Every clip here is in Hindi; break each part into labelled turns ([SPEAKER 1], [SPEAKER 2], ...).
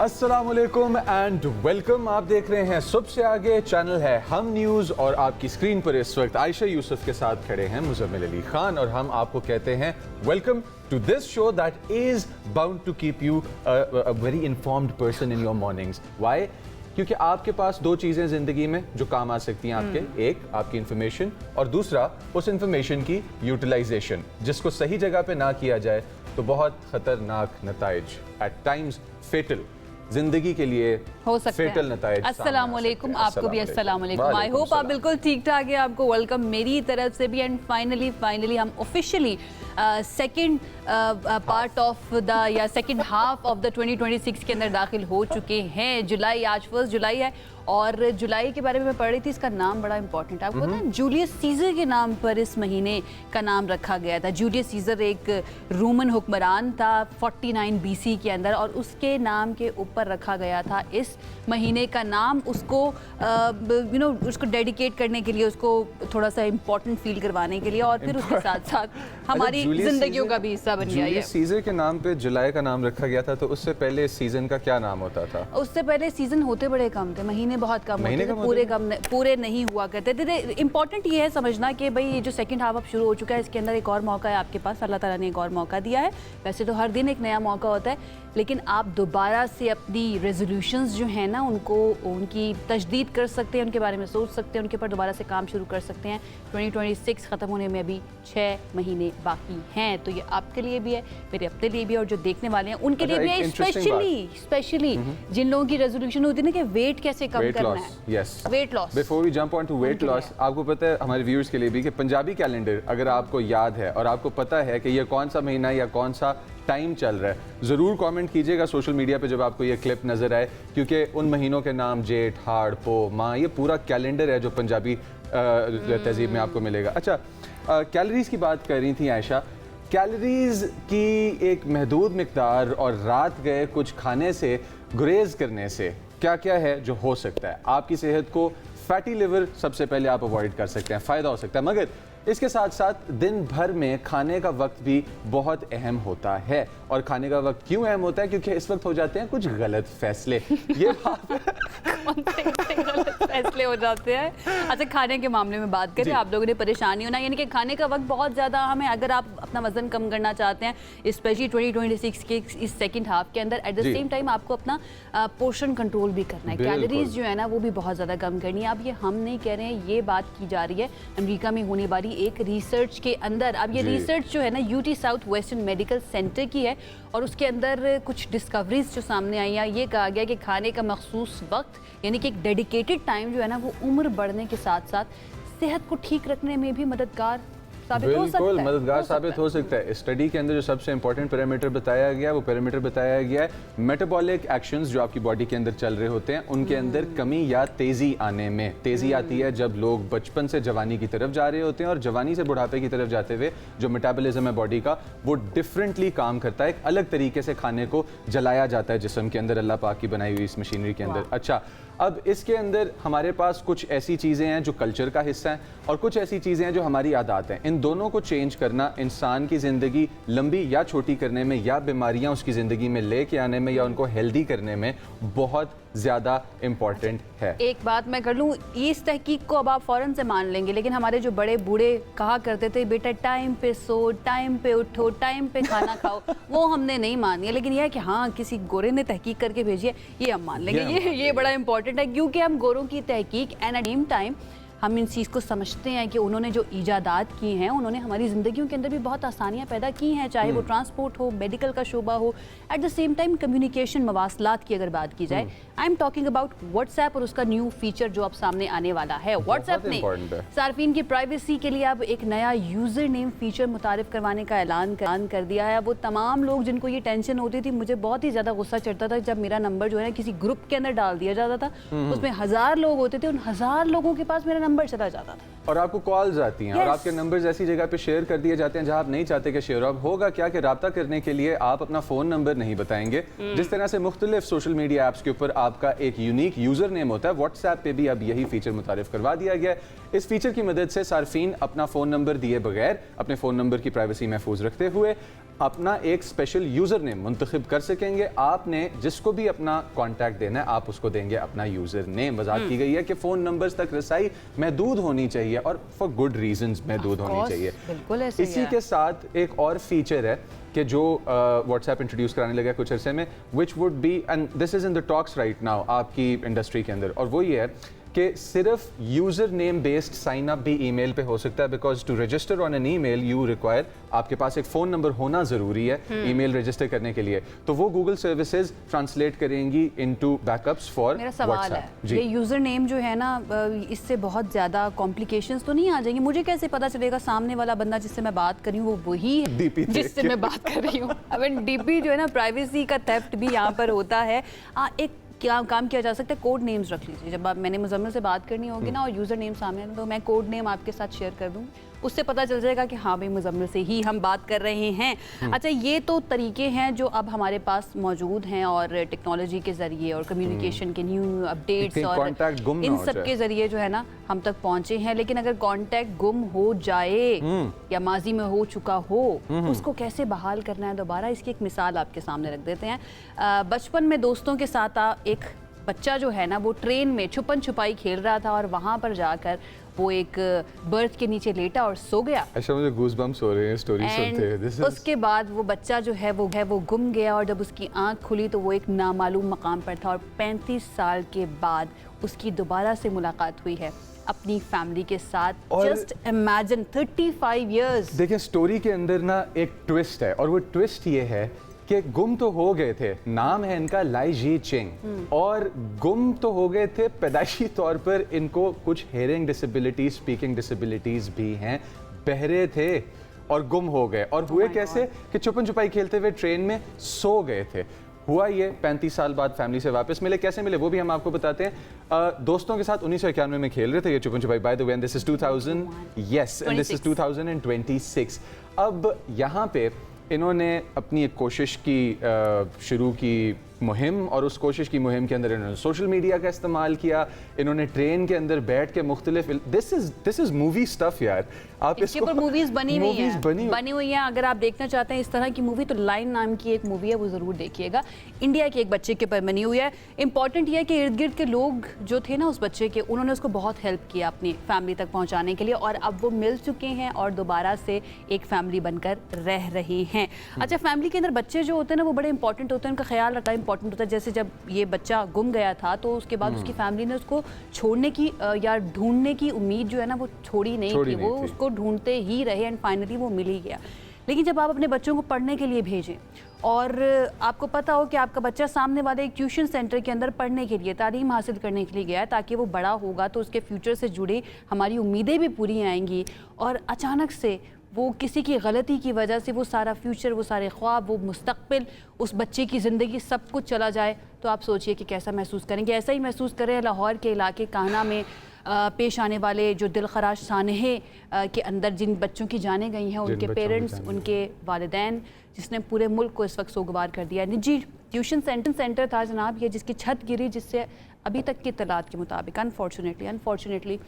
[SPEAKER 1] अस्सलामुअलैकुम एंड वेलकम। आप देख रहे हैं सुबह से आगे, चैनल है हम न्यूज़ और आपकी स्क्रीन पर इस वक्त आयशा यूसुफ के साथ खड़े हैं मुजम्मिल अली खान और हम आपको कहते हैं welcome to this show that is bound to keep you a very informed person in your mornings. Why? क्योंकि आपके पास दो चीज़ें ज़िंदगी में जो काम आ सकती हैं आपके, एक आपकी इन्फॉर्मेशन और दूसरा उस इन्फॉर्मेशन की यूटिलाइजेशन, जिसको सही जगह पे ना किया जाए तो बहुत ख़तरनाक नताइज, एट टाइम्स फेटल, जिंदगी के लिए
[SPEAKER 2] हो सकते हैं।
[SPEAKER 1] फेटल नताइज।
[SPEAKER 2] अस्सलाम वालेकुम, आपको भी अस्सलाम वालेकुम। आई होप आप बिल्कुल ठीक ठाक है। आपको वेलकम मेरी तरफ से भी। एंड फाइनली हम officially second part of the या सेकंड हाफ ऑफ द 2026 के अंदर दाखिल हो चुके हैं। जुलाई, आज 1 जुलाई है और जुलाई के बारे में मैं पढ़ रही थी, इसका नाम बड़ा इंपॉर्टेंट है। आपको पता है जूलियस सीजर के नाम पर इस महीने का नाम रखा गया था। जूलियस सीजर एक रोमन हुक्मरान था 49 BC के अंदर और उसके नाम के ऊपर रखा गया था इस महीने का नाम। उसको उसको डेडिकेट करने के लिए, उसको थोड़ा सा इम्पोर्टेंट फील करवाने के लिए और फिर उसके साथ साथ हमारी जिंदगियों का भी हिस्सा बन गया है।
[SPEAKER 1] जूलियस सीजर के नाम पे जुलाई का नाम रखा गया था, तो उससे पहले इस सीजन का क्या नाम होता था?
[SPEAKER 2] उससे पहले सीजन होते बड़े कम थे, महीने बहुत कम होते थे, पूरे नहीं हुआ करते थे। इंपॉर्टेंट ये है समझना कि भाई ये जो सेकंड हाफ अब शुरू हो चुका है, इसके अंदर एक और मौका है आपके पास। अल्लाह ताला ने एक और मौका दिया है। वैसे तो हर दिन एक नया मौका होता है, लेकिन आप दोबारा से अपनी रेजोल्यूशंस जो है ना उनकी तजदीद कर सकते हैं, उनके बारे में सोच सकते हैं, उनके ऊपर दोबारा से काम शुरू कर सकते हैं। 2026 ख़त्म होने में अभी 6 महीने बाकी हैं, तो ये आपके लिए भी है, मेरे अपने लिए भी है और जो देखने वाले हैं उनके लिए भी है। स्पेशली जिन लोगों की रेजोल्यूशन होती है ना कि वेट कैसे कम करना है।
[SPEAKER 1] Yes,
[SPEAKER 2] weight loss.
[SPEAKER 1] Before we jump on to weight loss, आपको पता है हमारे व्यूअर्स के लिए भी कि पंजाबी कैलेंडर अगर आपको याद है और आपको पता है कि ये कौन सा महीना या कौन सा टाइम चल रहा है, ज़रूर कमेंट कीजिएगा सोशल मीडिया पे जब आपको ये क्लिप नज़र आए, क्योंकि उन महीनों के नाम जेठ, हाड़, पो, माह, ये पूरा कैलेंडर है जो पंजाबी तहजीब में आपको मिलेगा। अच्छा, कैलोरीज की बात कर रही थी आयशा। कैलोरीज की एक महदूद मिकदार और रात गए कुछ खाने से, गुरेज करने से क्या क्या है जो हो सकता है आपकी सेहत को? फैटी लिवर सबसे पहले आप अवॉइड कर सकते हैं, फ़ायदा हो सकता है, मगर इसके साथ साथ दिन भर में खाने का वक्त भी बहुत अहम होता है। और खाने का वक्त क्यों अहम होता है? क्योंकि इस वक्त हो जाते हैं कुछ गलत फैसले। ये बात
[SPEAKER 2] गलत फैसले हो जाते हैं। अच्छा, खाने के मामले में बात करें, आप लोगों ने परेशानी होना, यानी कि खाने का वक्त बहुत ज़्यादा अहम है। अगर आप अपना वजन कम करना चाहते हैं, स्पेशली 2026 के इस सेकंड हाफ के अंदर, एट द सेम टाइम आपको अपना पोर्शन कंट्रोल भी करना है। कैलोरीज जो है ना वो भी बहुत ज़्यादा कम करनी है। अब ये हम नहीं कह रहे हैं, ये बात की जा रही है अमेरिका में होने वाली एक रिसर्च के अंदर। अब ये रिसर्च जो है ना UT south western medical centre की है और उसके अंदर कुछ डिस्कवरीज जो सामने आई हैं। ये कहा गया कि खाने का मखसूस वक्त, यानी कि एक डेडिकेटेड टाइम जो है ना, वो उम्र बढ़ने के साथ साथ सेहत को ठीक रखने में भी मददगार
[SPEAKER 1] बिल्कुल मददगार साबित हो सकता है। स्टडी के अंदर जो सबसे इंपॉर्टेंट पैरामीटर बताया गया, वो पैरामीटर बताया गया है मेटाबॉलिक एक्शंस जो आपकी बॉडी के अंदर चल रहे होते हैं, उनके अंदर कमी या तेज़ी आने में। तेज़ी आती है जब लोग बचपन से जवानी की तरफ जा रहे होते हैं और जवानी से बुढ़ापे की तरफ जाते हुए जो मेटाबॉलिज्म है बॉडी का, वो डिफरेंटली काम करता है। एक अलग तरीके से खाने को जलाया जाता है जिस्म के अंदर, अल्लाह पाक की बनाई हुई इस मशीनरी के अंदर। अच्छा, अब इसके अंदर हमारे पास कुछ ऐसी चीज़ें हैं जो कल्चर का हिस्सा हैं और कुछ ऐसी चीज़ें हैं जो हमारी आदत हैं। इन दोनों को चेंज करना इंसान की ज़िंदगी लंबी या छोटी करने में, या बीमारियां उसकी ज़िंदगी में लेके आने में, या उनको हेल्दी करने में बहुत ज़्यादा इम्पॉर्टेंट है।
[SPEAKER 2] एक बात मैं कर लूँ, इस तहकीक को अब आप फ़ौरन से मान लेंगे, लेकिन हमारे जो बड़े बूढ़े कहा करते थे बेटा टाइम पे सो, टाइम पे उठो, टाइम पे खाना खाओ, वो हमने नहीं मानी है। लेकिन यह है कि हाँ, किसी गोरे ने तहकीक करके भेजी है, ये हम मान लेंगे। ये बड़ा इंपॉर्टेंट है, क्योंकि हम गोरों की तहकीक एंड एट सेम टाइम हम इन चीज़ को समझते हैं कि उन्होंने जो ईजादात की हैं, उन्होंने हमारी ज़िंदगियों के अंदर भी बहुत आसानियाँ पैदा की हैं, चाहे वो ट्रांसपोर्ट हो, मेडिकल का शोबा हो, at the same time communication, मवासलात की अगर बात की जाए। I am talking about WhatsApp और उसका न्यू फीचर जो अब सामने आने वाला है। व्हाट्सएप ने सार्फिन की प्राइवेसी के लिए अब एक नया यूज़र नेम फीचर मुतारिफ करवाने का ऐलान कर दिया है। वो तमाम लोग जिनको ये टेंशन होती थी, मुझे बहुत ही ज़्यादा गुस्सा चढ़ता था जब मेरा नंबर जो है ना किसी ग्रुप के अंदर डाल दिया जाता था, उसमें 1000 लोग होते थे, उन 1000 लोगों के पास मेरा नंबर चला जाता था
[SPEAKER 1] और आपको कॉल्स आती हैं और आपके नंबर्स ऐसी जगह पे शेयर कर दिए जाते हैं जहां आप नहीं चाहते कि शेयर। अब होगा क्या कि राब्ता करने के लिए आप अपना फ़ोन नंबर नहीं बताएंगे, जिस तरह से मुख्तलिफ सोशल मीडिया ऐप्स के ऊपर आपका एक यूनिक यूज़र नेम होता है, व्हाट्सएप पे भी अब यही फीचर मुतारिफ करवा दिया गया है। इस फीचर की मदद से सार्फिन अपना फ़ोन नंबर दिए बगैर, अपने फ़ोन नंबर की प्राइवेसी महफूज रखते हुए अपना एक स्पेशल यूज़र नेम मुंतखब कर सकेंगे। आपने जिसको भी अपना कॉन्टैक्ट देना है आप उसको देंगे अपना यूज़र नेम। वजाहत की गई है कि फ़ोन नंबर्स तक रसाई महदूद होनी चाहिए और फॉर गुड रीजंस महदूद होनी चाहिए।
[SPEAKER 2] बिल्कुल ऐसे
[SPEAKER 1] इसी के साथ एक और फीचर है कि जो व्हाट्सएप इंट्रोड्यूस कराने लगा कुछ अरसे में, which would be, and this is in the talks right now आपकी इंडस्ट्री के अंदर, और वो ये है कि सिर्फ user name based sign up भी ईमेल पे हो सकता है, because to register on an email you require, आपके पास एक फ़ोन नंबर होना ज़रूरी है ईमेल रजिस्टर करने के लिए। तो वो गूगल सर्विसेज ट्रांसलेट करेंगी इनटू बैकअप्स फॉर
[SPEAKER 2] मेरा सवाल है, ये यूज़र नेम जो है ना, इससे बहुत ज़्यादा कॉम्प्लिकेशंस तो नहीं आ जाएंगी? मुझे कैसे पता चलेगा सामने वाला बंदा जिससे मैं बात कर रही हूँ वो वही है जिससे मैं बात कर रही हूँ? आई मीन डीपी जो है ना, प्राइवेसी का थेफ्ट भी यहाँ पर होता है। एक क्या काम किया जा सकता है, कोड नेम्स रख लीजिए। जब आप मैंने मुजम्मिल से बात करनी होगी ना और यूज़र नेम सामने, तो मैं कोड नेम आपके साथ शेयर कर दूँ, उससे पता चल जाएगा कि हाँ भाई मुजम्मिल से ही हम बात कर रहे हैं। अच्छा, ये तो तरीके हैं जो अब हमारे पास मौजूद हैं और टेक्नोलॉजी के ज़रिए और कम्युनिकेशन के न्यू अपडेट्स और इन सब के ज़रिए जो है ना हम तक पहुँचे हैं। लेकिन अगर कॉन्टैक्ट गुम हो जाए या माजी में हो चुका हो, उसको कैसे बहाल करना है दोबारा, इसकी एक मिसाल आपके सामने रख देते हैं। बचपन में दोस्तों के साथ एक बच्चा जो है ना वो ट्रेन में छुपन छुपाई खेल रहा था और वहाँ पर जाकर वो एक बर्थ के नीचे लेटा और सो गया।
[SPEAKER 1] अच्छा, मुझे गूज़बम्प्स हो रहे हैं स्टोरी सुनते।
[SPEAKER 2] उसके बाद वो बच्चा जो है वो गुम गया और जब उसकी आंख खुली तो वो एक नामालूम मकाम पर था और 35 साल के बाद उसकी दोबारा से मुलाकात हुई है अपनी फैमिली के साथ। Just imagine 35 years.
[SPEAKER 1] देखिए, स्टोरी के अंदर ना एक ट्विस्ट है और वो ट्विस्ट ये है कि गुम तो हो गए थे, नाम है इनका लाई जी चिंग, और गुम तो हो गए थे पैदाइशी तौर पर इनको कुछ हेयरिंग डिसेबिलिटीज, स्पीकिंग डिसेबिलिटीज भी हैं, बहरे थे और गुम हो गए। और हुए कैसे कि छुपन छुपाई खेलते हुए ट्रेन में सो गए थे। हुआ ये 35 साल बाद फैमिली से वापस मिले। कैसे मिले वो भी हम आपको बताते हैं। दोस्तों के साथ 1991 में खेल रहे थे ये छुपन छुपाई। By the way, this is 2000, yes, and this is 2026। अब यहाँ पे इन्होंने अपनी एक कोशिश की शुरू की मुहिम, और उस कोशिश की मुहिम के अंदर इन्होंने सोशल मीडिया का इस्तेमाल किया। इन्होंने ट्रेन के अंदर बैठ के मुख्तलिफ, दिस इज मूवी स्टफ यार, आप
[SPEAKER 2] इसके ऊपर मूवीज बनी हुई हैं। अगर आप देखना चाहते हैं इस तरह की मूवी तो लाइन नाम की एक मूवी है, वो ज़रूर देखिएगा। इंडिया के एक बच्चे के ऊपर बनी हुई है। इंपॉर्टेंट ये है कि इर्द गिर्द के लोग जो थे ना उस बच्चे के, उन्होंने उसको बहुत हेल्प किया अपनी फैमिली तक पहुँचाने के लिए, और अब वो मिल चुके हैं और दोबारा से एक फैमिली बनकर रह रहे हैं। अच्छा, फैमिली के अंदर बच्चे जो होते हैं ना वो बड़े इंपॉर्टेंट होते हैं, उनका ख्याल रखना इंपॉर्टेंट होता है। जैसे जब ये बच्चा गुम गया था तो उसके बाद उसकी फैमिली ने उसको छोड़ने की या ढूंढने की उम्मीद जो है ना वो छोड़ी नहीं थी, वो उसको ढूंढते ही रहे एंड फाइनली वो मिल ही गया। लेकिन जब आप अपने बच्चों को पढ़ने के लिए भेजें और आपको पता हो कि आपका बच्चा सामने वाले एक ट्यूशन सेंटर के अंदर पढ़ने के लिए, तालीम हासिल करने के लिए गया है ताकि वो बड़ा होगा तो उसके फ्यूचर से जुड़े हमारी उम्मीदें भी पूरी आएंगी, और अचानक से वो किसी की गलती की वजह से वो सारा फ्यूचर, वो सारे ख्वाब, वो मुस्तकबिल, उस बच्चे की ज़िंदगी सब कुछ चला जाए, तो आप सोचिए कि कैसा महसूस करेंगे। ऐसा ही महसूस करें लाहौर के इलाके कान्हा में पेश आने वाले जो दिलखराश सानहे के अंदर जिन बच्चों की जाने गई हैं, उनके पेरेंट्स, उनके वालिदैन, जिसने पूरे मुल्क को इस वक्त सोगवार कर दिया। निजी ट्यूशन सेंटर था जनाब ये, जिसकी छत गिरी, जिससे अभी तक की इत्तलात के मुताबिक अनफॉर्चुनेटली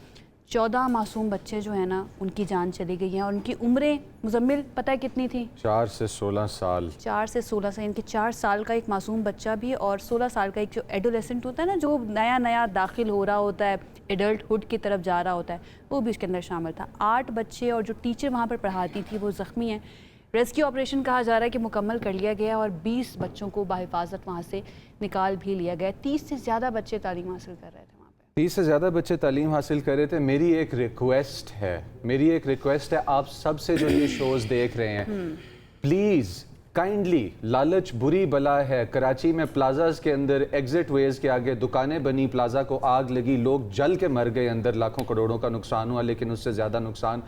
[SPEAKER 2] 14 मासूम बच्चे जो है ना उनकी जान चली गई है। और उनकी उम्रें मुजम्मिल पता है कितनी थी?
[SPEAKER 1] 4 से 16 साल।
[SPEAKER 2] 4 से 16 साल, इनके 4 साल का एक मासूम बच्चा भी और 16 साल का एक जो एडोलेसेंट होता है ना, जो नया दाखिल हो रहा होता है, एडल्टहुड की तरफ जा रहा होता है, वो भी इसके अंदर शामिल था। 8 बच्चे और जो टीचर वहाँ पर पढ़ाती थी वो ज़ख्मी हैं। रेस्क्यू ऑपरेशन कहा जा रहा है कि मुकम्मल कर लिया गया और 20 बच्चों को बाहिफाजत वहाँ से निकाल भी लिया गया। 30 से ज़्यादा बच्चे तालीम हासिल कर रहे थे।
[SPEAKER 1] 30 से ज़्यादा बच्चे तालीम हासिल कर रहे थे। मेरी एक रिक्वेस्ट है आप सब से जो ये शोज़ देख रहे हैं, प्लीज़ काइंडली, लालच बुरी बला है। कराची में प्लाजाज के अंदर एग्जिट वेज के आगे दुकानें बनी, प्लाजा को आग लगी, लोग जल के मर गए, अंदर लाखों करोड़ों का नुकसान हुआ, लेकिन उससे ज़्यादा नुकसान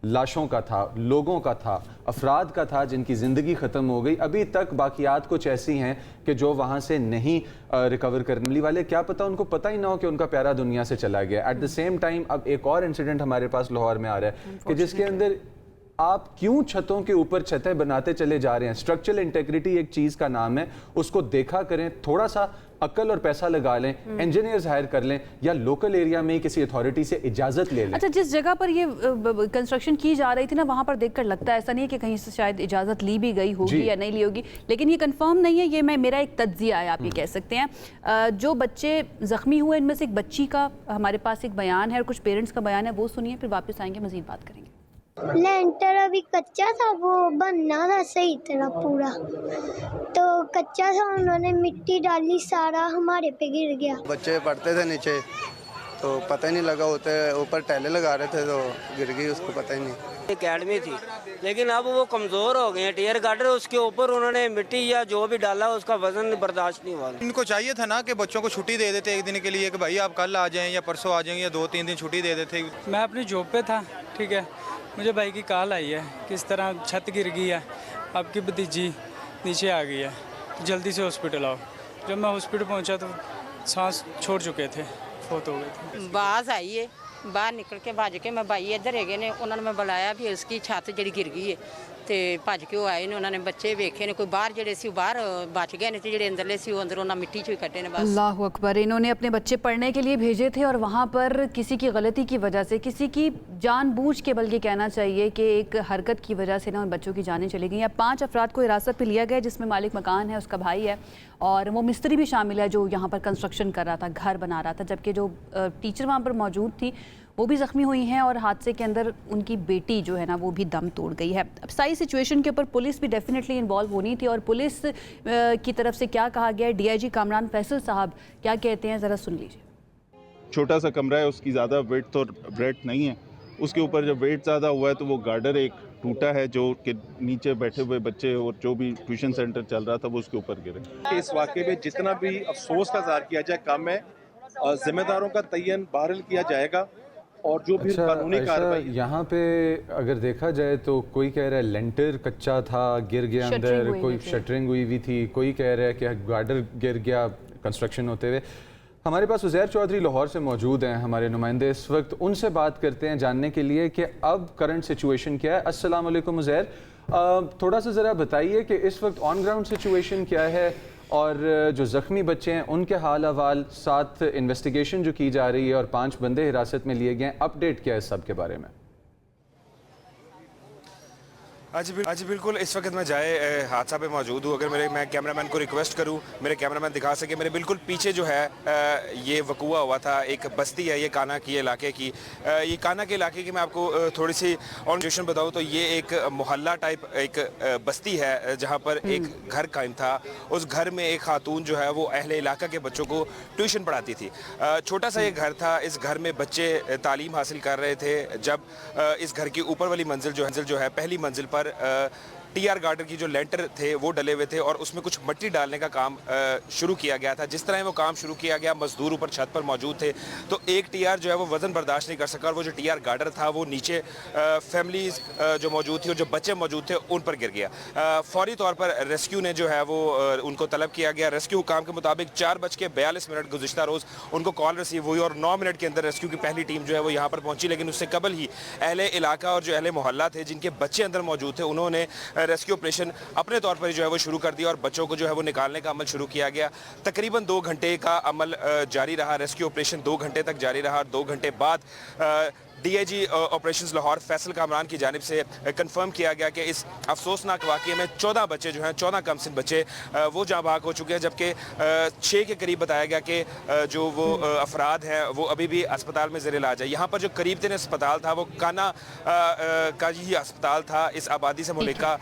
[SPEAKER 1] लाशों का था, लोगों का था, अफराद का था जिनकी ज़िंदगी ख़त्म हो गई। अभी तक बाकियात कुछ ऐसी हैं कि जो वहाँ से नहीं रिकवर करने वाले, क्या पता उनको पता ही ना हो कि उनका प्यारा दुनिया से चला गया। एट द सेम टाइम अब एक और इंसिडेंट हमारे पास लाहौर में आ रहा है कि जिसके अंदर आप क्यों छतों के ऊपर छतें बनाते चले जा रहे हैं? स्ट्रक्चरल इंटेग्रिटी एक चीज़ का नाम है, उसको देखा करें, थोड़ा सा अक्ल और पैसा लगा लें, इंजीनियर्स हायर कर लें या लोकल एरिया में किसी अथॉरिटी से इजाज़त ले लें।
[SPEAKER 2] अच्छा, जिस जगह पर ये कंस्ट्रक्शन की जा रही थी ना, वहाँ पर देखकर लगता है, ऐसा नहीं है कि कहीं से शायद इजाज़त ली भी गई होगी या नहीं ली होगी, लेकिन ये कंफर्म नहीं है। ये मेरा एक तज्जिया है, आप ये कह सकते हैं। जो बच्चे ज़ख्मी हुए, इनमें से एक बच्ची का हमारे पास एक बयान है और कुछ पेरेंट्स का बयान है, वो सुनिए, फिर वापस आएंगे, मज़ीद बात करेंगे।
[SPEAKER 3] लेंटर अभी कच्चा था, वो बनना था सही तरह पूरा, तो कच्चा था, उन्होंने मिट्टी डाली, सारा हमारे पे गिर गया।
[SPEAKER 4] बच्चे पढ़ते थे नीचे तो पता ही नहीं लगा, होते ऊपर टैले लगा रहे थे तो गिर गई, उसको पता ही नहीं।
[SPEAKER 5] एकेडमी थी, लेकिन अब वो कमज़ोर हो गए हैं। टियर गार्डर उसके ऊपर उन्होंने मिट्टी या जो भी डाला, उसका वजन बर्दाश्त नहीं हुआ।
[SPEAKER 6] इनको चाहिए था ना कि बच्चों को छुट्टी दे देते एक दिन के लिए, कि भाई आप कल आ जाएं या परसों आ जाएंगे, या 2-3 दिन छुट्टी दे देते।
[SPEAKER 7] मैं अपनी जॉब पे था, ठीक है, मुझे भाई की कॉल आई है कि इस तरह छत गिर गई है, आपकी भतीजी नीचे आ गई है, जल्दी से हॉस्पिटल आओ। जब मैं हॉस्पिटल पहुंचा तो सांस छोड़ चुके थे, फौत हो गए थे।
[SPEAKER 8] बाज आई है, बाहर निकल के भज के मैं भाई इधर है गए ने, उन्होंने मैं बुलाया भी उसकी छत जी गिर गई है, तो भज के वो आए ने, उन्होंने बच्चे वेखे ने, कोई बाहर जड़े सी बाहर बच गए ने, जो अंदरले सी वो अंदर उन्होंने मिट्टी चो ही कटे ने। बस
[SPEAKER 2] अल्लाह अकबर। इन्होंने अपने बच्चे पढ़ने के लिए भेजे थे और वहाँ पर किसी की गलती की वजह से, किसी की जानबूझ के बल्कि कहना चाहिए कि एक हरकत की वजह से ना उन बच्चों की जानें चली गई हैं। 5 अफराद को हिरासत पे लिया गया, जिसमें मालिक मकान है, उसका भाई है और वो मिस्त्री भी शामिल है जो यहाँ पर कंस्ट्रक्शन कर रहा था, घर बना रहा था, जबकि जो टीचर वहाँ पर मौजूद थी वो भी ज़ख्मी हुई हैं और हादसे के अंदर उनकी बेटी जो है ना वो भी दम तोड़ गई है। अब सारी सिचुएशन के ऊपर पुलिस भी डेफिनेटली इन्वॉल्व होनी थी और पुलिस की तरफ से क्या कहा गया है, डीआईजी कामरान फैसल साहब क्या कहते हैं, ज़रा सुन लीजिए।
[SPEAKER 9] छोटा सा कमरा है, उसकी ज़्यादा वेट तो ब्रेड नहीं है, उसके ऊपर जब वेट ज़्यादा हुआ है तो वो गार्डर एक टूटा है, जो कि नीचे बैठे हुए बच्चे और जो भी ट्यूशन सेंटर चल रहा था वो उसके ऊपर गिरे।
[SPEAKER 10] इस वाक़े में जितना भी अफसोस का इज़हार किया जाए कम है, और जिम्मेदारों का तयन बहरहाल किया जाएगा और जो भी कानूनी कार्रवाई।
[SPEAKER 1] यहाँ पे अगर देखा जाए तो कोई कह रहा है लेंटर कच्चा था, गिर गया अंदर, कोई शटरिंग हुई हुई थी, कोई कह रहा है कि गार्डर गिर गया कंस्ट्रक्शन होते हुए। हमारे पास उज़ैर चौधरी लाहौर से मौजूद हैं, हमारे नुमाइंदे इस वक्त, उनसे बात करते हैं जानने के लिए कि अब करंट सिचुएशन क्या है। अस्सलाम वालेकुम उज़ैर, थोड़ा सा ज़रा बताइए कि इस वक्त ऑन ग्राउंड सिचुएशन क्या है और जो ज़ख्मी बच्चे हैं उनके हाल अहवाल, साथ इन्वेस्टिगेशन जो की जा रही है और 5 बंदे हिरासत में लिए गए हैं, अपडेट क्या है सब के बारे में?
[SPEAKER 11] आज बिल्कुल इस वक्त मैं जाए हादसा पे मौजूद हूँ। अगर मैं कैमरामैन को रिक्वेस्ट करूँ, मेरे कैमरामैन दिखा सके, मेरे बिल्कुल पीछे जो है ये वकूआ हुआ था। एक बस्ती है ये काना की इलाके की, ये काना के इलाके की मैं आपको थोड़ी सी ऑर्गेनाइजेशन बताऊँ तो ये एक मोहल्ला टाइप एक बस्ती है जहाँ पर एक घर कायम था। उस घर में एक खातून जो है वो अहले इलाका के बच्चों को ट्यूशन पढ़ाती थी। छोटा सा ये घर था, इस घर में बच्चे तालीम हासिल कर रहे थे जब इस घर की ऊपर वाली मंजिल जो है पहली मंजिल पर टीआर गार्डर की जो लेंटर थे वो डले हुए थे और उसमें कुछ मिट्टी डालने का काम शुरू किया गया था। जिस तरह वो काम शुरू किया गया, मजदूर ऊपर छत पर मौजूद थे, तो एक टीआर जो है वो वजन बर्दाश्त नहीं कर सका और वो जो टीआर गार्डर था वो नीचे फैमिलीज जो मौजूद थी और जो बच्चे मौजूद थे उन पर गिर गया। फौरी तौर पर रेस्क्यू ने जो है वो उनको तलब किया गया। रेस्क्यू हुकाम के मुताबिक 4:42 गुज़िश्ता रोज़ उनको कॉल रिसीव हुई और 9 मिनट के अंदर रेस्क्यू की पहली टीम जो है वो यहाँ पर पहुंची। लेकिन उससे कबल ही अहले इलाका और जो अहले मोहल्ला थे जिनके बच्चे अंदर मौजूद थे, उन्होंने रेस्क्यू ऑपरेशन अपने तौर पर जो है वो शुरू कर दिया और बच्चों को जो है वो निकालने का अमल शुरू किया गया। तकरीबन 2 घंटे का अमल जारी रहा। रेस्क्यू ऑपरेशन 2 घंटे तक जारी रहा और 2 घंटे बाद डीआईजी ऑपरेशंस लाहौर फैसल कामरान की जानिब से कंफर्म किया गया कि इस अफसोसनाक वाक़े में 14 बच्चे जो हैं, 14 कमसिन बच्चे वो जाँ भाग हो चुके हैं, जबकि 6 के करीब बताया गया कि जो वो अफराद हैं वो अभी भी अस्पताल में ज़ेर इलाज है। यहाँ पर जो करीब तरीन अस्पताल था वो काना का ही अस्पताल था इस आबादी से मुल्का,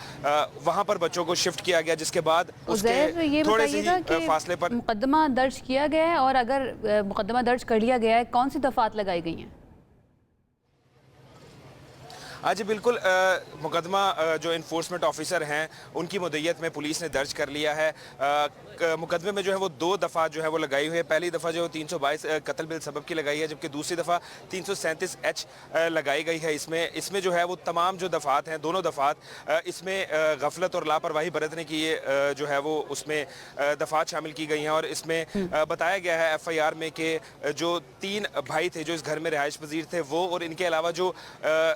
[SPEAKER 11] वहाँ पर बच्चों को शिफ्ट किया गया, जिसके बाद उसके थोड़े से ही फासले पर
[SPEAKER 2] मुकदमा दर्ज किया गया है। और अगर मुकदमा दर्ज कर लिया गया है, कौन सी दफात लगाई गई हैं?
[SPEAKER 11] जी बिल्कुल, मुकदमा जो इन्फोर्समेंट ऑफिसर हैं उनकी मुद्दत में पुलिस ने दर्ज कर लिया है। मुकदमे में जो है वो 2 दफ़ा जो है वो लगाई हुई है। पहली दफ़ा जो 322 कत्ल बिल सबब की लगाई है, जबकि दूसरी दफ़ा 337H लगाई गई है। इसमें जो है वो तमाम जो दफ़ात हैं, दोनों दफ़ात इसमें गफलत और लापरवाही बरतने की जो है वो उसमें दफ़ात शामिल की गई हैं और इसमें बताया गया है FIR में कि जो 3 भाई थे जो इस घर में रिहाइश पजीर थे वो और इनके अलावा जो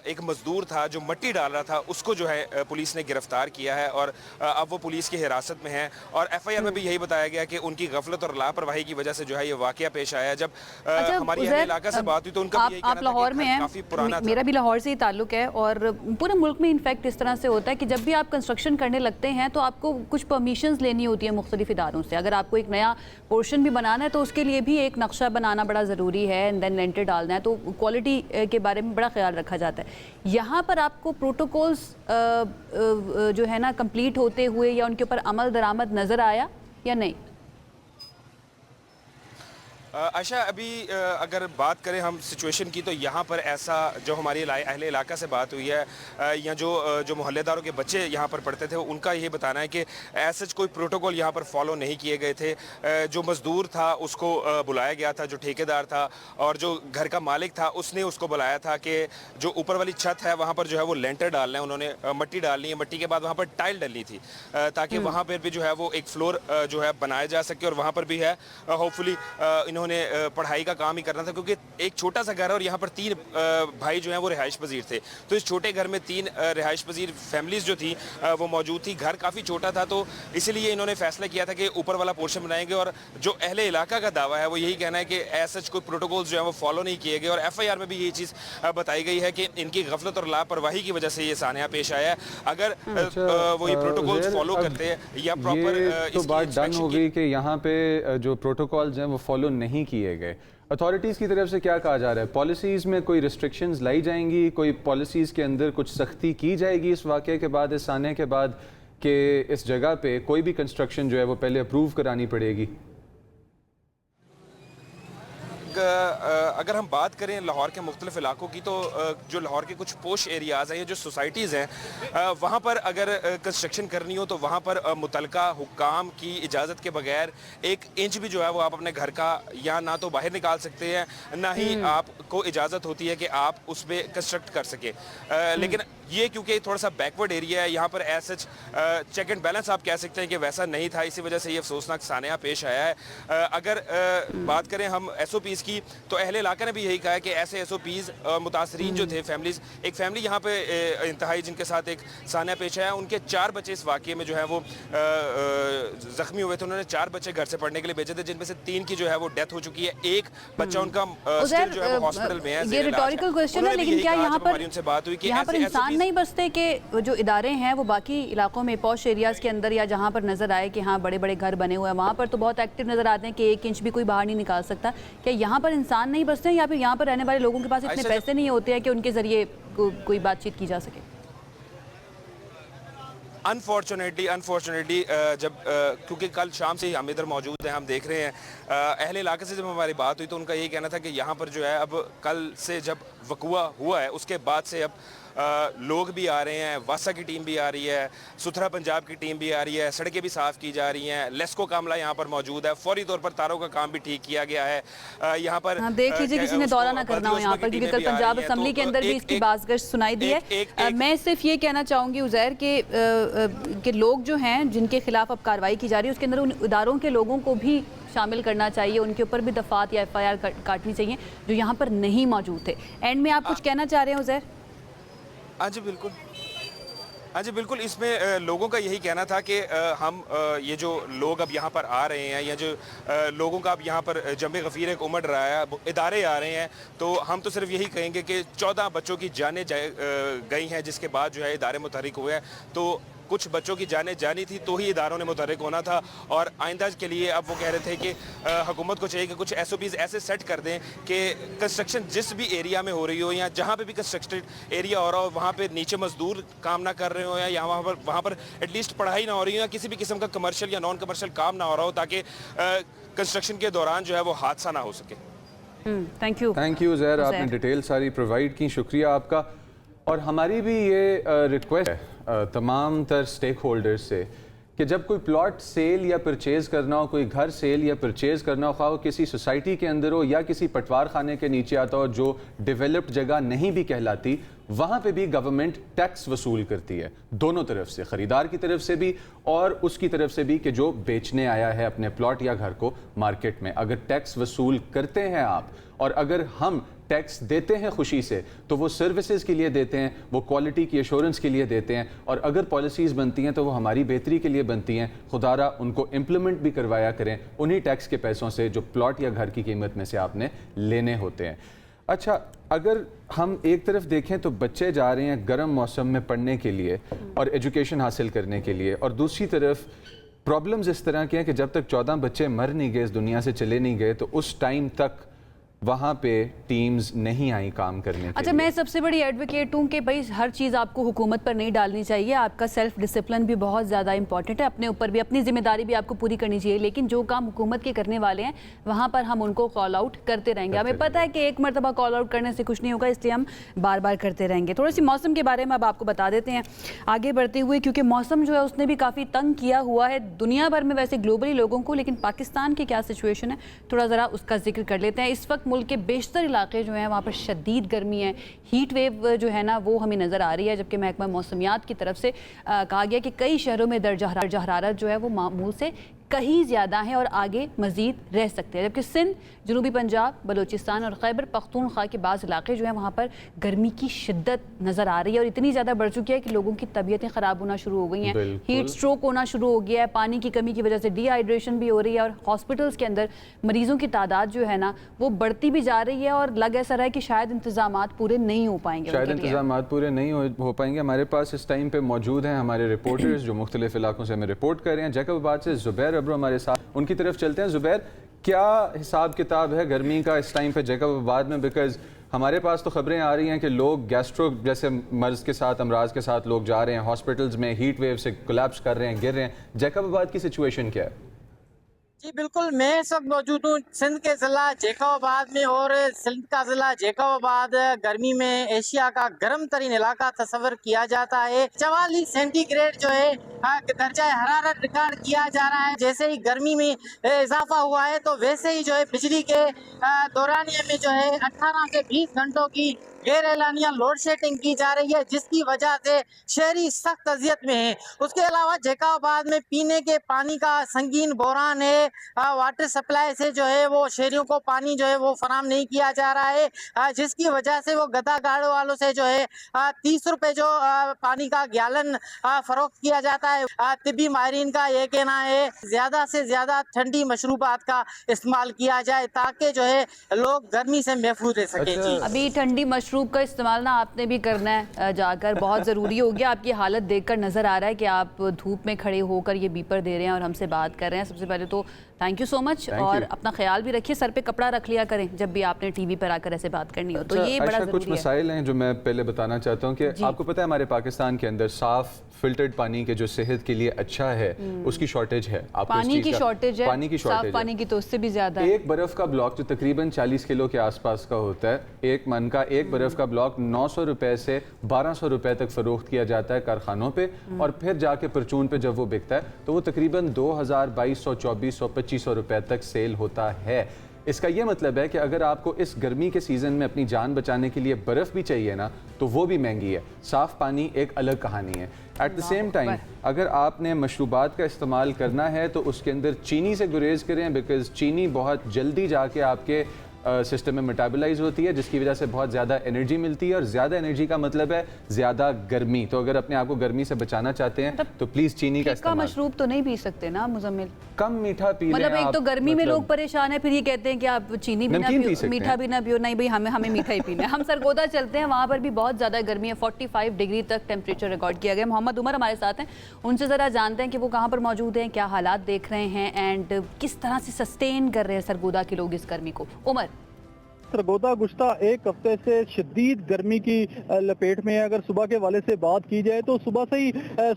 [SPEAKER 11] एक मजदूर मजदूर था जो मिट्टी डाल रहा था उसको जो है पुलिस ने गिरफ्तार किया है और अब वो पुलिस की हिरासत में है। और एफआईआर में भी यही बताया गया कि उनकी गफलत और लापरवाही की वजह से जो है ये वाकया पेश आया। जब हमारी अहले इलाका से बात हुई तो उनका
[SPEAKER 2] आप लाहौर में हैं,
[SPEAKER 11] काफी पुराना
[SPEAKER 2] मेरा भी लाहौर से ही ताल्लुक है और पूरे मुल्क में इनफैक्ट इस तरह से होता है कि जब भी आप कंस्ट्रक्शन करने लगते हैं तो आपको कुछ परमिशंस लेनी होती है मुख्तलिफ इदारों से। अगर आपको एक नया पोर्शन भी बनाना है तो उसके लिए भी एक नक्शा बनाना बड़ा ज़रूरी है, एंड देन लेंटर डालना है, तो क्वालिटी के बारे में बड़ा ख्याल रखा जाता है। यहाँ पर आपको प्रोटोकॉल्स जो है ना कंप्लीट होते हुए या उनके ऊपर अमल दरामद नज़र आया या नहीं?
[SPEAKER 11] आशा, अभी अगर बात करें हम सिचुएशन की तो यहाँ पर ऐसा जो हमारी अहले इलाका से बात हुई है या जो मोहल्लेदारों के बच्चे यहाँ पर पढ़ते थे उनका ये बताना है कि ऐसा कोई प्रोटोकॉल यहाँ पर फॉलो नहीं किए गए थे। जो मज़दूर था उसको बुलाया गया था, जो ठेकेदार था और जो घर का मालिक था उसने उसको बुलाया था कि जो ऊपर वाली छत है वहाँ पर जो है वो लेंटर डालना है, उन्होंने मिट्टी डालनी है, मिट्टी के बाद वहाँ पर टाइल डलनी थी ताकि वहाँ पर भी जो है वो एक फ्लोर जो है बनाया जा सके और वहाँ पर भी है होपफुली इन्होंने पढ़ाई का काम ही करना था क्योंकि एक छोटा सा घर है और यहाँ पर 3 भाई जो हैं वो रिहाइश पजीर थे। तो इस छोटे घर में 3 रिहाइश पजीर फैमिलीज जो थी वो मौजूद थी। घर काफ़ी छोटा था तो इसीलिए इन्होंने फैसला किया था कि ऊपर वाला पोर्शन बनाएंगे और जो अहले इलाका का दावा है वो यही कहना है कि ऐसा कोई प्रोटोकॉल्स जो है वो फॉलो नहीं किए गए और एफआईआर में भी यही चीज़ बताई गई है कि इनकी गफलत और लापरवाही की वजह से ये सानिया पेश आया है। अगर वो ये प्रोटोकॉल्स फॉलो करते हैं या प्रॉपर
[SPEAKER 1] तो बात डन हो गई कि यहाँ पे जो प्रोटोकॉल्स हैं वो फॉलो नहीं किए गए, अथॉरिटीज़ की तरफ से क्या कहा जा रहा है? पॉलिसीज़ में कोई रिस्ट्रिक्शंस लाई जाएंगी, कोई पॉलिसीज़ के अंदर कुछ सख्ती की जाएगी इस वाक़े के बाद, इस आने के बाद कि इस जगह पे कोई भी कंस्ट्रक्शन जो है वो पहले अप्रूव करानी पड़ेगी?
[SPEAKER 11] अगर हम बात करें लाहौर के मुख्तलिफ इलाकों की तो जो लाहौर के कुछ पोश एरियाज़ हैं या जो सोसाइटीज़ हैं वहाँ पर अगर कंस्ट्रक्शन करनी हो तो वहाँ पर मुतलका हुक्काम की इजाज़त के बगैर 1 इंच भी जो है वो आप अपने घर का या ना तो बाहर निकाल सकते हैं ना ही आपको इजाज़त होती है कि आप उस पर कंस्ट्रक्ट कर सके। लेकिन ये क्योंकि थोड़ा सा बैकवर्ड एरिया है यहाँ पर ऐसा चेक एंड बैलेंस आप कह सकते हैं कि वैसा नहीं था, इसी वजह से ये अफसोसनाक सानिया पेश आया है। अगर बात करें हम SOPs की तो अहले इलाका ने भी यही कहा है कि ऐसे SOPs मुतासरीन जो थे फैमिलीज, एक फैमिली यहाँ पे इंतहाई जिनके साथ एक सानिया पेश आया, उनके 4 बच्चे इस वाक़े में जो है वो ज़ख्मी हुए थे। उन्होंने 4 बच्चे घर से पढ़ने के लिए भेजे थे जिनमें से 3 की जो है वो डेथ हो चुकी है, एक बच्चा उनका स्टिल जो है वो हॉस्पिटल में है।
[SPEAKER 2] ये रिटोरिकल क्वेश्चन है, लेकिन क्या यहाँ पर
[SPEAKER 11] उनसे बात हुई कि
[SPEAKER 2] यहाँ पर इंसान नहीं बसते कि जो इदारे हैं वो बाकी इलाकों में पॉश एरियाज के अंदर या जहाँ पर नजर आए कि हाँ बड़े बड़े घर बने हुए हैं वहाँ पर तो बहुत एक्टिव नजर आते हैं कि 1 इंच भी कोई बाहर नहीं निकाल सकता? क्या यहाँ पर इंसान नहीं बसते हैं या फिर यहाँ पर रहने वाले लोगों के पास इतने पैसे नहीं होते हैं कि उनके जरिए कोई बातचीत की जा सके?
[SPEAKER 11] अनफॉर्चुनेटली जब क्योंकि कल शाम से ही हम इधर मौजूद हैं, हम देख रहे हैं अहले इलाके से जब हमारी बात हुई तो उनका यही कहना था कि यहाँ पर जो है अब कल से जब वक़ुआ हुआ है उसके बाद से अब लोग भी आ रहे हैं, वासा की टीम भी आ रही है, सुथरा पंजाब की टीम भी आ रही है, सड़कें भी साफ़ की जा रही हैं, लेस्को कामला यहाँ पर मौजूद है, फौरी तौर पर तारों का काम भी ठीक किया गया है। यहाँ पर
[SPEAKER 2] देख लीजिए किसी ने दौरा ना करना हो यहाँ पर, क्योंकि कल पंजाब असम्बली के अंदर भी इसकी बाज़गश्त सुनाई दी है। मैं सिर्फ ये कहना चाहूँगी उज़ैर कि लोग जो हैं जिनके खिलाफ अब कार्रवाई की जा रही है उसके अंदर उन इदारों के लोगों को भी शामिल करना चाहिए, उनके ऊपर भी दफात या FIR काटनी चाहिए जो यहाँ पर नहीं मौजूद थे। एंड में आप कुछ कहना चाह रहे हैं उज़ैर?
[SPEAKER 11] हाँ जी बिल्कुल, इसमें लोगों का यही कहना था कि हम ये जो लोग अब यहाँ पर आ रहे हैं या जो लोगों का अब यहाँ पर जंबे गफ़ीर एक उमड़ रहा है, इदारे आ रहे हैं, तो हम तो सिर्फ यही कहेंगे कि 14 बच्चों की जानें गई हैं जिसके बाद जो है इदारे मुतहरिक हुए हैं। तो कुछ बच्चों की जानें जानी थी तो ही इदारों ने मुतहरिक होना था और आइंदा के लिए अब वो कह रहे थे कि हुकूमत को चाहिए कि कुछ SOPs ऐसे सेट कर दें कि कंस्ट्रक्शन जिस भी एरिया में हो रही हो या जहाँ पे भी कंस्ट्रक्टेड एरिया हो रहा हो वहाँ पे नीचे मजदूर काम ना कर रहे हो या वहाँ पर एटलीस्ट पढ़ाई ना हो रही हो या किसी भी किस्म का कमर्शियल या नॉन कमर्शियल काम ना हो रहा हो ताकि कंस्ट्रक्शन के दौरान जो है वो हादसा ना हो सके।
[SPEAKER 2] थैंक यू
[SPEAKER 1] ज़ैर, आपने डिटेल सारी प्रोवाइड की, शुक्रिया आपका। और हमारी भी ये रिक्वेस्ट है तमाम तर स्टेक होल्डर्स से कि जब कोई प्लॉट सेल या परचेज़ करना हो, कोई घर सेल या परचेज़ करना हो, ख़ास किसी सोसाइटी के अंदर हो या किसी पटवार खाने के नीचे आता हो जो डेवलप्ड जगह नहीं भी कहलाती, वहाँ पे भी गवर्नमेंट टैक्स वसूल करती है, दोनों तरफ से, ख़रीदार की तरफ से भी और उसकी तरफ से भी कि जो बेचने आया है अपने प्लॉट या घर को मार्केट में। अगर टैक्स वसूल करते हैं आप और अगर हम टैक्स देते हैं खुशी से, तो वो सर्विसेज के लिए देते हैं, वो क्वालिटी की एश्योरेंस के लिए देते हैं, और अगर पॉलिसीज़ बनती हैं तो वो हमारी बेहतरी के लिए बनती हैं। खुदारा उनको इम्प्लीमेंट भी करवाया करें उन्हीं टैक्स के पैसों से जो प्लॉट या घर की कीमत में से आपने लेने होते हैं। अच्छा, अगर हम एक तरफ देखें तो बच्चे जा रहे हैं गर्म मौसम में पढ़ने के लिए और एजुकेशन हासिल करने के लिए, और दूसरी तरफ प्रॉब्लम्स इस तरह के हैं कि जब तक 14 बच्चे मर नहीं गए, इस दुनिया से चले नहीं गए, तो उस टाइम तक वहाँ पे टीम्स नहीं आई काम करने के
[SPEAKER 2] अच्छा,
[SPEAKER 1] लिए।
[SPEAKER 2] मैं सबसे बड़ी एडवोकेट हूँ कि भाई हर चीज़ आपको हुकूमत पर नहीं डालनी चाहिए, आपका सेल्फ डिसिप्लिन भी बहुत ज़्यादा इंपॉर्टेंट है, अपने ऊपर भी अपनी जिम्मेदारी भी आपको पूरी करनी चाहिए, लेकिन जो काम हुकूमत के करने वाले हैं वहाँ पर हम उनको कॉल आउट करते रहेंगे। हमें पता है कि एक मरतबा कॉल आउट करने से कुछ नहीं होगा, इसलिए हम बार बार करते रहेंगे। थोड़ी सी मौसम के बारे में अब आपको बता देते हैं आगे बढ़ते हुए, क्योंकि मौसम जो है उसने भी काफ़ी तंग किया हुआ है दुनिया भर में, वैसे ग्लोबली लोगों को, लेकिन पाकिस्तान की क्या सिचुएशन है थोड़ा ज़रा उसका जिक्र कर लेते हैं। इस वक्त मुल्क के बेशतर इलाके जो हैं वहाँ पर शदीद गर्मी है, हीट वेव जो है ना वो हमें नज़र आ रही है, जबकि महकमा मौसमियात की तरफ से कहा गया कि कई शहरों में दर्जा हरारत जो है वो मामूल से कहीं ज़्यादा है और आगे मज़ीद रह सकते हैं। जबकि सिंध, जनूबी पंजाब, बलूचिस्तान और खैबर पख्तूनख्वा के बाज़ इलाके जो हैं वहाँ पर गर्मी की शिद्दत नज़र आ रही है और इतनी ज़्यादा बढ़ चुकी है कि लोगों की तबीयतें ख़राब होना शुरू हो गई हैं, हीट स्ट्रोक होना शुरू हो गया है, पानी की कमी की वजह से डिहाइड्रेशन भी हो रही है और हॉस्पिटल्स के अंदर मरीज़ों की तादाद जो है ना वो बढ़ती भी जा रही है और लग ऐसा रहा है कि शायद इंतजामात पूरे नहीं हो पाएंगे।
[SPEAKER 1] शायद इंतजामात पूरे नहीं हो पाएंगे। हमारे पास इस टाइम पे मौजूद हैं हमारे रिपोर्टर्स जो मुख्तलिफ इलाकों से हमें रिपोर्ट कर रहे हैं। जैकबाबाद से ज़ुबैर अब्रो हमारे साथ, उनकी तरफ चलते हैं। ज़ुबैर, क्या हिसाब किताब है गर्मी का इस टाइम पे जैकबाबाद में? बिकॉज हमारे पास तो खबरें आ रही हैं कि लोग गैस्ट्रो जैसे मर्ज़ के साथ, अमराज के साथ लोग जा रहे हैं हॉस्पिटल्स में, हीट वेव से कोलैप्स कर रहे हैं, गिर रहे हैं। जैकबाबाद की सिचुएशन क्या है?
[SPEAKER 12] जी बिल्कुल, मैं इस वक्त मौजूद हूँ सिंध के ज़िला जैकबाबाद में और सिंध का ज़िला जैकबाबाद गर्मी में एशिया का गर्म तरीन इलाका तस्वर किया जाता है। 44 सेंटीग्रेड जो है दर्जा हरारत रिकॉर्ड किया जा रहा है। जैसे ही गर्मी में इजाफा हुआ है तो वैसे ही जो है बिजली के दौरानिया में जो है 18 से 20 घंटों की गैर एलानिया लोड शेडिंग की जा रही है, जिसकी वजह से शहरी सख्त अजियत में है। उसके अलावा जैकबाबाद में पीने के पानी का संगीन बहरान है। वाटर सप्लाई से जो है वो शहरियों को पानी जो है वो फराम नहीं किया जा रहा है, जिसकी वजह से वो गदा गाड़ों वालों से जो है 30 रुपए जो पानी का गैलन फरोख्त किया जाता है। तिब्बी माहिरीन का ये कहना है ज्यादा से ज्यादा ठंडी मशरूबात का इस्तेमाल किया जाए ताकि जो है लोग गर्मी से महफूज रह सके।
[SPEAKER 2] अभी ठंडी मशरूब का इस्तेमाल ना आपने भी करना है जाकर, बहुत ज़रूरी हो गया। आपकी हालत देखकर नज़र आ रहा है कि आप धूप में खड़े होकर ये बीपर दे रहे हैं और हमसे बात कर रहे हैं। सबसे पहले तो थैंक यू सो मच, और अपना ख्याल भी रखिए, सर पे कपड़ा रख लिया करें जब भी आपने टीवी पर आकर ऐसे बात करनी हो। तो ये बड़ा ज़रूरी है।
[SPEAKER 1] कुछ मसाइल हैं जो मैं पहले बताना चाहता हूँ कि आपको पता है हमारे पाकिस्तान के अंदर साफ फिल्टर्ड पानी के जो सेहत के लिए अच्छा है उसकी शॉर्टेज है।
[SPEAKER 2] पानी की शॉर्टेज है,
[SPEAKER 1] पानी की शॉर्टेज,
[SPEAKER 2] साफ पानी की तो उससे भी ज्यादा है।
[SPEAKER 1] एक बर्फ का ब्लॉक जो तकरीबन 40 किलो के आसपास का होता है, एक मन का एक बर्फ का ब्लॉक 900 रुपए से 1200 रुपए तक फरोख्त किया जाता है कारखानों पे, और फिर जाके परचून पे जब वो बिकता है तो वो तकरीबन 2000, 2200, 2400, 2500 रुपए तक सेल होता है। इसका ये मतलब है कि अगर आपको इस गर्मी के सीज़न में अपनी जान बचाने के लिए बर्फ़ भी चाहिए ना तो वो भी महंगी है। साफ़ पानी एक अलग कहानी है। एट द सेम टाइम अगर आपने मशरूबात का इस्तेमाल करना है तो उसके अंदर चीनी से गुरेज करें, बिकॉज़ चीनी बहुत जल्दी जाके आपके सिस्टम में मेटाबलाइज होती है, जिसकी वजह से बहुत ज़्यादा एनर्जी मिलती है, और ज़्यादा एनर्जी का मतलब है ज़्यादा गर्मी। तो अगर अपने आप को गर्मी से बचाना चाहते हैं तो प्लीज़ चीनी का इस्तेमाल।
[SPEAKER 2] मशरूब तो नहीं पी सकते ना मुजम्मिल?
[SPEAKER 1] कम मीठा पी लें।
[SPEAKER 2] मतलब एक तो गर्मी में लोग परेशान है, फिर ये कहते हैं कि आप चीनी भी ना पियो, मीठा भी ना पियो। नहीं भाई, हमें मीठा ही पीना है। हम सरगोदा चलते हैं, वहाँ पर भी बहुत ज़्यादा गर्मी है, 45 डिग्री तक टेम्परेचर रिकॉर्ड किया गया। मोहम्मद उमर हमारे साथ हैं, उनसे ज़रा जानते हैं कि वो कहाँ पर मौजूद हैं, क्या हालात देख रहे हैं एंड किस तरह से सस्टेन कर रहे हैं सरगोदा के लोग इस गर्मी को। उमर,
[SPEAKER 13] सरगोदा गुश्ता एक हफ्ते से शदीद गर्मी की लपेट में है। अगर सुबह के वाले से बात की जाए तो सुबह से ही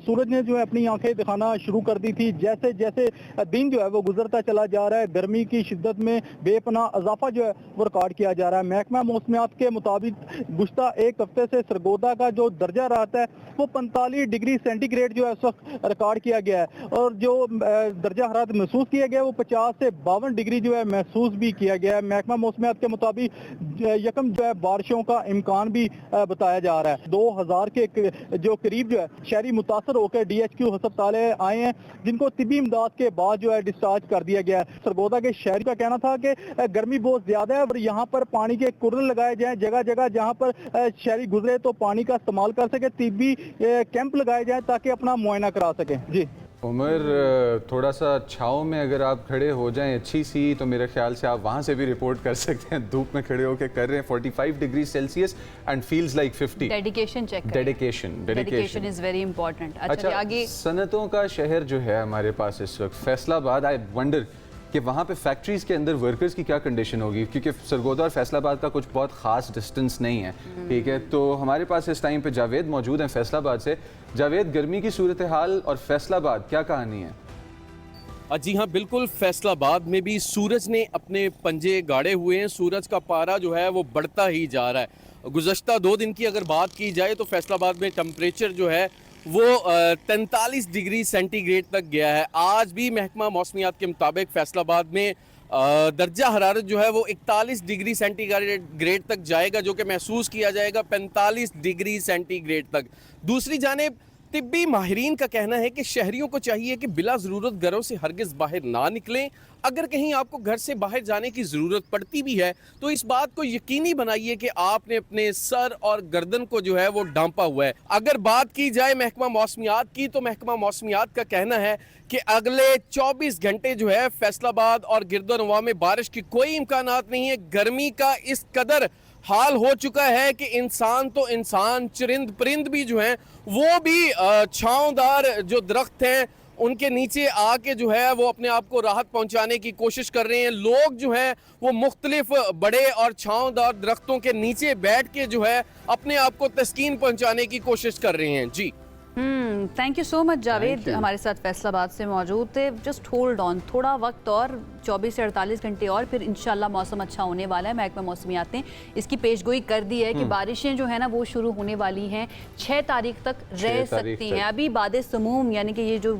[SPEAKER 13] सूरज ने जो है अपनी आंखें दिखाना शुरू कर दी थी। जैसे जैसे दिन जो है वो गुजरता चला जा रहा है, गर्मी की शिद्दत में बेपनाह इजाफा जो है वो रिकॉर्ड किया जा रहा है। महकमा मौसमियात के मुताबिक गुश्ता एक हफ्ते से सरगोदा का जो दर्जा रहता है वो 45 डिग्री सेंटीग्रेड जो है उस वक्त रिकॉर्ड किया गया है, और जो दर्जा हरारत महसूस किया गया है वो 50 से 52 डिग्री जो है महसूस भी किया गया है। महकमा मौसमियात के मुताबिक बड़ी यकम जो है बारिशों का इम्कान भी बताया जा रहा है। 2000 के जो करीब जो है शहरी मुतासर होकर DHQ अस्पताल आए हैं, जिनको तिब्बी इमदाद के बाद जो है डिस्चार्ज कर दिया गया है। सरगोदा के शहरी का कहना था कि गर्मी बहुत ज्यादा है और यहाँ पर पानी के कुर्रल लगाए जाएं जगह जगह, जहाँ पर शहरी गुजरे तो पानी का इस्तेमाल कर सके, तिब्बी कैंप लगाए जाएं ताकि अपना मुआयना करा सकें। जी
[SPEAKER 1] उमर, थोड़ा सा छाँव में अगर आप खड़े हो जाएं अच्छी सी, तो मेरे ख्याल से आप वहाँ से भी रिपोर्ट कर सकते हैं। धूप में खड़े होकर कर रहे हैं 45 degree Celsius and feels like 50।
[SPEAKER 2] Dedication check,
[SPEAKER 1] dedication
[SPEAKER 2] is very important.
[SPEAKER 1] अच्छा,
[SPEAKER 2] आगे
[SPEAKER 1] सनतों का शहर जो है हमारे पास इस वक्त फैसलाबाद, आई वंडर कि वहाँ पे फैक्ट्रीज़ के अंदर वर्कर्स की क्या कंडीशन होगी, क्योंकि सरगोदा और फैसलाबाद का कुछ बहुत ख़ास डिस्टेंस नहीं है। ठीक है, तो हमारे पास इस टाइम पे जावेद मौजूद हैं फैसलाबाद से। जावेद, गर्मी की सूरत हाल और फैसलाबाद क्या कहानी है?
[SPEAKER 14] जी हाँ, बिल्कुल। फैसलाबाद में भी सूरज ने अपने पंजे गाड़े हुए हैं। सूरज का पारा जो है वो बढ़ता ही जा रहा है। गुज़श्ता 2 दिन की अगर बात की जाए तो फैसलाबाद में टेम्परेचर जो है वो 43 डिग्री सेंटीग्रेड तक गया है। आज भी महकमा मौसमियात के मुताबिक फैसलाबाद में दर्जा हरारत जो है वो 41 डिग्री सेंटीग्रेड तक जाएगा, जो कि महसूस किया जाएगा 45 डिग्री सेंटीग्रेड तक। दूसरी जानिब तिब्बी माहिरीन का कहना है कि शहरियों को चाहिए कि बिला ज़रूरत घरों से हरगिज़ बाहर ना निकलें। अगर कहीं आपको घर से बाहर जाने की ज़रूरत पड़ती भी है तो इस बात को यकीनी बनाइए कि आपने अपने सर और गर्दन को जो है वो ढांपा हुआ है। अगर बात की जाए महकमा मौसमियात की, तो महकमा मौसमियात का कहना है कि अगले 24 घंटे जो है फैसलाबाद और गिरदोनवा में बारिश की कोई इम्कानात नहीं है। गर्मी का इस कदर हाल हो चुका है कि इंसान तो इंसान, चरिंद परिंद भी जो हैं वो भी छांवदार जो दरख्त हैं उनके नीचे आके जो है वो अपने आप को राहत पहुंचाने की कोशिश कर रहे हैं। लोग जो हैं वो मुख्तलिफ बड़े और छांवदार दरख्तों के नीचे बैठ के जो है अपने आप को तस्कीन पहुंचाने की कोशिश कर रहे हैं। जी
[SPEAKER 2] thank you so much Javed, हमारे साथ फैसलाबाद से मौजूद थे। जस्ट होल्ड ऑन, थोड़ा वक्त और 24 से 48 घंटे और फिर इंशाल्लाह मौसम अच्छा होने वाला है। महकमा मौसमियात ने इसकी पेशगोई कर दी है कि बारिशें जो है ना वो शुरू होने वाली हैं, 6 तारीख तक रह सकती हैं। अभी बादे समूम यानी कि ये जो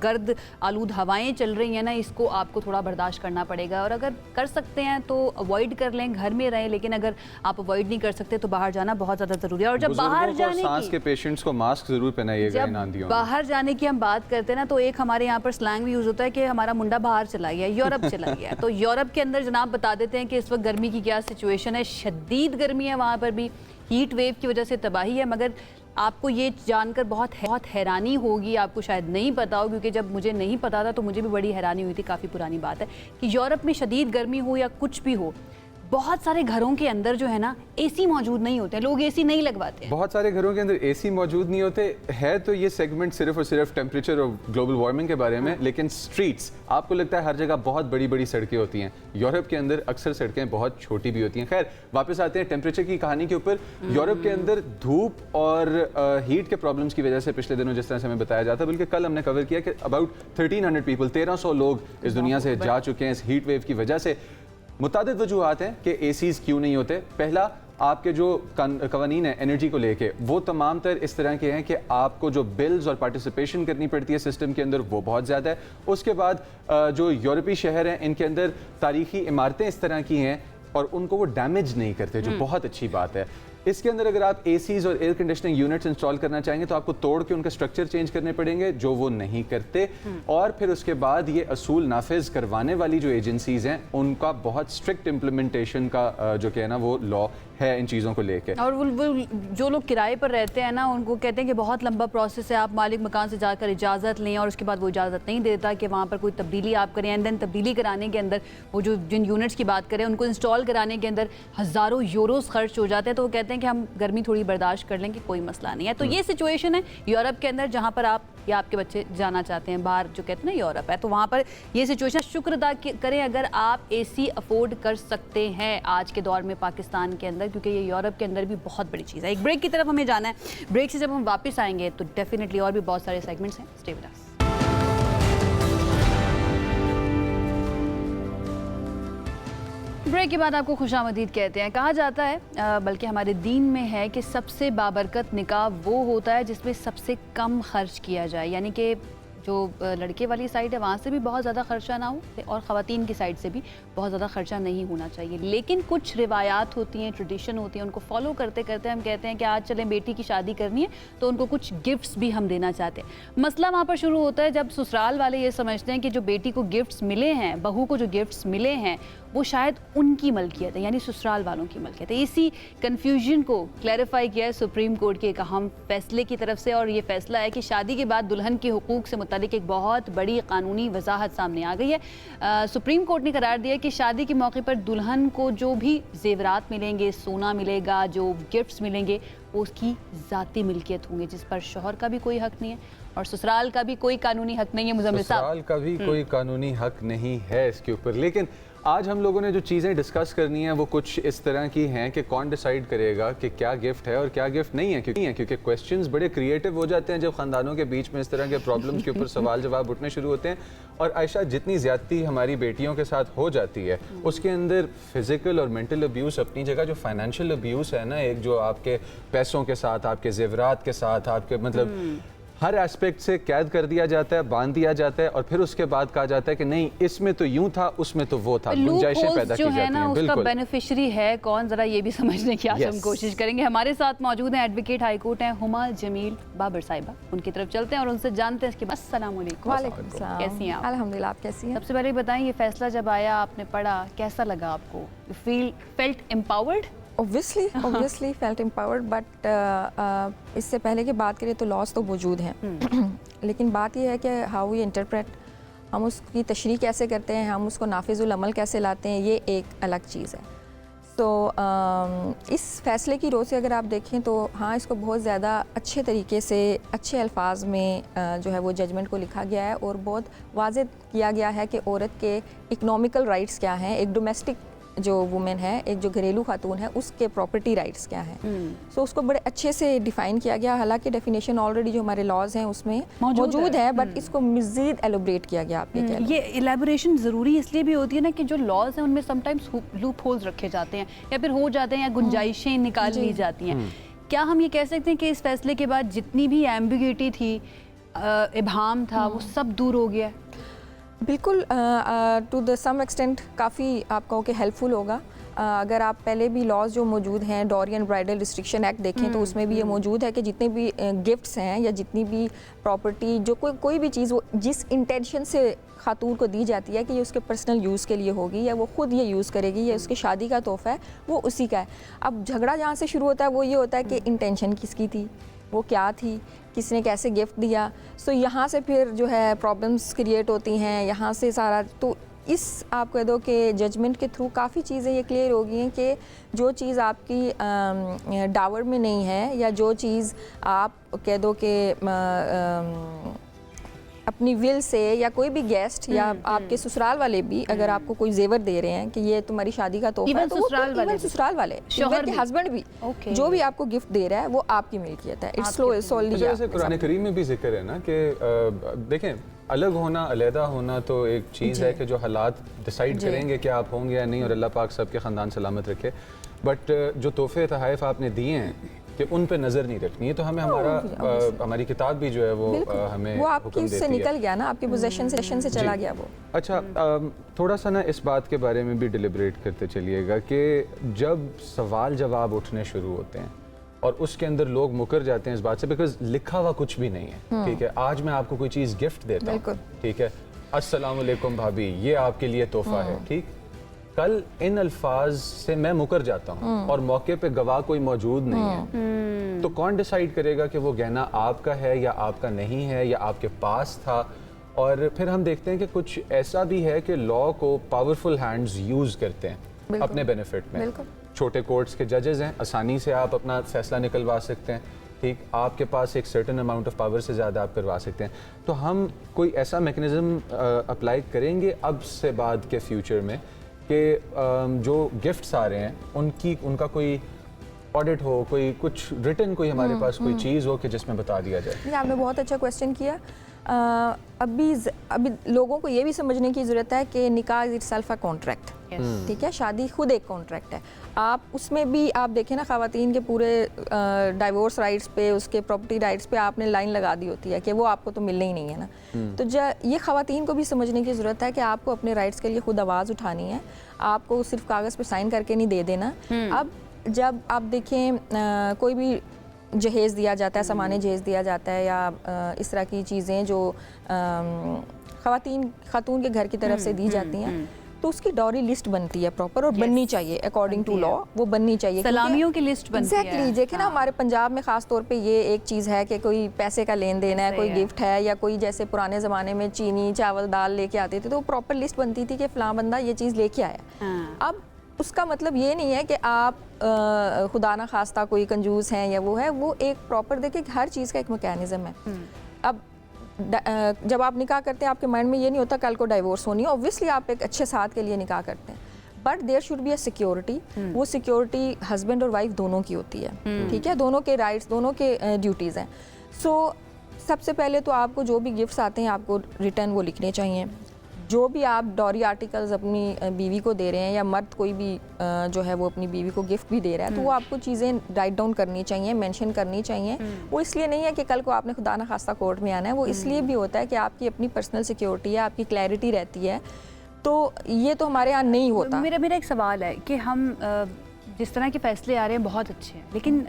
[SPEAKER 2] गर्द आलूद हवाएं चल रही हैं ना, इसको आपको थोड़ा बर्दाश्त करना पड़ेगा। और अगर कर सकते हैं तो अवॉइड कर लें, घर में रहें, लेकिन अगर आप अवॉइड नहीं कर सकते तो बाहर जाना बहुत ज़्यादा ज़रूरी है। और जब बाहर जाने
[SPEAKER 1] सांस के पेशेंट्स को मास्क जरूर पहनाइएगा इन आंधियों में।
[SPEAKER 2] बाहर जाने की हम बात करते हैं ना, तो एक हमारे यहाँ पर स्लैंग भी यूज होता है कि हमारा मुंडा बाहर चला गया, यूरोप चला गया। तो यूरोप के अंदर जनाब बता देते हैं कि इस वक्त गर्मी की क्या सिचुएशन है। शदीद गर्मी है वहाँ पर भी, हीट वेव की वजह से तबाही है। मगर आपको ये जानकर बहुत हैरानी होगी, आपको शायद नहीं पता हो, क्योंकि जब मुझे नहीं पता था तो मुझे भी बड़ी हैरानी हुई थी। काफ़ी पुरानी बात है कि यूरोप में शदीद गर्मी हो या कुछ भी हो, बहुत सारे घरों के अंदर जो है ना एसी मौजूद नहीं होते, लोग एसी नहीं लगवाते हैं।
[SPEAKER 1] बहुत सारे घरों के अंदर एसी मौजूद नहीं होते है। तो ये सेगमेंट सिर्फ और सिर्फ टेम्परेचर और ग्लोबल वार्मिंग के बारे में, लेकिन स्ट्रीट्स आपको लगता है हर जगह बहुत बड़ी बड़ी सड़कें होती हैं। यूरोप के अंदर अक्सर सड़कें बहुत छोटी भी होती हैं। खैर, वापस आते हैं टेम्परेचर की कहानी के ऊपर। यूरोप के अंदर धूप और हीट के प्रॉब्लम्स की वजह से पिछले दिनों जिस तरह से हमें बताया जाता है, बल्कि कल हमने कवर किया कि अबाउट 1300 पीपल, 1300 लोग इस दुनिया से जा चुके हैं इस हीट वेव की वजह से। मुतादिद वजूहात हैं कि एसीज क्यों नहीं होते। पहला, आपके जो कवानीन है एनर्जी को लेके, वो तमाम तर इस तरह के हैं कि आपको जो बिल्स और पार्टिसिपेशन करनी पड़ती है सिस्टम के अंदर वो बहुत ज़्यादा है। उसके बाद जो यूरोपीय शहर हैं इनके अंदर तारीखी इमारतें इस तरह की हैं और उनको वो डैमेज नहीं करते, जो बहुत अच्छी बात है। इसके अंदर अगर आप एसीज और एयर कंडीशनिंग यूनिट्स इंस्टॉल करना चाहेंगे तो आपको तोड़ के उनका स्ट्रक्चर चेंज करने पड़ेंगे, जो वो नहीं करते। और फिर उसके बाद ये असूल नाफिज करवाने वाली जो एजेंसीज हैं उनका बहुत स्ट्रिक्ट इम्प्लीमेंटेशन का जो कि है ना वो लॉ है इन चीज़ों को लेकर।
[SPEAKER 2] और वो जो लोग किराए पर रहते हैं ना, उनको कहते हैं कि बहुत लंबा प्रोसेस है, आप मालिक मकान से जाकर इजाज़त लें और उसके बाद वो इजाज़त नहीं देता कि वहाँ पर कोई तब्दीली आप करें। एंड देन तब्दीली कराने के अंदर वो जो जिन यूनिट्स की बात करें उनको इंस्टॉल कराने के अंदर हज़ारों यूरोस खर्च हो जाते हैं। तो वो कहते हैं कि हम गर्मी थोड़ी बर्दाश्त कर लेंगे, कोई मसला नहीं है। तो ये सिचुएशन है यूरोप के अंदर, जहाँ पर आप या आपके बच्चे जाना चाहते हैं बाहर, जो कहते हैं ना यूरोप है, तो वहाँ पर ये सिचुएशन। शुक्र अदा करें अगर आप एसी अफोर्ड कर सकते हैं आज के दौर में पाकिस्तान के अंदर, क्योंकि ये यूरोप के अंदर भी बहुत बड़ी चीज़ है। एक ब्रेक की तरफ हमें जाना है। ब्रेक से जब हम वापस आएंगे तो डेफिनेटली और भी बहुत सारे सेगमेंट्स हैं। Stay with us. ब्रेक के बाद आपको खुशामदीद कहते हैं। कहा जाता है, बल्कि हमारे दीन में है कि सबसे बाबरकत निकाह वो होता है जिसमें सबसे कम खर्च किया जाए। यानी कि जो लड़के वाली साइड है वहाँ से भी बहुत ज़्यादा खर्चा ना हो और ख़वातीन की साइड से भी बहुत ज़्यादा खर्चा नहीं होना चाहिए। लेकिन कुछ रिवायात होती हैं, ट्रेडिशन होती हैं, उनको फॉलो करते करते हम कहते हैं कि आज चलें बेटी की शादी करनी है तो उनको कुछ गिफ्ट्स भी हम देना चाहते हैं। मसला वहाँ पर शुरू होता है जब ससुराल वाले ये समझते हैं कि जो बेटी को गिफ्ट्स मिले हैं, बहू को जो गिफ्ट्स मिले हैं वो शायद उनकी मलकियत है, यानी ससुराल वालों की मलकियत है। इसी कन्फ्यूजन को क्लैरिफाई किया है सुप्रीम कोर्ट के एक अहम फैसले की तरफ से, और ये फैसला है कि शादी के बाद दुल्हन के हुकूक से मुतालिक एक बहुत बड़ी कानूनी वजाहत सामने आ गई है। सुप्रीम कोर्ट ने करार दिया कि शादी के मौके पर दुल्हन को जो भी जेवरात मिलेंगे, सोना मिलेगा, जो गिफ्ट्स मिलेंगे, वो उसकी ज़ाती मिल्कियत होंगे, जिस पर शौहर का भी कोई हक नहीं है और ससुराल का भी कोई कानूनी हक नहीं है। मुज़म्मिल साहब,
[SPEAKER 1] ससुराल का भी कोई कानूनी हक नहीं है इसके ऊपर। लेकिन आज हम लोगों ने जो चीज़ें डिस्कस करनी है वो कुछ इस तरह की हैं कि कौन डिसाइड करेगा कि क्या गिफ्ट है और क्या गिफ्ट नहीं है, क्योंकि क्वेश्चंस बड़े क्रिएटिव हो जाते हैं जब ख़ानदानों के बीच में इस तरह के प्रॉब्लम्स के ऊपर सवाल जवाब उठने शुरू होते हैं। और आयशा, जितनी ज़्यादती हमारी बेटियों के साथ हो जाती है उसके अंदर फिज़िकल और मेंटल अब्यूज़ अपनी जगह, जो फाइनेंशियल अब्यूज़ है ना, एक जो आपके पैसों के साथ, आपके जेवरात के साथ, आपके मतलब हर एस्पेक्ट से कैद कर दिया जाता है, बांध दिया जाता है और फिर उसके बाद कहा जाता है कि नहीं इसमें तो यूं था, उसमें तो वो था, गुंजाइशें पैदा की जाती हैं।
[SPEAKER 2] ना उसका बेनिफिशियरी है कौन, जरा ये भी समझने की आज हम कोशिश करेंगे। हमारे साथ मौजूद हैं एडवोकेट हाई कोर्ट हैं हुमा जमील बाबर साहिबा, उनकी तरफ चलते हैं और उनसे जानते हैं इसके बाद। अस्सलाम वालेकुम।
[SPEAKER 15] वालेकुम सलाम।
[SPEAKER 2] कैसी हैं आप?
[SPEAKER 15] अल्हम्दुलिल्लाह, आप कैसी हैं?
[SPEAKER 2] सबसे पहले बताएं, ये फैसला जब आया आपने पढ़ा, कैसा लगा आपको? You felt empowered?
[SPEAKER 15] Obviously felt empowered, but इससे पहले की बात करें तो लॉस तो मौजूद हैं लेकिन बात यह है कि हाउ वी इंटरप्रेट, हम उसकी तशरीह कैसे करते हैं, हम उसको नाफिजुल अमल कैसे लाते हैं, ये एक अलग चीज़ है। तो इस फैसले की रोज़ से अगर आप देखें तो हाँ, इसको बहुत ज़्यादा अच्छे तरीके से, अच्छे अल्फाज में जो है वो जजमेंट को लिखा गया है और बहुत वाज़ेह किया गया है कि औरत के इकनॉमिकल राइट्स क्या हैं, एक डोमेस्टिक जो वुमेन है, एक जो घरेलू खातून है, उसके प्रॉपर्टी राइट्स क्या हैं। सो उसको बड़े अच्छे से डिफ़ाइन किया गया। हालांकि डेफिनेशन ऑलरेडी जो हमारे लॉज हैं उसमें मौजूद है, बट इसको मज़ीद एलोब्रेट किया गया। आप
[SPEAKER 2] ये एलेबोरेशन ज़रूरी इसलिए भी होती है ना कि जो लॉज हैं उनमें समटाइम्स लूप होल्स रखे जाते हैं या फिर हो जाते हैं या गुंजाइशें निकाल ली जाती हैं। क्या हम ये कह सकते हैं कि इस फैसले के बाद जितनी भी एम्बिग्यूटी थी, इबहाम था, वो सब दूर हो गया?
[SPEAKER 15] बिल्कुल, टू द सम एक्सटेंट काफ़ी आप कहो कि हेल्पफुल होगा। अगर आप पहले भी लॉज जो मौजूद हैं, डॉरियन ब्राइडल रिस्ट्रिक्शन एक्ट देखें तो उसमें भी ये मौजूद है कि जितने भी गिफ्ट्स हैं या जितनी भी प्रॉपर्टी, जो कोई भी चीज़ वो जिस इंटेंशन से खातून को दी जाती है कि ये उसके पर्सनल यूज़ के लिए होगी या वो ख़ुद ये यूज़ करेगी या उसकी शादी का तोहफ़ा है, वो उसी का है। अब झगड़ा जहाँ से शुरू होता है वो ये होता है कि इंटेंशन किसकी थी, वो क्या थी, किसने कैसे गिफ्ट दिया। सो यहाँ से फिर जो है प्रॉब्लम्स क्रिएट होती हैं, यहाँ से सारा। तो इस आप कह दो कि जजमेंट के थ्रू काफ़ी चीज़ें ये क्लियर हो गई हैं कि जो चीज़ आपकी डावर में नहीं है या जो चीज़ आप कह दो कि अपनी विल से या कोई भी गेस्ट या आपके ससुराल वाले भी अगर आपको कोई जेवर दे रहे हैं कि ये तुम्हारी शादी का तोहफा है, तो ससुराल वाले शौहर के हस्बैंड भी जो भी आपको गिफ्ट दे रहा है वो आपकी मिल्कियत है। It's solely.
[SPEAKER 1] जैसे कुरान करीम में भी जिक्र है ना कि देखें, अलग होना, अलहदा होना तो एक चीज़ है कि जो हालात डिसाइड करेंगे कि आप होंगे या नहीं, और अल्लाह पाक सबके ख़ानदान सलामत रखे। बट जो तोहफे तोहफ़ आपने दिए हैं कि उन पे नज़र नहीं रखनी है, तो हमें हमारी किताब भी जो है वो हमें
[SPEAKER 15] वो आपकी उससे निकल गया ना, आपकी पोजीशन से चला गया वो।
[SPEAKER 1] अच्छा, थोड़ा सा ना इस बात के बारे में भी डिलिब्रेट करते चलिएगा कि जब सवाल जवाब उठने शुरू होते हैं और उसके अंदर लोग मुकर जाते हैं इस बात से, बिकॉज लिखा हुआ कुछ भी नहीं है। ठीक है, आज मैं आपको कोई चीज़ गिफ्ट देता हूँ, ठीक है, अस्सलाम वालेकुम भाभी, ये आपके लिए तोहफा है, ठीक, कल इन अल्फाज से मैं मुकर जाता हूँ और मौके पे गवाह कोई मौजूद नहीं है, तो कौन डिसाइड करेगा कि वो गहना आपका है या आपका नहीं है या आपके पास था? और फिर हम देखते हैं कि कुछ ऐसा भी है कि लॉ को पावरफुल हैंड्स यूज़ करते हैं अपने बेनिफिट में। छोटे कोर्ट्स के जजेस हैं, आसानी से आप अपना फैसला निकलवा सकते हैं, ठीक, आपके पास एक सर्टेन अमाउंट ऑफ पावर से ज़्यादा आप करवा सकते हैं। तो हम कोई ऐसा मैकेनिज़्म अप्लाई करेंगे अब से बाद के फ्यूचर में कि जो गिफ्ट्स आ रहे हैं उनका कोई ऑडिट हो, कोई कुछ रिटन कोई हमारे पास कोई चीज़ हो कि जिसमें बता दिया जाए?
[SPEAKER 15] आपने बहुत अच्छा क्वेश्चन किया। अभी लोगों को ये भी समझने की ज़रूरत है कि निकाह इज इटसेल्फ अ कॉन्ट्रैक्ट, ठीक है, शादी खुद एक कॉन्ट्रैक्ट है। आप उसमें भी आप देखें ना, ख़वातीन के पूरे डाइवोर्स राइट्स पे, उसके प्रॉपर्टी राइट्स पे आपने लाइन लगा दी होती है कि वो आपको तो मिलने ही नहीं है ना। तो ये ख़वातीन को भी समझने की ज़रूरत है कि आपको अपने राइट्स के लिए खुद आवाज़ उठानी है, आपको सिर्फ कागज़ पे साइन करके नहीं दे देना। अब जब आप देखें कोई भी जहेज़ दिया जाता है, सामान्य जहेज़ दिया जाता है या इस तरह की चीज़ें जो खातून के घर की तरफ से दी जाती हैं, तो उसकी डॉरी लिस्ट बनती है प्रॉपर और बननी चाहिए अकॉर्डिंग टू लॉ, वो बननी चाहिए।
[SPEAKER 2] सलामियों की लिस्ट बनती है।
[SPEAKER 15] एग्जैक्टली, देखिए ना हमारे पंजाब में ख़ास तौर पे ये एक चीज़ है कि कोई पैसे का लेन देन है, कोई गिफ्ट है, या कोई जैसे पुराने ज़माने में चीनी चावल दाल लेके आते थे तो प्रॉपर लिस्ट बनती थी कि फ़लाँ बंदा ये चीज़ लेके आया। अब उसका मतलब ये नहीं है कि आप खुदा ना खास्ता कोई कंजूस हैं या वो है, वो एक प्रॉपर देखिए हर चीज़ का एक मैकेनिज़्म है। अब जब आप निकाह करते हैं आपके माइंड में ये नहीं होता कल को डाइवोर्स होनी है, ऑब्वियसली आप एक अच्छे साथ के लिए निकाह करते हैं, but there should be a security. वो सिक्योरिटी हस्बैंड और वाइफ दोनों की होती है, ठीक है, दोनों के राइट्स, दोनों के ड्यूटीज़ हैं। सो सबसे पहले तो आपको जो भी गिफ्ट्स आते हैं आपको रिटर्न वो लिखने चाहिए। जो भी आप डॉरी आर्टिकल्स अपनी बीवी को दे रहे हैं या मर्द कोई भी जो है वो अपनी बीवी को गिफ्ट भी दे रहा है, तो वो आपको चीज़ें राइट डाउन करनी चाहिए, मेंशन करनी चाहिए। वो इसलिए नहीं है कि कल को आपने खुदा ना खास्ता कोर्ट में आना है, वो इसलिए भी होता है कि आपकी अपनी पर्सनल सिक्योरिटी है, आपकी क्लैरिटी रहती है। तो ये तो हमारे यहाँ नहीं होता।
[SPEAKER 2] मेरा एक सवाल है कि हम जिस तरह के फैसले आ रहे हैं बहुत अच्छे हैं, लेकिन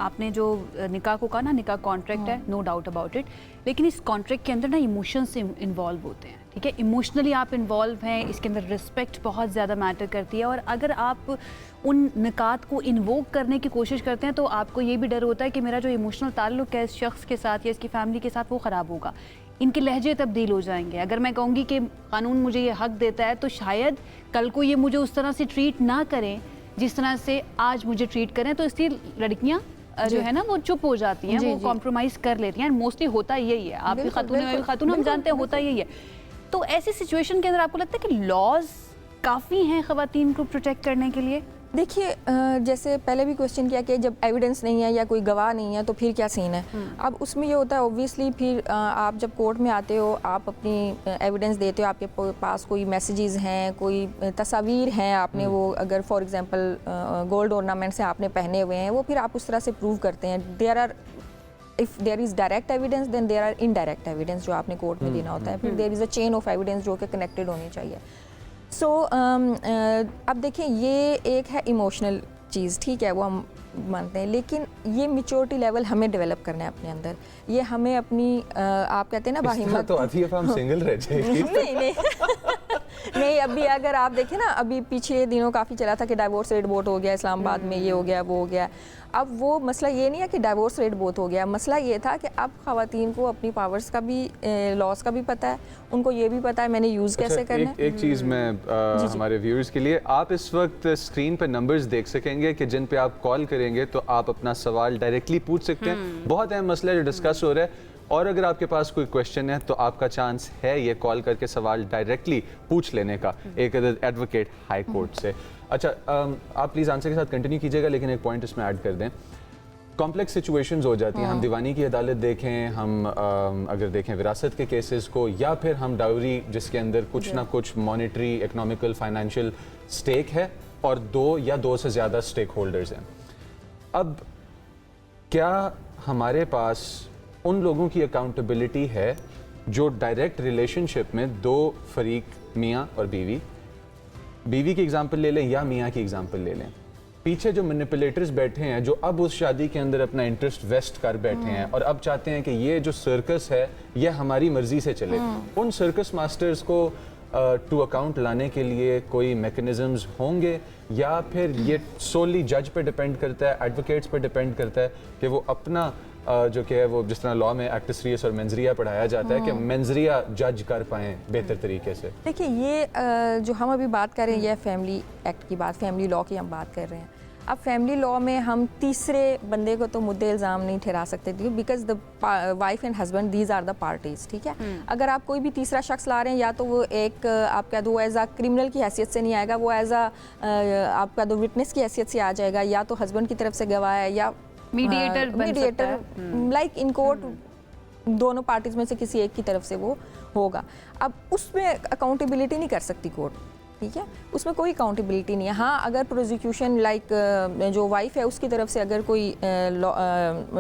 [SPEAKER 2] आपने जो निकाह को कहा ना, निकाह कॉन्ट्रैक्ट है, नो डाउट अबाउट इट, लेकिन इस कॉन्ट्रैक्ट के अंदर ना इमोशंस इन्वॉल्व होते हैं, ठीक है, इमोशनली आप इन्वॉल्व हैं, इसके अंदर रिस्पेक्ट बहुत ज़्यादा मैटर करती है। और अगर आप उन निकात को इन्वोक करने की कोशिश करते हैं तो आपको ये भी डर होता है कि मेरा जो इमोशनल ताल्लुक है इस शख्स के साथ या इसकी फैमिली के साथ वो ख़राब होगा, इनके लहजे तब्दील हो जाएंगे। अगर मैं कहूँगी कि कानून मुझे ये हक देता है तो शायद कल को ये मुझे उस तरह से ट्रीट ना करें जिस तरह से आज मुझे ट्रीट करें, तो इसलिए लड़कियाँ जो है ना वो चुप हो जाती हैं, वो कॉम्प्रोमाइज़ कर लेती हैं। मोस्टली होता यही है, आपकी खातून हम जानते हैं होता यही है। तो ऐसी सिचुएशन के अंदर आपको लगता है कि लॉज काफ़ी हैं ख़वातीन को प्रोटेक्ट करने के लिए?
[SPEAKER 15] देखिए, जैसे पहले भी क्वेश्चन किया कि जब एविडेंस नहीं है या कोई गवाह नहीं है तो फिर क्या सीन है। अब उसमें ये होता है ऑब्वियसली, फिर आप जब कोर्ट में आते हो, आप अपनी एविडेंस देते हो, आपके पास कोई मैसेजेस हैं, कोई तस्वीर हैं, आपने वो अगर फॉर एग्जांपल गोल्ड ऑर्नामेंट्स हैं आपने पहने हुए हैं, वो फिर आप उस तरह से प्रूव करते हैं। There are, if there is direct evidence then there are indirect evidence जो आपने कोर्ट में देना होता है, फिर there is a chain of evidence जो कि कनेक्टेड होनी चाहिए। सो अब देखें, ये एक है इमोशनल चीज़, ठीक है, वो हम मानते हैं, लेकिन ये मैच्योरिटी लेवल हमें डेवलप करना है अपने अंदर। ये हमें अपनी आप कहते हैं ना बाहिम्मत,
[SPEAKER 1] तो अभी हम सिंगल रह जाएंगे।
[SPEAKER 15] नहीं नहीं, अभी अगर आप देखें ना, अभी पिछले दिनों काफ़ी चला था कि डाइवोर्स रेट बहुत हो गया इस्लामाबाद में, ये हो गया वो हो गया। अब वो मसला ये नहीं है कि डाइवोर्स रेट बहुत हो गया, मसला ये था कि अब ख़वातीन को अपनी पावर्स का भी, लॉस का भी पता है, उनको ये भी पता है मैंने यूज़ कैसे करना है।
[SPEAKER 1] एक चीज़ मैं हमारे व्यूअर्स के लिए, आप इस वक्त स्क्रीन पे नंबर्स देख सकेंगे कि जिन पे आप कॉल करेंगे तो आप अपना सवाल डायरेक्टली पूछ सकते हैं। बहुत अहम मसला है जो डिस्कस हो रहा है, और अगर आपके पास कोई क्वेश्चन है तो आपका चांस है ये कॉल करके सवाल डायरेक्टली पूछ लेने का एक एडवोकेट हाई कोर्ट से। अच्छा, आप प्लीज़ आंसर के साथ कंटिन्यू कीजिएगा, लेकिन एक पॉइंट इसमें ऐड कर दें। कॉम्प्लेक्स सिचुएशंस हो जाती हैं, हम दीवानी की अदालत देखें, हम अगर देखें विरासत के केसेस को, या फिर हम डाउरी जिसके अंदर कुछ ना कुछ मॉनेटरी, इकोनॉमिकल, फाइनेंशियल स्टेक है और दो या दो से ज़्यादा स्टेक होल्डर्स हैं। अब क्या हमारे पास उन लोगों की अकाउंटेबिलिटी है जो डायरेक्ट रिलेशनशिप में दो फरीक, मियाँ और बीवी की एग्जांपल ले लें या मियाँ की एग्जांपल ले लें, पीछे जो मैनिपुलेटर्स बैठे हैं जो अब उस शादी के अंदर अपना इंटरेस्ट वेस्ट कर बैठे हैं और अब चाहते हैं कि ये जो सर्कस है ये हमारी मर्जी से चले, उन सर्कस मास्टर्स को टू अकाउंट लाने के लिए कोई मैकेनिज्म्स होंगे, या फिर ये सोली जज पे डिपेंड करता है, एडवोकेट्स पे डिपेंड करता है कि वो अपना जो कि है वो जिस तरह लॉ में एक्टसरियस और मेंजरिया पढ़ाया जाता है कि मेंजरिया जज कर पाएँ बेहतर तरीके से।
[SPEAKER 15] देखिए, ये जो हम अभी बात कर रहे हैं ये फैमिली एक्ट की बात, फैमिली लॉ की हम बात कर रहे हैं। अब फैमिली लॉ में हम तीसरे बंदे को तो मुद्दे इल्ज़ाम नहीं ठहरा सकते because the wife and husband these are the parties, ठीक है। अगर आप कोई भी तीसरा शख्स ला रहे हैं, या तो वो एक आप कह दो एज आ क्रिमिनल की हैसियत से नहीं आएगा, वो एज आ आप कह दो विटनेस की हैसियत से आ जाएगा, या तो हस्बैंड की तरफ से गवाह है या
[SPEAKER 2] मीडिएटर
[SPEAKER 15] लाइक इन कोर्ट दोनों पार्टीज में से किसी एक की तरफ से वो होगा। अब उसमें अकाउंटेबिलिटी नहीं कर सकती कोर्ट, ठीक है, उसमें कोई अकाउंटेबिलिटी नहीं है। हाँ, अगर प्रोसिक्यूशन जो वाइफ है उसकी तरफ से अगर कोई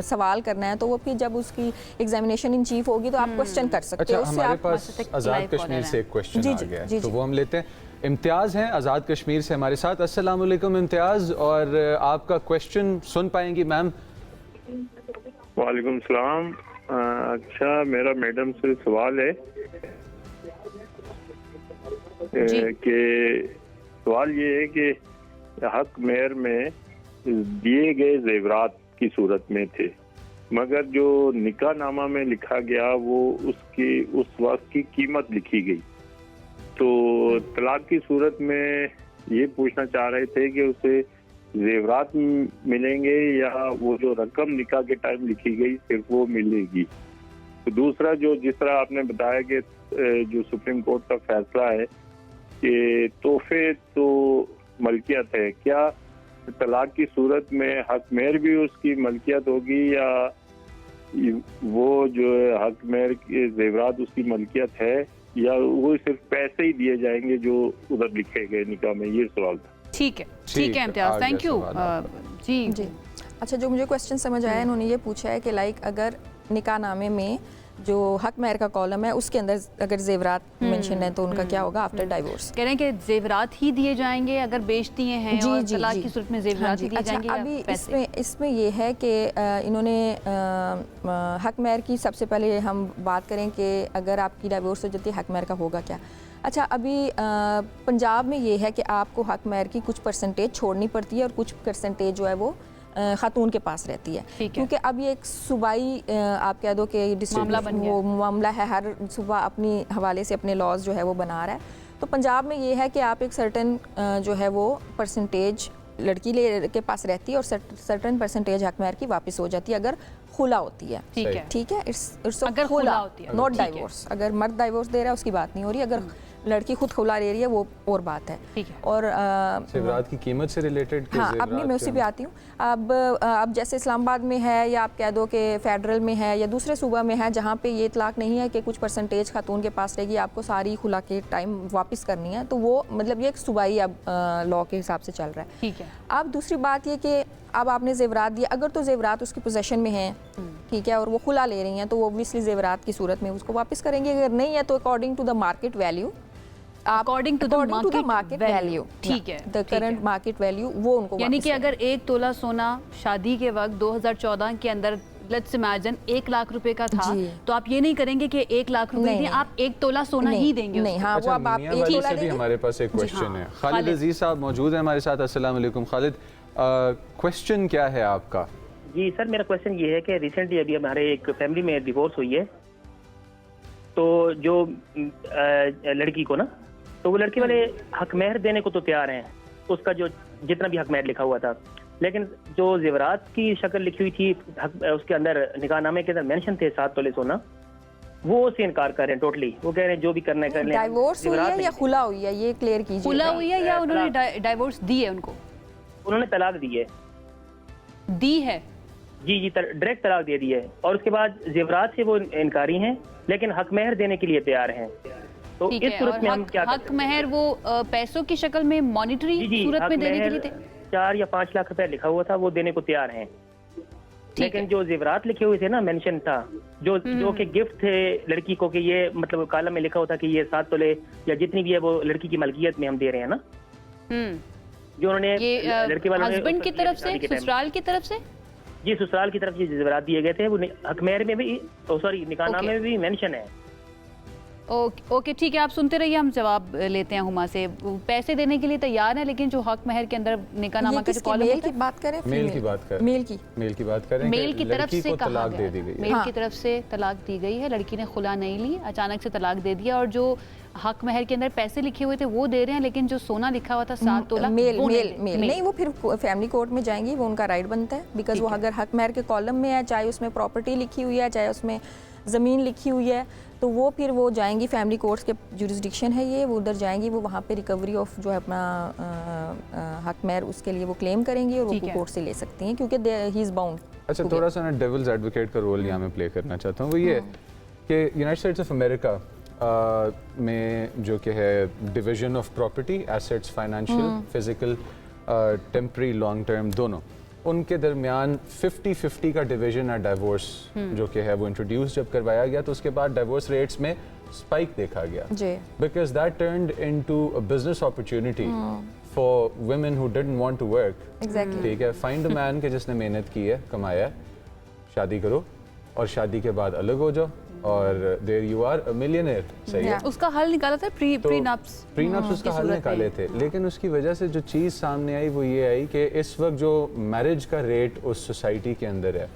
[SPEAKER 15] सवाल करना है तो वो फिर जब उसकी एग्जामिनेशन इन चीफ होगी तो आप क्वेश्चन कर सकते हो।
[SPEAKER 1] अच्छा, हमारे पास आज़ाद कश्मीर से एक क्वेश्चन आ गया है, तो वो हम लेते हैं। इम्तियाज़ हैं आज़ाद कश्मीर से हमारे साथ। अस्सलाम वालेकुम इम्तियाज़, और आपका क्वेश्चन सुन पाएंगी मैम?
[SPEAKER 16] वालेकुम सलाम। अच्छा, मेरा मैडम से सवाल है कि सवाल ये है कि हक मेहर में दिए गए जेवरात की सूरत में थे, मगर जो निकाह नामा में लिखा गया वो उसकी उस वक्त की कीमत लिखी गई। तो तलाक की सूरत में ये पूछना चाह रहे थे कि उसे जेवरात मिलेंगे या वो जो रकम निकाह के टाइम लिखी गई सिर्फ वो मिलेगी। तो दूसरा, जो जिस तरह आपने बताया कि जो सुप्रीम कोर्ट का फैसला है कि तोहफे तो मलकियत है, क्या तलाक की सूरत में हक मेहर भी उसकी मलकियत होगी या वो जो हक मेहर के जेवरात उसकी मलकियत है, या वो सिर्फ पैसे ही दिए जाएंगे जो उधर लिखे गए निकाह में? ये सवाल था।
[SPEAKER 2] ठीक है, ठीक है इम्तियाज़, थैंक यू। जी।
[SPEAKER 15] अच्छा, जो मुझे क्वेश्चन समझ आया, इन्होंने ये पूछा है कि लाइक अगर निकाह नामे में जो हक मेहर का कॉलम है उसके अंदर अगर जेवरात मेंशन है तो उनका क्या होगा आफ्टर डाइवोर्स?
[SPEAKER 2] कह रहे हैं कि जेवरात ही दिए जाएंगे अगर बेच दिए हैं, और तलाक की सूरत में जेवरात ही दिए जाएंगे।
[SPEAKER 15] अभी इसमें ये है कि इन्होंने हक मेहर की सबसे पहले हम बात करें कि अगर आपकी डाइवोर्स हो जाती है हक मेहर का होगा क्या। अच्छा, अभी पंजाब में ये है कि आपको हक मेहर की कुछ परसेंटेज छोड़नी पड़ती है और कुछ परसेंटेज जो है वो खातून के पास रहती है, क्योंकि अब ये एक सूबाई आप कह दो कि डिस्ट्रिक्ट वो मामला है, हर सूबा अपनी हवाले से अपने लॉज जो है वो बना रहा है। तो पंजाब में ये है कि आप एक सर्टन जो है वो परसेंटेज लड़की के पास रहती है और सर्टन परसेंटेज हक मेहर की वापस हो जाती है अगर खुला होती है। ठीक है, इट्स अगर खुला होती है, नॉट डाइवोर्स। अगर मर्द डाइवोर्स दे रहा है उसकी बात नहीं हो रही, अगर लड़की खुद खुला ले रही है वो और बात है। ठीक है, और
[SPEAKER 1] जेवरात की कीमत से रिलेटेड,
[SPEAKER 15] हाँ, अपनी मैं उसी पे आती हूँ। अब जैसे इस्लामाबाद में है या आप कह दो कि फेडरल में है या दूसरे सूबा में है जहाँ पे ये इतलाक नहीं है कि कुछ परसेंटेज खातून के पास रहेगी, आपको सारी खुला के टाइम वापस करनी है, तो वो मतलब ये एक सूबाई अब लॉ के हिसाब से चल रहा है।
[SPEAKER 2] ठीक है।
[SPEAKER 15] अब दूसरी बात ये कि अब आपने जेवरात दिया, अगर तो जेवरात उसकी पोजेशन में है, ठीक है, और वो खुला ले रही हैं तो वो ऑब्वियसली जेवरात की सूरत में उसको वापस करेंगे। अगर नहीं है तो according to the market value,
[SPEAKER 2] according to the market
[SPEAKER 15] value,
[SPEAKER 2] ठीक है,
[SPEAKER 15] द करंट मार्केट वैल्यू, वो उनको
[SPEAKER 2] यानी कि अगर 1 तोला सोना शादी के वक्त 2014 के अंदर लेट्स इमेजिन 1 लाख रुपए का था, तो आप ये नहीं करेंगे कि 1 लाख रुपए दें, आप 1 तोला सोना ही देंगे।
[SPEAKER 15] नहीं, हाँ, वो अब आप 1 तोला देंगे।
[SPEAKER 1] हमारे पास एक क्वेश्चन है, खालिद अजीज साहब मौजूद है हमारे साथ। अस्सलाम वालेकुम खालिद, क्वेश्चन क्या है आपका?
[SPEAKER 17] जी सर, मेरा क्वेश्चन ये है कि रिसेंटली अभी हमारे एक फैमिली में डिवोर्स हुई है, तो जो लड़की को ना, तो वो लड़की वाले हक मेहर देने को तो तैयार हैं, उसका जो जितना भी हक मेहर लिखा हुआ था, लेकिन जो जेवरात की शक्ल लिखी हुई थी उसके अंदर निकाहनामे के अंदर मेंशन थे 7 तोले सोना, वो उससे इनकार कर रहे हैं टोटली। वो कह रहे हैं जो भी करना है कर लें।
[SPEAKER 15] डाइवोर्स हुई है या खुला हुई है, ये क्लियर कीजिए।
[SPEAKER 2] खुला हुई है या उन्होंने डाइवोर्स दी है?
[SPEAKER 17] उन्होंने तलाक दी है।
[SPEAKER 2] दी है?
[SPEAKER 17] जी, डायरेक्ट तलाक दे दी है, और उसके बाद जेवरात से वो इनकारी हैं, लेकिन हक मेहर देने के लिए तैयार हैं। तो इस सूरत में हम क्या
[SPEAKER 2] हक मेहर वो पैसों की शक्ल में मॉनिटरी सूरत में देने के लिए
[SPEAKER 17] 4 या 5 लाख रुपए लिखा हुआ था, वो देने को तैयार हैं। लेकिन जो जेवरात लिखे हुए थे ना, मेंशन था जो कि गिफ्ट थे लड़की को, कि ये मतलब कालम में लिखा हुआ था कि ये 7 तोले या जितनी भी है वो लड़की की मलकियत में हम दे रहे हैं ना, जो उन्होंने लड़की वालों ने
[SPEAKER 2] हस्बैंड की तरफ से, ससुराल की तरफ से,
[SPEAKER 17] जी ससुराल की तरफ से जेवरात दिए गए थे, वो हक मेहर में भी, सॉरी निकाहनामे में भी मेंशन है।
[SPEAKER 2] ओके, ठीक है, आप सुनते रहिए, हम जवाब लेते हैं हुमा से। पैसे देने के लिए तैयार है, लेकिन जो हक मेहर के अंदर निकाहनामा का जो कॉलम
[SPEAKER 15] मेल की बात करें,
[SPEAKER 1] मेल की बात करें, मेल की बात करें,
[SPEAKER 2] मेल की तरफ से
[SPEAKER 1] तलाक दे दी गई,
[SPEAKER 2] मेल की तरफ से तलाक दी गई है, लड़की ने खुला नहीं ली, अचानक से तलाक दे दिया, और जो हक मेहर के अंदर पैसे लिखे हुए थे वो दे रहे हैं, लेकिन जो सोना लिखा हुआ था 7 तोला
[SPEAKER 15] मेल नहीं, वो फिर फैमिली कोर्ट में जाएंगी, वो उनका राइट बनता है, बिकॉज वो अगर हक मेहर के कॉलम में है, चाहे उसमें प्रॉपर्टी लिखी हुई है, चाहे उसमें ज़मीन लिखी हुई है तो वो फिर वो जाएंगी, फैमिली कोर्ट्स के जुरिस्डिक्शन है ये, वो उधर जाएंगी, वो वहाँ पे रिकवरी ऑफ जो है अपना हक महर उसके लिए वो क्लेम करेंगी और वो कोर्ट से ले सकती हैं क्योंकि ही इज़ बाउंड।
[SPEAKER 1] अच्छा, थोड़ा सा ना डेविल्स एडवोकेट का रोल यहाँ में प्ले करना चाहता हूँ, वो ये कि यूनाइटेड स्टेट्स ऑफ अमेरिका में जो कि है division of property, assets, financial, physical, temporary, long term, दोनों, उनके दरमियान 50-50 का डिवीजन है डिवोर्स जो कि है वो इंट्रोड्यूस जब करवाया गया तो उसके बाद डिवोर्स रेट्स में स्पाइक देखा गया because that turned into a business opportunity for women who didn't want to work. ठीक है, फाइंड अ मैन के जिसने मेहनत की है, कमाया है, शादी करो और शादी के बाद अलग हो जाओ और there you are a millionaire. सही है,
[SPEAKER 2] उसका हल निकाला था प्रीनप्स
[SPEAKER 1] उसका हल निकाले थे, लेकिन उसकी वजह से जो चीज़ सामने आई वो ये आई कि इस वक्त जो मैरिज का रेट उस सोसाइटी के अंदर है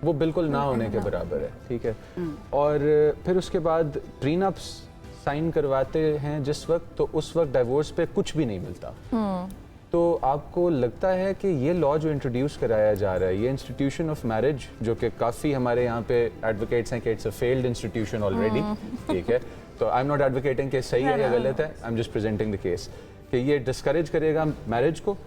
[SPEAKER 1] वो बिल्कुल ना होने के बराबर है। ठीक है, और फिर उसके बाद प्रीनप्स साइन करवाते हैं जिस वक्त, तो उस वक्त डिवोर्स पे कुछ भी नहीं मिलता। तो आपको लगता है कि ये लॉ जो इंट्रोड्यूस कराया जा रहा है, ये इंस्टीट्यूशन ऑफ मैरिज जो कि काफ़ी हमारे यहाँ पे एडवोकेट्स हैं कि it's a failed institution already, ठीक है, तो आई एम नॉट एडवोकेटिंग कि सही है या गलत है, I am just presenting the case कि ये डिस्करेज करेगा मैरिज को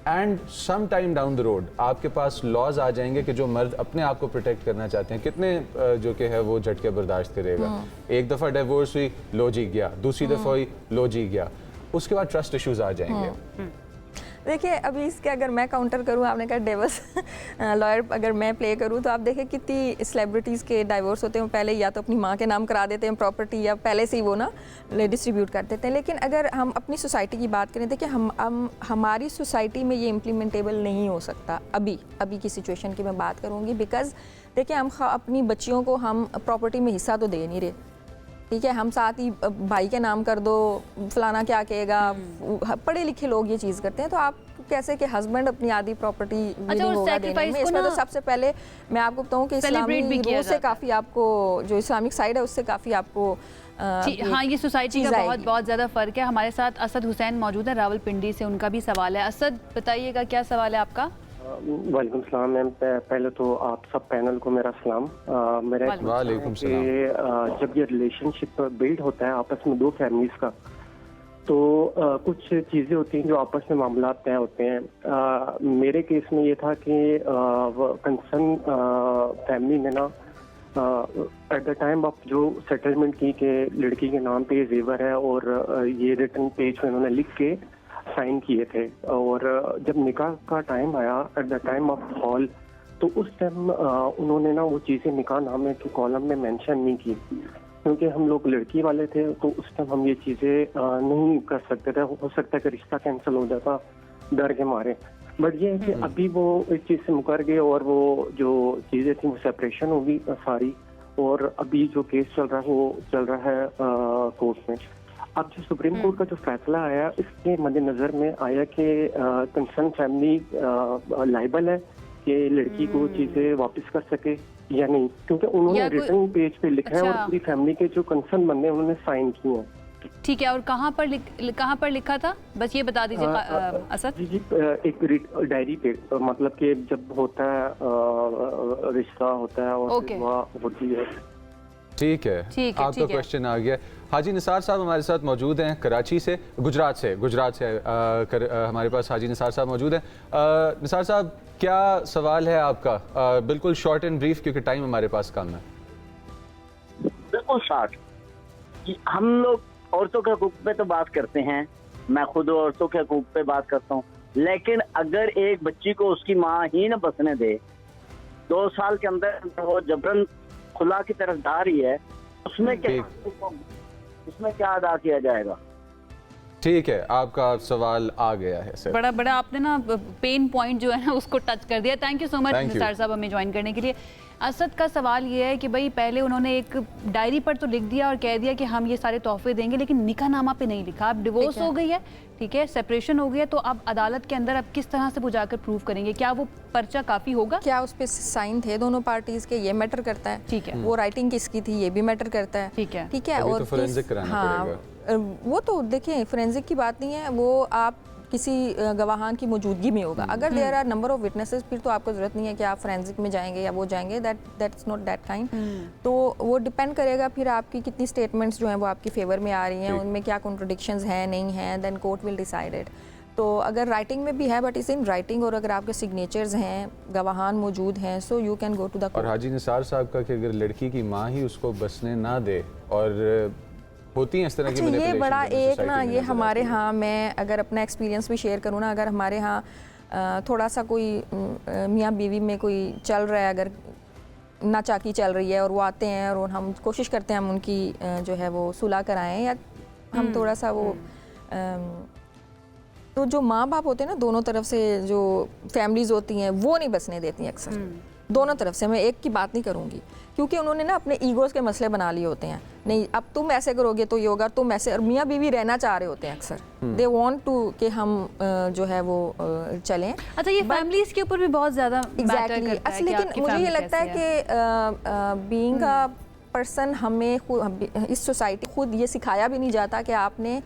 [SPEAKER 1] and some time down the road आपके पास लॉज आ जाएंगे कि जो मर्द अपने आप को प्रोटेक्ट करना चाहते हैं, कितने जो कि है वो झटके बर्दाश्त करेगा। एक दफ़ा डिवोर्स हुई, लो जी गया, दूसरी दफ़ा हुई, लो जी गया, उसके बाद ट्रस्ट इश्यूज आ जाएंगे।
[SPEAKER 15] देखिए अभी इसके अगर मैं काउंटर करूँ, आपने कहा डिवोर्स लॉयर अगर मैं प्ले करूँ तो आप देखें कितनी सेलिब्रिटीज़ के डाइवोर्स होते हैं, पहले या तो अपनी माँ के नाम करा देते हैं प्रॉपर्टी या पहले से ही वो ना डिस्ट्रीब्यूट कर देते हैं। लेकिन अगर हम अपनी सोसाइटी की बात करें, देखिए हम हमारी सोसाइटी में ये इम्प्लीमेंटेबल नहीं हो सकता अभी की सिचुएशन की मैं बात करूँगी, बिकॉज देखिए हम अपनी बच्चियों को हम प्रॉपर्टी में हिस्सा तो दे नहीं रहे। ठीक है, हम साथ ही भाई के नाम कर दो, फलाना क्या कहेगा, पढ़े लिखे लोग ये चीज़ करते हैं, तो आप कैसे कि हस्बैंड अपनी आधी प्रॉपर्टी होगा देने में। इसमें तो सबसे पहले मैं आपको बताऊं कि इस्लामी रूह से काफ़ी आपको जो इस्लामिक साइड है उससे काफ़ी आपको
[SPEAKER 2] हाँ, ये सोसाइटी का बहुत ज़्यादा फ़र्क है। हमारे साथ असद हुसैन मौजूद है रावलपिंडी से, उनका भी सवाल है। असद बताइएगा, क्या सवाल है आपका?
[SPEAKER 18] वालेकुम सलाम मैम, पहले तो आप सब पैनल को मेरा सलाम। मेरा
[SPEAKER 1] वालेकुम सलाम।
[SPEAKER 18] जब ये रिलेशनशिप बिल्ड होता है आपस में दो फैमिलीज का, तो कुछ चीज़ें होती हैं जो आपस में मामला तय होते हैं। मेरे केस में ये था कि कंसर्न फैमिली ने ना एट द टाइम ऑफ जो सेटलमेंट की कि लड़की के नाम पे ये जेवर है और ये रिटर्न पेज में उन्होंने लिख के साइन किए थे, और जब निकाह का टाइम आया at the time of hall, तो उस टाइम उन्होंने ना वो चीज़ें निकाह नामे के कॉलम में मेंशन नहीं की, क्योंकि हम लोग लड़की वाले थे तो उस टाइम हम ये चीज़ें नहीं कर सकते थे। हो सकता है कि रिश्ता कैंसिल हो जाता डर के मारे, बट ये है कि अभी वो इस चीज़ से मुकर गए और वो जो चीज़ें थी वो सेपरेशन होगी सारी, और अभी जो केस चल रहा है वो चल रहा है कोर्ट में। अब जो सुप्रीम कोर्ट का जो फैसला आया, इसके मद्देनजर में आया कि कंसर्न फैमिली लायबल है कि लड़की को चीज़ें वापस कर सके या नहीं, क्योंकि उन्होंने रिटर्न पेज पे लिखा है और पूरी फैमिली के जो कंसर्न बंदे उन्होंने साइन किए हैं।
[SPEAKER 2] ठीक है, और कहाँ पर लिखा था, बस ये बता दीजिए असद।
[SPEAKER 18] जी, एक डायरी पे, मतलब कि जब होता है रिश्ता होता है और होती है।
[SPEAKER 1] ठीक है, आपका क्वेश्चन आ गया। हाजी निसार साहब हमारे साथ मौजूद हैं कराची से, गुजरात से हमारे पास हाजी निसार साहब मौजूद हैं। निसार साहब, क्या सवाल है आपका? बिल्कुल शॉर्ट एंड ब्रीफ, क्योंकि टाइम हमारे पास कम है।
[SPEAKER 19] बिल्कुल शॉर्ट। हम लोग औरतों के हकूक पे तो बात करते हैं, मैं खुद औरतों के हकूक पे बात करता हूँ, लेकिन अगर एक बच्ची को उसकी माँ ही न बसने दे, 2 साल के अंदर वो जबरन खुला की तरफ जा रही है, उसमें क्या अदा किया जाएगा?
[SPEAKER 1] ठीक है, आपका सवाल आ गया है सर।
[SPEAKER 2] बड़ा आपने ना पेन पॉइंट जो है ना उसको टच कर दिया। Thank you so much Nisar साहब हमें ज्वाइन करने के लिए। असद का सवाल ये है कि भाई पहले उन्होंने एक डायरी पर तो लिख दिया और कह दिया कि हम ये सारे तोहफे देंगे, लेकिन निकाहनामा पे नहीं लिखा। अब डिवोर्स हो गई है, ठीक है, सेपरेशन हो गई है, तो अब अदालत के अंदर अब किस तरह से वो जाकर प्रूव करेंगे? क्या वो पर्चा काफी होगा?
[SPEAKER 15] क्या उस पर साइन थे दोनों पार्टीज के, ये मैटर करता है।
[SPEAKER 2] ठीक है,
[SPEAKER 15] वो राइटिंग किसकी थी ये भी मैटर करता है।
[SPEAKER 2] ठीक है,
[SPEAKER 15] ठीक है, और
[SPEAKER 1] फोरेंसिक कराना पड़ेगा।
[SPEAKER 15] वो तो देखिए फोरेंसिक की बात नहीं है, वो आप किसी गवाहान की मौजूदगी में होगा। अगर there are number of witnesses, फिर तो आपको ज़रूरत नहीं है कि आप फोरेंसिक में जाएंगे या वो जाएंगे, दैट्स नॉट दैट काइंड। तो वो डिपेंड करेगा फिर आपकी कितनी स्टेटमेंट्स जो हैं वो आपकी फेवर में आ रही हैं, उनमें क्या कॉन्ट्रडिक्शंस हैं नहीं हैं, then court will decide it. तो अगर राइटिंग में भी है बट इस इन राइटिंग, और अगर आपके सिग्नेचर्स हैं, गवाहान मौजूद हैं, so you can go to the court.
[SPEAKER 1] और हाजी निसार साहब का कि अगर लड़की की माँ ही उसको बसने ना दे, और होती हैं इस तरह की
[SPEAKER 15] ये बड़ा एक ना, ये हमारे यहाँ, मैं अगर अपना एक्सपीरियंस भी शेयर करूँ ना, अगर हमारे यहाँ थोड़ा सा कोई मियाँ बीवी में कोई चल रहा है, अगर नाचाकी चल रही है और वो आते हैं और हम कोशिश करते हैं हम उनकी जो है वो सुलह कराएं, या हम थोड़ा सा वो तो जो माँ बाप होते हैं ना, दोनों तरफ से जो फैमिलीज़ होती हैं वो नहीं बसने देती हैं अक्सर, दोनों तरफ से। मैं एक की बात नहीं करूँगी, क्योंकि उन्होंने ना अपने ईगोज़ के मसले बना लिए होते हैं। नहीं, अब तुम ऐसे करोगे तो ये होगा, तुम ऐसे, और मियाँ बीवी रहना चाह रहे होते हैं अक्सर, दे वांट टू कि हम जो है वो चलें।
[SPEAKER 2] अच्छा, ये फैमिलीज़ के ऊपर भी बहुत ज़्यादा
[SPEAKER 15] एग्जैक्टली, लेकिन मुझे ये लगता है कि बीइंग अ पर्सन, हमें इस सोसाइटी खुद ये सिखाया भी नहीं जाता कि आपने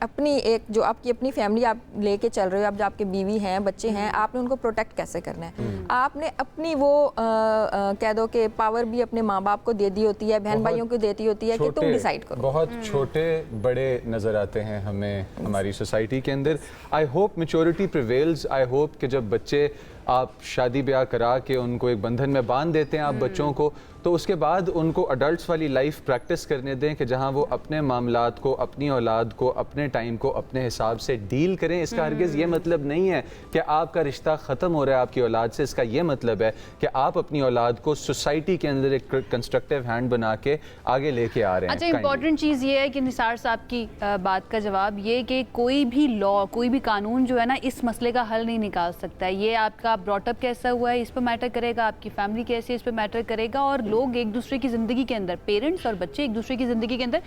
[SPEAKER 15] अपनी एक जो आपकी अपनी फैमिली आप लेके चल रहे हो, अब जो आपके बीवी हैं, बच्चे हैं, आपने उनको प्रोटेक्ट कैसे करना है। आपने अपनी वो कह दो कि पावर भी अपने माँ बाप को दे दी होती है, बहन भाइयों को देती होती है कि तुम डिसाइड करो।
[SPEAKER 1] बहुत छोटे बड़े नज़र आते हैं हमें हमारी सोसाइटी के अंदर। I hope maturity prevails. I hope कि जब बच्चे आप शादी ब्याह करा के उनको एक बंधन में बांध देते हैं आप बच्चों को, तो उसके बाद उनको अडल्ट्स वाली लाइफ प्रैक्टिस करने दें कि जहां वो अपने मामलात को, अपनी औलाद को, अपने टाइम को अपने हिसाब से डील करें। इसका हरगिज़ ये मतलब नहीं है कि आपका रिश्ता ख़त्म हो रहा है आपकी औलाद से। इसका ये मतलब है कि आप अपनी औलाद को सोसाइटी के अंदर एक कंस्ट्रक्टिव हैंड बना के आगे लेके आ रहे हैं।
[SPEAKER 2] अच्छा, इंपॉर्टेंट चीज़ ये है कि निसार साहब की बात का जवाब ये कि कोई भी लॉ, कोई भी कानून जो है ना, इस मसले का हल नहीं निकाल सकता है। ये आपका ब्रॉटअप कैसा हुआ है इस पर मैटर करेगा, आपकी फैमिली कैसी है इस पर मैटर करेगा, और लोग एक दूसरे की ज़िंदगी के अंदर, पेरेंट्स और बच्चे एक दूसरे की ज़िंदगी के अंदर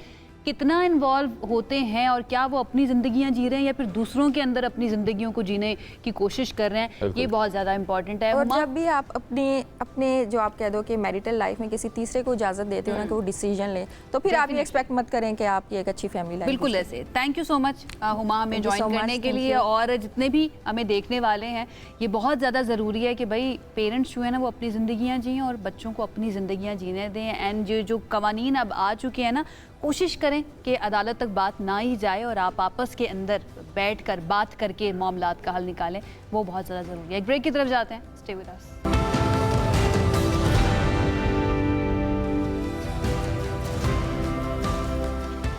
[SPEAKER 2] कितना इन्वॉल्व होते हैं, और क्या वो अपनी ज़िंदगियां जी रहे हैं या फिर दूसरों के अंदर अपनी ज़िंदगियों को जीने की कोशिश कर रहे हैं, ये बहुत ज़्यादा इंपॉर्टेंट है।
[SPEAKER 15] और जब भी आप अपने जो आप कह दो कि मैरिटल लाइफ में किसी तीसरे को इजाज़त देते हो ना कि वो डिसीजन ले, तो फिर आप ये एक्सपेक्ट मत करें कि आपकी एक अच्छी फैमिली लाइफ।
[SPEAKER 2] बिल्कुल ऐसे। Thank you so much Huma हमें ज्वाइन करने के लिए, और जितने भी हमें देखने वाले हैं, ये बहुत ज़्यादा ज़रूरी है कि भाई पेरेंट्स जो है ना वो अपनी ज़िंदगियाँ जिएँ और बच्चों को अपनी ज़िंदगियाँ जीने दें। एंड जो कवानीन अब आ चुके हैं ना, कोशिश करें कि अदालत तक बात ना ही जाए और आप आपस के अंदर बैठकर बात करके मामलात का हल निकालें, वो बहुत ज़्यादा ज़रूरी है। एक ब्रेक की तरफ जाते हैं, स्टे विद अस।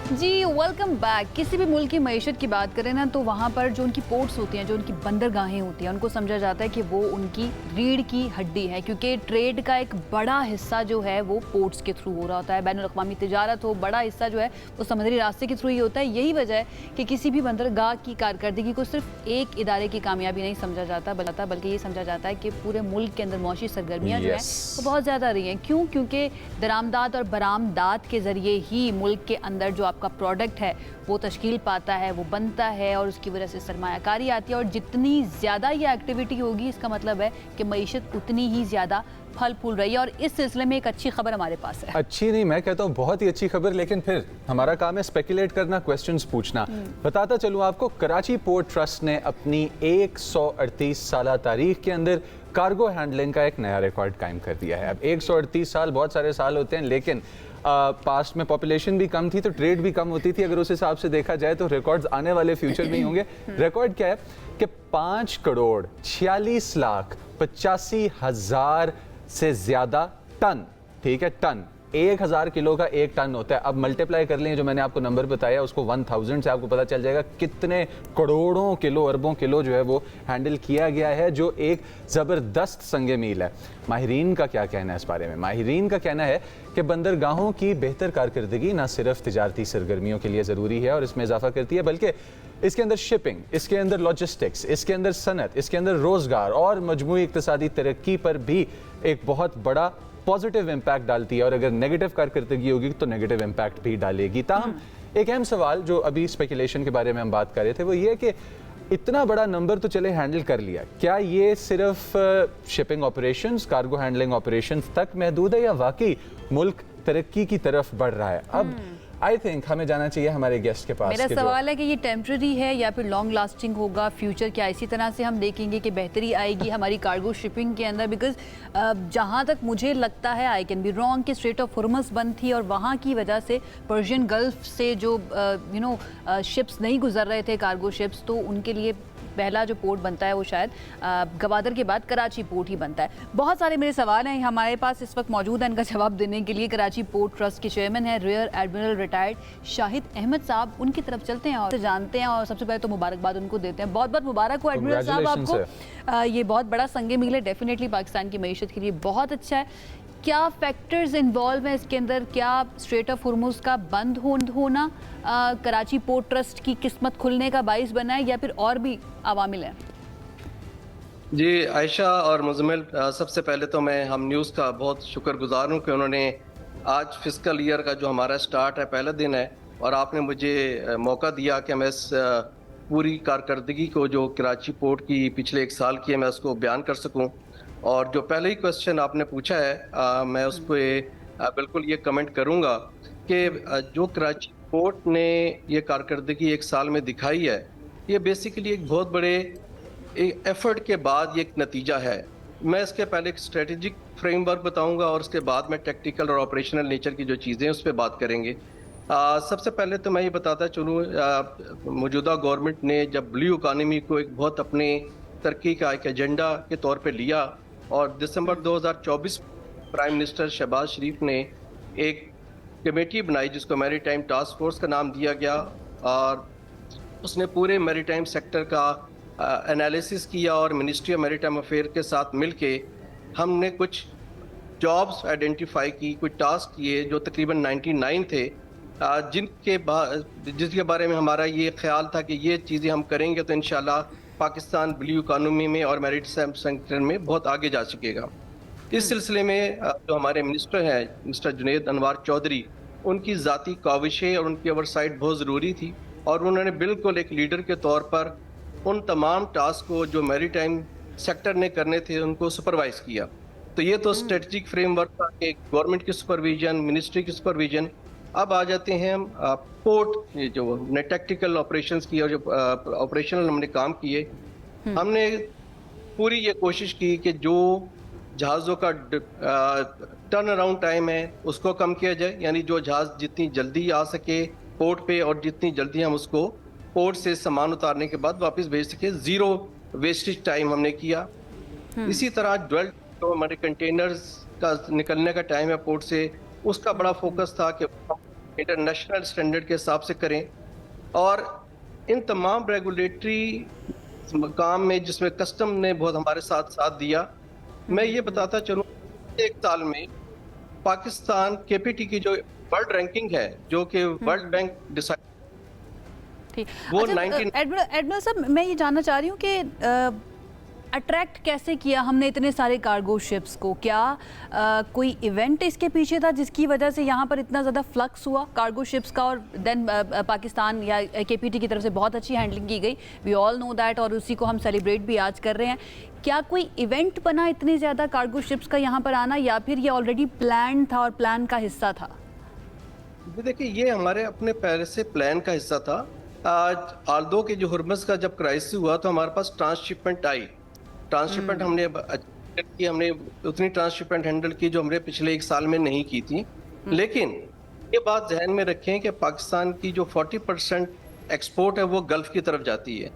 [SPEAKER 2] जी वेलकम बैक। किसी भी मुल्क की मईशत की बात करें ना, तो वहाँ पर जो उनकी पोर्ट्स होती हैं, जो उनकी बंदरगाहें होती हैं, उनको समझा जाता है कि वो उनकी रीढ़ की हड्डी है, क्योंकि ट्रेड का एक बड़ा हिस्सा जो है वो पोर्ट्स के थ्रू हो रहा होता है। बैनुल-अक़वामी तिजारत हो, बड़ा हिस्सा जो है वो समुद्री रास्ते के थ्रू ही होता है। यही वजह है कि किसी भी बंदरगाह की कारकर्दगी को सिर्फ एक इदारे की कामयाबी नहीं समझा जाता, बल्कि ये समझा जाता है कि पूरे मुल्क के अंदर मौशी सरगर्मियाँ जो हैं वो बहुत ज़्यादा रही हैं। क्यों? क्योंकि दरामदात और बरामदात के ज़रिए ही मुल्क के अंदर जो आपका प्रोडक्ट है वो तश्कील पाता है, वो बनता है, और उसकी वजह से सरमायाकारी आती है। और जितनी ज़्यादा ये एक्टिविटी होगी, इसका मतलब है कि मईशत उतनी ही ज़्यादा फल फूल रही है। और इस सिलसिले में एक अच्छी खबर हमारे पास है।
[SPEAKER 1] अच्छी नहीं, मैं कहता हूँ बहुत ही अच्छी खबर, लेकिन फिर हमारा काम है स्पेकुलेट करना, क्वेश्चंस पूछना। बताता चलूँ आपको, कराची पोर्ट ट्रस्ट ने अपनी 138 साल तारीख के अंदर कार्गो हैंडलिंग का एक नया रिकॉर्ड कायम कर दिया है। अब 138 साल बहुत सारे साल होते हैं, लेकिन पास्ट में पॉपुलेशन भी कम थी तो ट्रेड भी कम होती थी। अगर उस हिसाब से देखा जाए तो रिकॉर्ड्स आने वाले फ्यूचर में ही होंगे। रिकॉर्ड क्या है कि 5,46,85,000 से ज़्यादा टन, ठीक है, टन, 1,000 किलो का एक टन होता है। अब मल्टीप्लाई कर लें जो मैंने आपको नंबर बताया उसको 1000 से, आपको पता चल जाएगा कितने करोड़ों किलो, अरबों किलो जो है वो हैंडल किया गया है, जो एक ज़बरदस्त संगे मील है। माहिरीन का क्या कहना है इस बारे में? माहिरीन का कहना है कि बंदरगाहों की बेहतर कारकर्दगी न सिर्फ तिजारती सरगर्मियों के लिए ज़रूरी है और इसमें इजाफा करती है, बल्कि इसके अंदर शिपिंग, इसके अंदर लॉजिस्टिक्स, इसके अंदर सनत, इसके अंदर रोज़गार और मजमूई इक़्तिसादी तरक्की पर भी एक बहुत बड़ा पॉजिटिव इम्पैक्ट डालती है। और अगर नेगेटिव कारकर्दगी होगी तो नेगेटिव इम्पैक्ट भी डालेगी। ताहम एक अहम सवाल जो अभी स्पेकुलेशन के बारे में हम बात कर रहे थे वो ये कि इतना बड़ा नंबर तो चले हैंडल कर लिया, क्या ये सिर्फ shipping operations, cargo handling operations तक महदूद है या वाकई मुल्क तरक्की की तरफ बढ़ रहा है? अब आई थिंक हमें जाना चाहिए हमारे गेस्ट के पास।
[SPEAKER 2] मेरा सवाल है कि ये टेम्पररी है या फिर लॉन्ग लास्टिंग होगा फ्यूचर, क्या इसी तरह से हम देखेंगे कि बेहतरी आएगी हमारी कार्गो शिपिंग के अंदर? बिकॉज जहाँ तक मुझे लगता है, आई कैन बी रॉन्ग, कि स्ट्रेट ऑफ हुर्मुज़ बंद थी और वहाँ की वजह से पर्शियन गल्फ से जो शिप्स नहीं गुजर रहे थे, कार्गो शिप्स, तो उनके लिए पहला जो पोर्ट बनता है वो शायद गवादर के बाद कराची पोर्ट ही बनता है। बहुत सारे मेरे सवाल हैं हमारे पास इस वक्त मौजूद हैं, इनका जवाब देने के लिए कराची पोर्ट ट्रस्ट के चेयरमैन हैं rear admiral retired Shahid Ahmed sahab. उनकी तरफ चलते हैं और जानते हैं, और सबसे पहले तो मुबारकबाद उनको देते हैं। बहुत बहुत मुबारक हो एडमिरल साहब आपको, ये बहुत बड़ा संगे मील है, डेफिनेटली पाकिस्तान की मईशत के लिए बहुत अच्छा है। क्या फैक्टर्स इन्वॉल्व हैं इसके अंदर? क्या स्ट्रेट ऑफ हुर्मुज़ का बंद होना कराची पोर्ट ट्रस्ट की किस्मत खुलने का बाइस बना है, या फिर और भी अवामिल हैं?
[SPEAKER 20] जी आयशा और मुजम्मिल, सबसे पहले तो मैं हम न्यूज़ का बहुत शुक्रगुजार हूँ कि उन्होंने आज फिस्कल ईयर का जो हमारा स्टार्ट है, पहला दिन है, और आपने मुझे मौका दिया कि मैं इस पूरी कारकर्दगी को जो कराची पोर्ट की पिछले 1 साल की है मैं उसको बयान कर सकूँ। और जो पहले ही क्वेश्चन आपने पूछा है, मैं उस पर बिल्कुल ये कमेंट करूँगा कि जो कराची पोर्ट ने ये कारकर्दगी 1 साल में दिखाई है, ये बेसिकली एक बहुत बड़े एफर्ट के बाद ये एक नतीजा है। मैं इसके पहले एक स्ट्रेटेजिक फ्रेमवर्क बताऊंगा और उसके बाद में टेक्निकल और ऑपरेशनल नेचर की जो चीज़ें हैं उस पर बात करेंगे। सबसे पहले तो मैं ये बताता चलूँ, मौजूदा गवर्नमेंट ने जब ब्लू इकानमी को एक बहुत अपने तरक्की का एक एजेंडा के तौर पे लिया, और दिसंबर 2024 प्राइम मिनिस्टर शहबाज शरीफ ने एक कमेटी बनाई जिसको मैरीटाइम टास्क फोर्स का नाम दिया गया, और उसने पूरे मैरीटाइम सेक्टर का एनालिसिस किया, और मिनिस्ट्री ऑफ मैरीटाइम अफेयर के साथ मिलके हमने कुछ जॉब्स आइडेंटिफाई की, कुछ टास्क किए जो तकरीबन 99 थे, जिसके बारे में हमारा ये ख्याल था कि ये चीज़ें हम करेंगे तो इंशाल्लाह पाकिस्तान ब्लू इकानमी में और मैरीटाइम सेक्टर में बहुत आगे जा सकेगा। इस सिलसिले में जो हमारे मिनिस्टर हैं मिस्टर जुनैद अनवार चौधरी, उनकी ज़ाती काविशें और उनकी ओवरसाइट बहुत ज़रूरी थी, और उन्होंने बिल्कुल एक लीडर के तौर पर उन तमाम टास्क को जो मैरीटाइम सेक्टर ने करने थे उनको सुपरवाइज किया। तो ये तो स्ट्रेटजिक फ्रेमवर्क था कि गवर्नमेंट की सुपरविजन, मिनिस्ट्री की सुपरविजन। अब आ जाते हैं हम पोर्ट, ये जो हमने टेक्निकल ऑपरेशंस की और जो ऑपरेशनल हमने काम किए, हमने पूरी ये कोशिश की कि जो जहाज़ों का टर्न अराउंड टाइम है उसको कम किया जाए, यानी जो जहाज़ जितनी जल्दी आ सके पोर्ट पे और जितनी जल्दी हम उसको पोर्ट से सामान उतारने के बाद वापस भेज सके, ज़ीरो वेस्टेज टाइम हमने किया। इसी तरह ड्वेल जो हमारे कंटेनर्स का निकलने का टाइम है पोर्ट से, उसका बड़ा फोकस था कि इंटरनेशनल स्टैंडर्ड के हिसाब से करें। और इन तमाम रेगुलेटरी काम में जिसमें कस्टम ने बहुत हमारे साथ दिया, मैं ये बताता चलूँ 1 साल में पाकिस्तान केपीटी की जो वर्ल्ड रैंकिंग है, जो कि वर्ल्ड बैंक डिसाइड, वो
[SPEAKER 2] अच्छा, एडमिरल साहब मैं ये जानना चाह रही हूँ कि अट्रैक्ट कैसे किया हमने इतने सारे कार्गो शिप्स को? क्या कोई इवेंट इसके पीछे था जिसकी वजह से यहाँ पर इतना ज़्यादा फ्लक्स हुआ कार्गो शिप्स का, और देन पाकिस्तान या केपीटी की तरफ से बहुत अच्छी हैंडलिंग की गई, वी ऑल नो दैट, और उसी को हम सेलिब्रेट भी आज कर रहे हैं। क्या कोई इवेंट बना इतने ज़्यादा कार्गो शिप्स का यहाँ पर आना, या फिर ये ऑलरेडी प्लान था और प्लान का हिस्सा था?
[SPEAKER 20] देखिए, ये हमारे अपने पहले से प्लान का हिस्सा था। आल्दो के जो हुर्मुज़ का जब क्राइसिस हुआ तो हमारे पास ट्रांसशिपमेंट आई, ट्रांसशिपमेंट हमने उतनी ट्रांसशिपमेंट हैंडल की जो हमने पिछले 1 साल में नहीं की थी। लेकिन ये बात जहन में रखें कि पाकिस्तान की जो 40% एक्सपोर्ट है वो गल्फ की तरफ जाती है,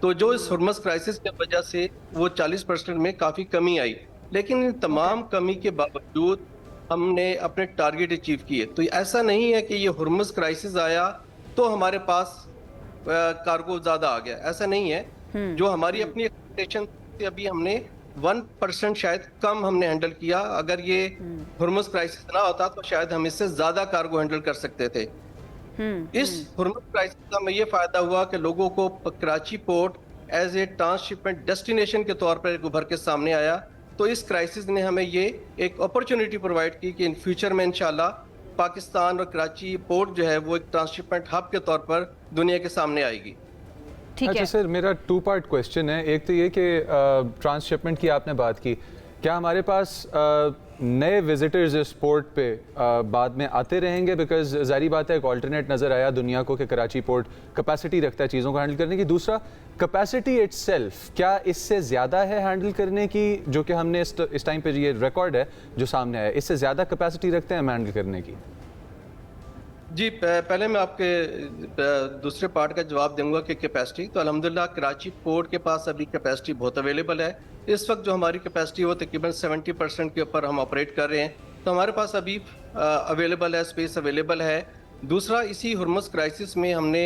[SPEAKER 20] तो जो इस हुर्मुज़ क्राइसिस की वजह से वो 40% में काफ़ी कमी आई। लेकिन इन तमाम कमी के बावजूद हमने अपने टारगेट अचीव किए। तो ऐसा नहीं है कि ये हुर्मुज़ क्राइसिस आया तो हमारे पास कार्गो ज़्यादा आ गया, ऐसा नहीं है। जो हमारी अपनी एक्सपेक्टेशन थी, अभी हमने 1% शायद कम हमने हैंडल किया। अगर ये हुर्मुज़ क्राइसिस ना होता तो शायद हम इससे ज़्यादा कार्गो हैंडल कर सकते थे। इस हुर्मुज़ क्राइसिस का में ये फ़ायदा हुआ कि लोगों को Karachi port as a transshipment destination के तौर पर उभर के सामने आया। तो इस क्राइसिस ने हमें ये एक अपॉर्चुनिटी प्रोवाइड की कि इन फ्यूचर में इंशाल्लाह पाकिस्तान और कराची पोर्ट जो है वो एक ट्रांसशिपमेंट हब के तौर पर दुनिया के सामने आएगी।
[SPEAKER 1] अच्छा सर, मेरा 2 पार्ट क्वेश्चन है। एक तो ये कि ट्रांसशिपमेंट की आपने बात की, क्या हमारे पास नए विजिटर्स इस पोर्ट पे बाद में आते रहेंगे? बिकॉज ज़ाहिर बात है एक ऑल्टरनेट नज़र आया दुनिया को कि कराची पोर्ट कैपेसिटी रखता है चीज़ों को हैंडल करने की। दूसरा, कैपेसिटी इटसेल्फ क्या इससे ज़्यादा है हैंडल करने की, जो कि हमने इस टाइम पे ये रिकॉर्ड है जो सामने आया, इससे ज़्यादा कैपेसिटी रखते हैं हम हैंडल करने की?
[SPEAKER 20] जी, पहले मैं आपके दूसरे पार्ट का जवाब दूंगा कि कैपेसिटी तो अल्हम्दुलिल्लाह कराची पोर्ट के पास अभी कैपेसिटी बहुत अवेलेबल है। इस वक्त जो हमारी कैपेसिटी वो तकरीबन 70% के ऊपर हम ऑपरेट कर रहे हैं, तो हमारे पास अभी अवेलेबल है, स्पेस अवेलेबल है। दूसरा, इसी हुर्मुज़ क्राइसिस में हमने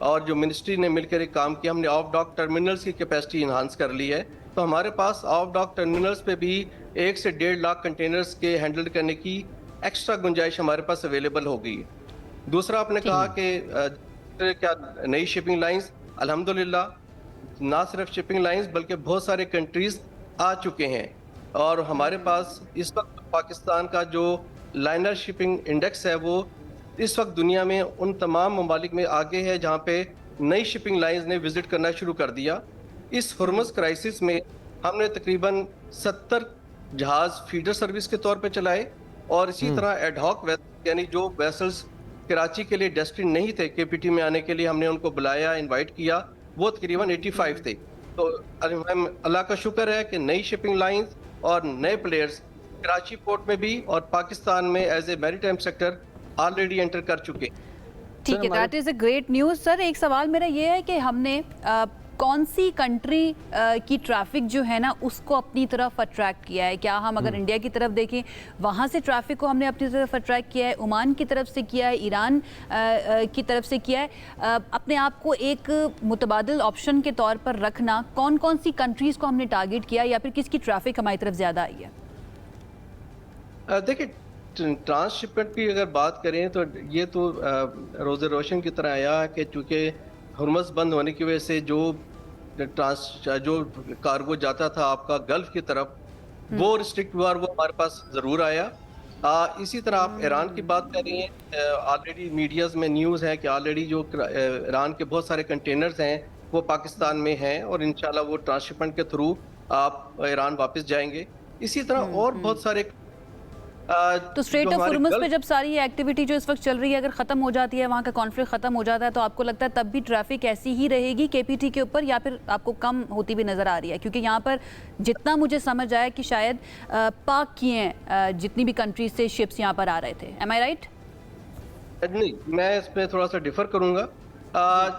[SPEAKER 20] और जो मिनिस्ट्री ने मिलकर एक काम किया, हमने ऑफ डॉक टर्मिनल्स की कैपेसिटी इन्हांस कर ली है। तो हमारे पास ऑफ डॉक टर्मिनल्स पे भी 1 से 1.5 लाख कंटेनर्स के हैंडल करने की एक्स्ट्रा गुंजाइश हमारे पास अवेलेबल हो गई है। दूसरा, आपने कहा कि क्या नई शिपिंग लाइंस, अल्हम्दुलिल्लाह ना सिर्फ शिपिंग लाइंस बल्कि बहुत सारे कंट्रीज आ चुके हैं और हमारे पास इस वक्त पाकिस्तान का जो लाइनर शिपिंग इंडेक्स है वो इस वक्त दुनिया में उन तमाम ममालिक में आगे है जहाँ पे नई शिपिंग लाइंस ने विजिट करना शुरू कर दिया। इस हुर्मुज़ क्राइसिस में हमने तकरीबन 70 जहाज़ फीडर सर्विस के तौर पे चलाए और इसी तरह एडहॉक यानी जो वेसल्स कराची के लिए डेस्टिन नहीं थे केपीटी में आने के लिए, हमने उनको बुलाया, इनवाइट किया, वो तकरीबन 85 थे। तो अल्लाह का शुक्र है कि नई शिपिंग लाइंस और नए प्लेयर्स कराची पोर्ट में भी और पाकिस्तान में as a maritime sector already enter कर चुके।
[SPEAKER 2] ठीक है, that is a great news. Sir, एक सवाल मेरा ये है कि हमने कौन सी कंट्री की ट्रैफिक जो है ना उसको अपनी तरफ अट्रैक्ट किया है? क्या हम अगर इंडिया की तरफ देखें वहाँ से ट्रैफिक को हमने अपनी तरफ अट्रैक्ट किया है, ओमान की तरफ से किया है, ईरान की तरफ से किया है? अपने आप को एक मुतबादिल ऑप्शन के तौर पर रखना, कौन कौन सी कंट्रीज़ को हमने टारगेट किया या फिर किसकी ट्रैफिक हमारी तरफ ज़्यादा आई है?
[SPEAKER 20] देखिए, ट्रांसशिपमेंट की अगर बात करें तो ये तो रोज़े रोशन की तरह आया कि चूँकि हुर्मुज़ बंद होने की वजह से जो कार्गो जाता था आपका गल्फ की तरफ वो रिस्ट्रिक्ट हुआ और वो हमारे पास ज़रूर आया। इसी तरह आप ईरान की बात कर रही हैं, ऑलरेडी मीडियाज़ में न्यूज़ है कि ऑलरेडी जो ईरान के बहुत सारे कंटेनर्स हैं वो पाकिस्तान में हैं और इंशाल्लाह वो ट्रांसशिपमेंट के थ्रू आप ईरान वापस जाएंगे। इसी तरह और बहुत सारे
[SPEAKER 2] तो स्ट्रेट ऑफ हुर्मुज़ पे जब सारी एक्टिविटी जो इस वक्त चल रही है अगर ख़त्म हो जाती है, वहाँ का कॉन्फ्लिक्ट ख़त्म हो जाता है, तो आपको लगता है तब भी ट्रैफिक ऐसी ही रहेगी केपीटी के ऊपर या फिर आपको कम होती भी नज़र आ रही है? क्योंकि यहाँ पर जितना मुझे समझ आया कि शायद पाक की हैं जितनी भी कंट्रीज से शिप्स यहाँ पर आ रहे थे। एम आई राइट?
[SPEAKER 20] नहीं, मैं इस पर थोड़ा सा डिफर करूँगा।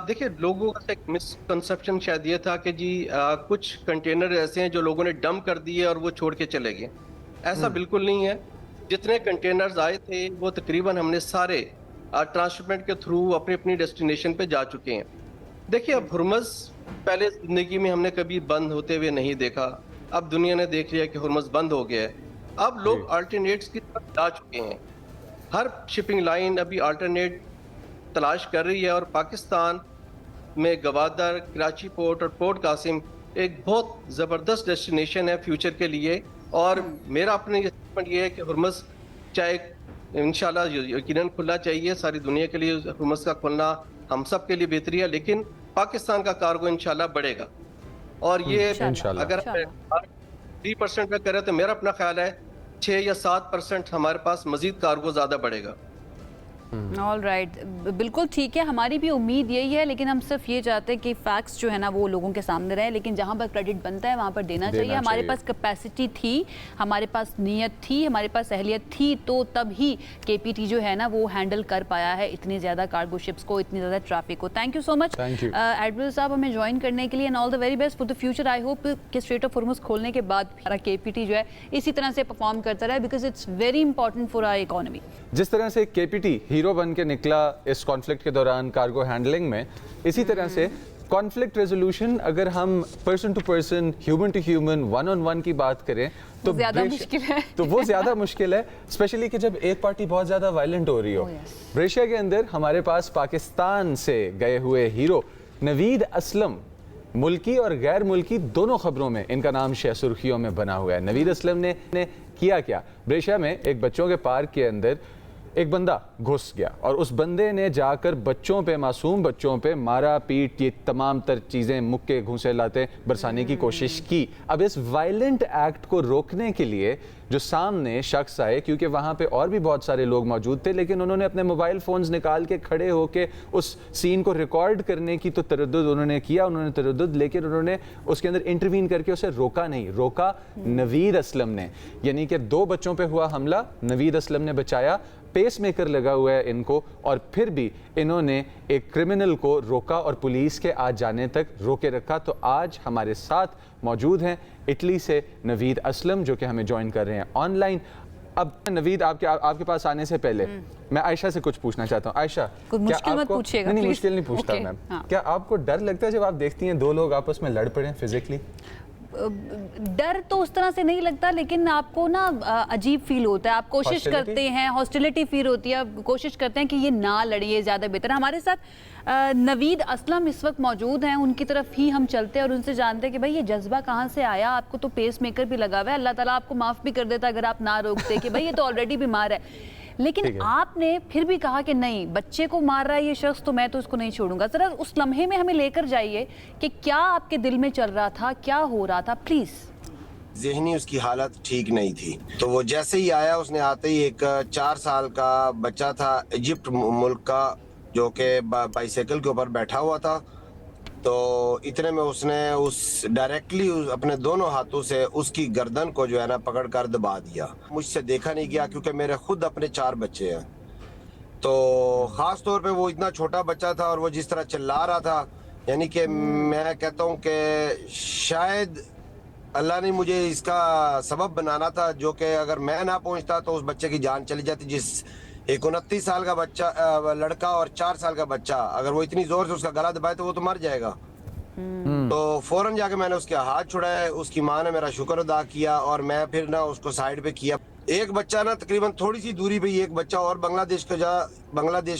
[SPEAKER 20] देखिए, लोगों का एक मिसकंसेप्शन शायद ये था कि जी कुछ कंटेनर ऐसे हैं जो लोगों ने डंप कर दिए और वो छोड़ के चले गए। ऐसा बिल्कुल नहीं है। जितने कंटेनर्स आए थे वो तकरीबन हमने सारे ट्रांसशिपमेंट के थ्रू अपनी अपनी डेस्टिनेशन पे जा चुके हैं। देखिए, अब हुर्मुज़ पहले ज़िंदगी में हमने कभी बंद होते हुए नहीं देखा, अब दुनिया ने देख लिया कि हुर्मुज़ बंद हो गया है। अब लोग अल्टरनेट्स की तरफ जा चुके हैं, हर शिपिंग लाइन अभी अल्टरनेट तलाश कर रही है और पाकिस्तान में गवादर, कराची पोर्ट और पोर्ट कासिम एक बहुत ज़बरदस्त डेस्टिनेशन है फ्यूचर के लिए। और मेरा अपने ये है कि हुर्मुज़ चाहे इंशाल्लाह यकीनन खुलना चाहिए, सारी दुनिया के लिए हुर्मुज़ का खुलना हम सब के लिए बेहतरी है, लेकिन पाकिस्तान का कार्गो इंशाल्लाह बढ़ेगा। और ये अगर 3% पे करें तो मेरा अपना ख्याल है 6 या 7% हमारे पास मजीद कार्गो ज़्यादा बढ़ेगा।
[SPEAKER 2] ऑल राइट, बिल्कुल ठीक है, हमारी भी उम्मीद यही है, लेकिन हम सिर्फ ये चाहते हैं कि फैक्ट्स जो है ना वो लोगों के सामने रहे, लेकिन जहाँ पर क्रेडिट बनता है वहाँ पर देना चाहिए। हमारे पास कैपेसिटी थी, हमारे पास नीयत थी, हमारे पास अहलियत थी, तो तब ही केपीटी जो है ना वो हैंडल कर पाया है इतनी ज़्यादा कार्गो शिप्स को, इतनी ज़्यादा ट्रैफिक को। Thank you so much admiral साहब हमें ज्वाइन करने के लिए, and all the very best for the future. I hope कि स्ट्रेट ऑफ हुर्मुज़ खोलने के बाद हमारा केपीटी जो है इसी तरह से परफॉर्म करता रहे, because it's very important for our economy.
[SPEAKER 1] जिस तरह से केपीटी हीरो बन के निकला इस कॉन्फ्लिक्ट के दौरान कार्गो हैंडलिंग में, इसी तरह से कॉन्फ्लिक्ट रेजोल्यूशन अगर हम person to person, human to human, one on one की बात करें तो
[SPEAKER 2] ज़्यादा मुश्किल है।
[SPEAKER 1] तो वो ज़्यादा मुश्किल है, स्पेशली कि जब एक पार्टी बहुत ज़्यादा वायलेंट हो रही हो। ब्रेशिया के अंदर हमारे पास पाकिस्तान से गए हुए हीरो नवीद असलम, मुल्की और गैर मुल्की दोनों खबरों में इनका नाम शह सुर्खियों में बना हुआ है। नवीद असलम ने किया क्या? ब्रेशिया में एक बच्चों के पार्क के अंदर एक बंदा घुस गया और उस बंदे ने जाकर बच्चों पे, मासूम बच्चों पे मारा पीट, ये तमाम तर चीज़ें, मुक्के घूंसे लाते बरसाने की कोशिश की। अब इस वायलेंट एक्ट को रोकने के लिए जो सामने शख्स आए, क्योंकि वहाँ पे और भी बहुत सारे लोग मौजूद थे, लेकिन उन्होंने अपने मोबाइल फ़ोन्स निकाल के खड़े होकर उस सीन को रिकॉर्ड करने की तो तरद्दुद उन्होंने किया, लेकिन उन्होंने उसके अंदर इंटरवीन करके उसे रोका नहीं। रोका नवीद असलम ने, यानी कि 2 बच्चों पे हुआ हमला, नवीद असलम ने बचाया, पेस मेकर लगा हुआ है इनको, और फिर भी इन्होंने एक क्रिमिनल को रोका और पुलिस के आ जाने तक रोके रखा। तो आज हमारे साथ मौजूद हैं इटली से नवीद असलम, जो कि हमें ज्वाइन कर रहे हैं ऑनलाइन। अब नवीद, आपके पास आने से पहले मैं आयशा से कुछ पूछना चाहता हूँ। आयशा,
[SPEAKER 2] मुश्किल मत पूछिएगा,
[SPEAKER 1] नहीं मुश्किल नहीं पूछता मैम। क्या आपको डर लगता है जब आप देखती हैं 2 लोग आपस में लड़ पड़े फिजिकली?
[SPEAKER 2] डर तो उस तरह से नहीं लगता, लेकिन आपको ना अजीब फील होता है, आप कोशिश करते हैं, हॉस्टिलिटी फील होती है, आप कोशिश करते हैं कि ये ना लड़िए, ज़्यादा बेहतर। हमारे साथ नवीद असलम इस वक्त मौजूद हैं, उनकी तरफ ही हम चलते हैं और उनसे जानते हैं कि भाई ये जज्बा कहाँ से आया, आपको तो पेस मेकर भी लगा हुआ है, अल्लाह ताला आपको माफ़ भी कर देता अगर आप ना रोकते कि भाई ये तो ऑलरेडी बीमार है, लेकिन आपने फिर भी कहा कि नहीं, बच्चे को मार रहा है ये शख्स, तो मैं तो उसको नहीं छोड़ूंगा। जरा उस लम्हे में हमें लेकर जाइए कि क्या आपके दिल में चल रहा था, क्या हो रहा था, प्लीज।
[SPEAKER 21] ज़हनी उसकी हालत ठीक नहीं थी, तो वो जैसे ही आया, उसने आते ही एक 4 साल का बच्चा था इजिप्ट मुल्क का, जो कि बाइसाइकिल के ऊपर बैठा हुआ था, तो इतने में उसने डायरेक्टली अपने दोनों हाथों से उसकी गर्दन को जो है ना पकड़ कर दबा दिया। मुझसे देखा नहीं गया क्योंकि मेरे खुद अपने 4 बच्चे हैं, तो ख़ास तौर पे वो इतना छोटा बच्चा था और वो जिस तरह चिल्ला रहा था, यानी कि मैं कहता हूँ कि शायद अल्लाह ने मुझे इसका सबब बनाना था, जो कि अगर मैं ना पहुँचता तो उस बच्चे की जान चली जाती। जिस एक 29 साल का बच्चा लड़का और 4 साल का बच्चा, अगर वो इतनी जोर से उसका गला दबाए तो वो तो मर जाएगा। तो फौरन जाके मैंने उसके हाथ छुड़ाए, उसकी माँ ने मेरा शुक्र अदा किया और मैं फिर ना उसको साइड पे किया। एक बच्चा ना तकरीबन थोड़ी सी दूरी पे एक बच्चा और बांग्लादेश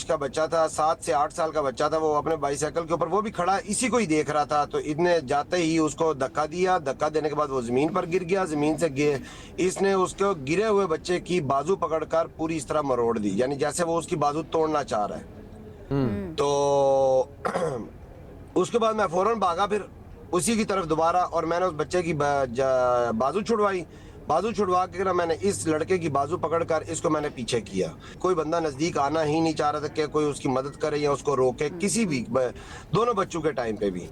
[SPEAKER 21] का बच्चा था, 7 से 8 साल का बच्चा था, वो अपने बाइसाइकिल के ऊपर वो भी खड़ा इसी को ही देख रहा था, तो इतने जाते ही उसको धक्का दिया। धक्का देने के बाद वो जमीन पर गिर गया। जमीन से इसने उसको गिरे हुए बच्चे की बाजू पकड़कर पूरी इस तरह मरोड़ दी, यानी जैसे वो उसकी बाजू तोड़ना चाह रहा है। तो उसके बाद मैं फौरन भागा फिर उसी की तरफ दोबारा, और मैंने उस बच्चे की बाजू छुड़वाई। बाजू छुड़वा के ना मैंने इस लड़के की बाजू पकड़कर इसको मैंने पीछे किया। कोई बंदा नजदीक आना ही नहीं चाह रहा था कि कोई उसकी मदद करे या उसको रोके, किसी भी, दोनों बच्चों के टाइम पे भी।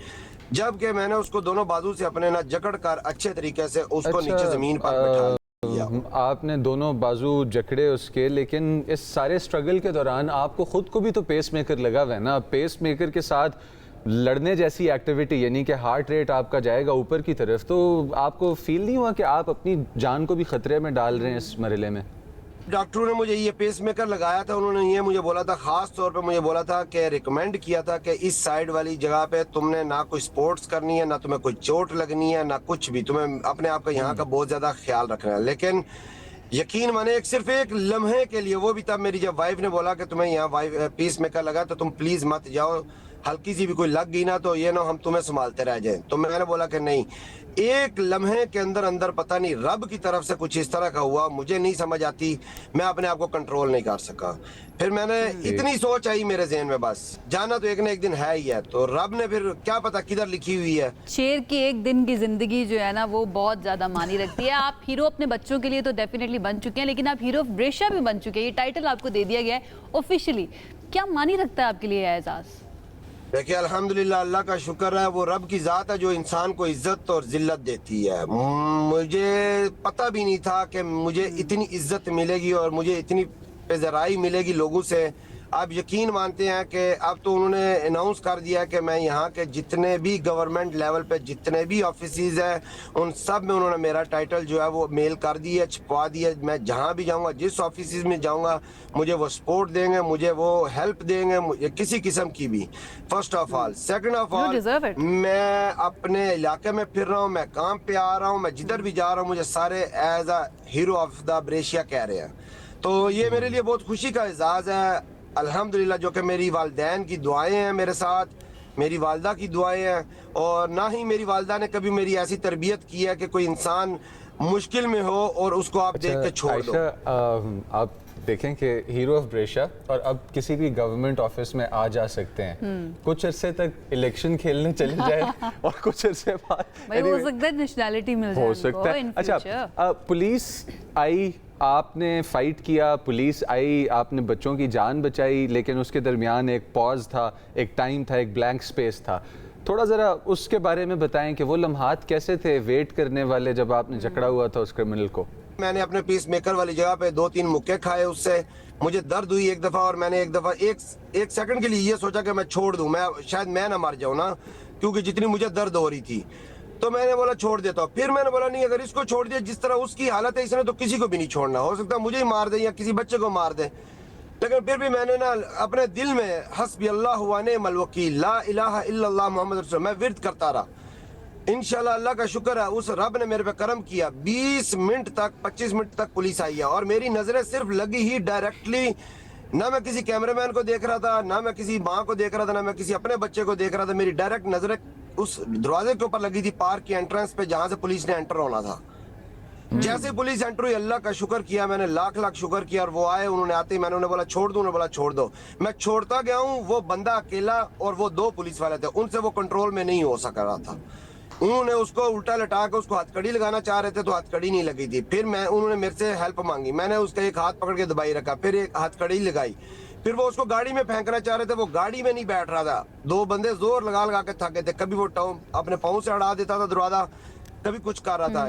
[SPEAKER 21] जबकि मैंने उसको दोनों बाजू से अपने ना जकड़ कर अच्छे तरीके से उसको नीचे जमीन पर बैठा।
[SPEAKER 1] आपने दोनों बाजू जकड़े उसके, लेकिन इस सारे स्ट्रगल के दौरान आपको खुद को भी तो पेस मेकर लगा हुआ है ना। पेस मेकर के साथ लड़ने जैसी एक्टिविटी, यानी कि हार्ट रेट आपका जाएगा ऊपर की तरफ, तो आपको फील नहीं हुआ कि आप अपनी जान को भी खतरे में डाल रहे हैं इस मरहले में?
[SPEAKER 21] डॉक्टरों ने मुझे ये पेस मेकर लगाया था, उन्होंने ये मुझे बोला था, खास तौर पे मुझे बोला था कि रिकमेंड किया था कि इस साइड वाली जगह पे तुमने ना कोई स्पोर्ट्स करनी है, ना तुम्हें कोई चोट लगनी है, ना कुछ भी, तुम्हें अपने आप का यहाँ का बहुत ज्यादा ख्याल रखना है। लेकिन यकीन माने सिर्फ एक लम्हे के लिए, वो भी तब मेरी जब वाइफ ने बोला कि तुम्हें यहाँ पेस मेकर लगा तो तुम प्लीज मत जाओ, हल्की सी भी कोई लग गई ना तो ये ना हम तुम्हें संभालते रह जाएं। तो मैंने बोला कि नहीं, एक लम्हे के अंदर पता नहीं रब की तरफ से कुछ इस तरह का हुआ, मुझे नहीं समझ आती, मैं अपने आप को कंट्रोल नहीं कर सका। फिर मैंने इतनी सोच आई मेरे ज़हन में, बस जाना तो एक ना एक दिन है ही है, तो रब ने फिर क्या पता किधर लिखी हुई है।
[SPEAKER 2] शेर की एक दिन की जिंदगी जो है ना वो बहुत ज्यादा मानी रखती है। आप हीरो अपने बच्चों के लिए तो डेफिनेटली बन चुके हैं, लेकिन आप हीरो ऑफ ब्रेशिया भी बन चुके हैं, ये टाइटल आपको दे दिया गया है ऑफिशियली। क्या मानी रखता है आपके लिए एजाज?
[SPEAKER 21] देखिए अल्हम्दुलिल्लाह, अल्लाह का शुक्र है, वो रब की ज़ात है जो इंसान को इज्जत और जिल्लत देती है। मुझे पता भी नहीं था कि मुझे इतनी इज्जत मिलेगी और मुझे इतनी पेज़राई मिलेगी लोगों से। आप यकीन मानते हैं कि अब तो उन्होंने अनाउंस कर दिया कि मैं यहाँ के जितने भी गवर्नमेंट लेवल पे जितने भी ऑफिसेज हैं उन सब में उन्होंने मेरा टाइटल जो है वो मेल कर दिया, छपवा दिया। मैं जहाँ भी जाऊँगा, जिस ऑफिसेज में जाऊँगा, मुझे वो सपोर्ट देंगे, मुझे वो हेल्प देंगे, मुझे किसी किस्म की भी। First of all. Second of all, मैं अपने इलाके में फिर रहा हूँ, मैं काम पे आ रहा हूँ, मैं जिधर भी जा रहा हूँ मुझे सारे as a hero of the Brescia कह रहे हैं। तो ये मेरे लिए बहुत खुशी का एजाज़ है अल्हम्दुलिल्लाह, जो कि मेरी वालदैन की दुआएं हैं मेरे साथ, मेरी वालदा की दुआएं हैं, और ना ही मेरी वालदा ने कभी मेरी ऐसी तरबियत की है कि कोई इंसान मुश्किल में हो और उसको आप देख के छोड़ दो।
[SPEAKER 1] आप देखें कि हीरो ऑफ ब्रेशा और अब किसी भी गवर्नमेंट ऑफिस में आ जा सकते हैं, कुछ अरसे तक इलेक्शन खेलने चले जाए और कुछ अरसे बाद
[SPEAKER 2] हो सकता है नेशनैलिटी मिल जाए,
[SPEAKER 1] हो सकता है। अच्छा, पुलिस आई, आपने फाइट किया, पुलिस आई, आपने बच्चों की जान बचाई, लेकिन उसके दरमियान एक पॉज था, एक टाइम था, एक ब्लैंक स्पेस था। थोड़ा ज़रा उसके बारे में बताएं कि वो लम्हात कैसे थे वेट करने वाले जब आपने जकड़ा हुआ था उस क्रिमिनल को।
[SPEAKER 21] मैंने अपने पीस मेकर वाली जगह पे 2-3 मुक्के खाए, उससे मुझे दर्द हुई एक दफ़ा, और मैंने एक दफ़ा एक सेकंड के लिए ये सोचा कि मैं छोड़ दूं, मैं शायद मैं ना मर जाऊं ना, क्योंकि जितनी मुझे दर्द हो रही थी। तो मैंने बोला छोड़ देता हूँ। फिर मैंने बोला नहीं, अगर इसको छोड़ दिया, जिस तरह उसकी हालत है इसने तो किसी को भी नहीं छोड़ना, हो सकता है मुझे ही मार दे या किसी बच्चे को मार दे। लेकिन फिर भी मैंने ना अपने दिल में हस्बी अल्लाह व निअमल वकील, ला इलाहा इल्लल्लाह मुहम्मद रसूल, मैं विर्द करता रहा। इंशाल्लाह अल्लाह का शुक्र है, उस रब ने मेरे पे करम किया। 20 मिनट तक 25 मिनट तक पुलिस आई है और मेरी नजरें सिर्फ लगी ही डायरेक्टली, ना मैं किसी कैमरामैन को देख रहा था, ना मैं किसी माँ को देख रहा था, ना मैं किसी अपने बच्चे को देख रहा था। मेरी डायरेक्ट नजरें उस दरवाजे के ऊपर लगी थी, पार्क की एंट्रेंस पे, जहां से पुलिस ने एंटर होना था। जैसे पुलिस एंटर हुई, अल्लाह का शुक्र किया मैंने, लाख लाख शुक्र किया। और वो आए, उन्होंने आते ही मैंने उन्हें बोला छोड़ दो, उन्होंने बोला छोड़ दो। मैं छोड़ता गया हूँ, वो बंदा अकेला और वो 2 पुलिस वाले थे, उनसे वो कंट्रोल में नहीं हो सक रहा था। उन्होंने उसको उल्टा लटा के उसको हथकड़ी लगाना चाह रहे थे, तो हथकड़ी नहीं लगी थी। फिर उन्होंने मेरे से हेल्प मांगी, मैंने उसका एक हाथ पकड़ के दबाई रखा, फिर एक हथकड़ी लगाई। फिर वो उसको गाड़ी में फेंकना चाह रहे थे, वो गाड़ी में नहीं बैठ रहा था। 2 बंदे जोर लगा लगा के थके थे, कभी वो अपने पाँव से अड़ा देता था दरवाजा, कभी कुछ कर रहा था।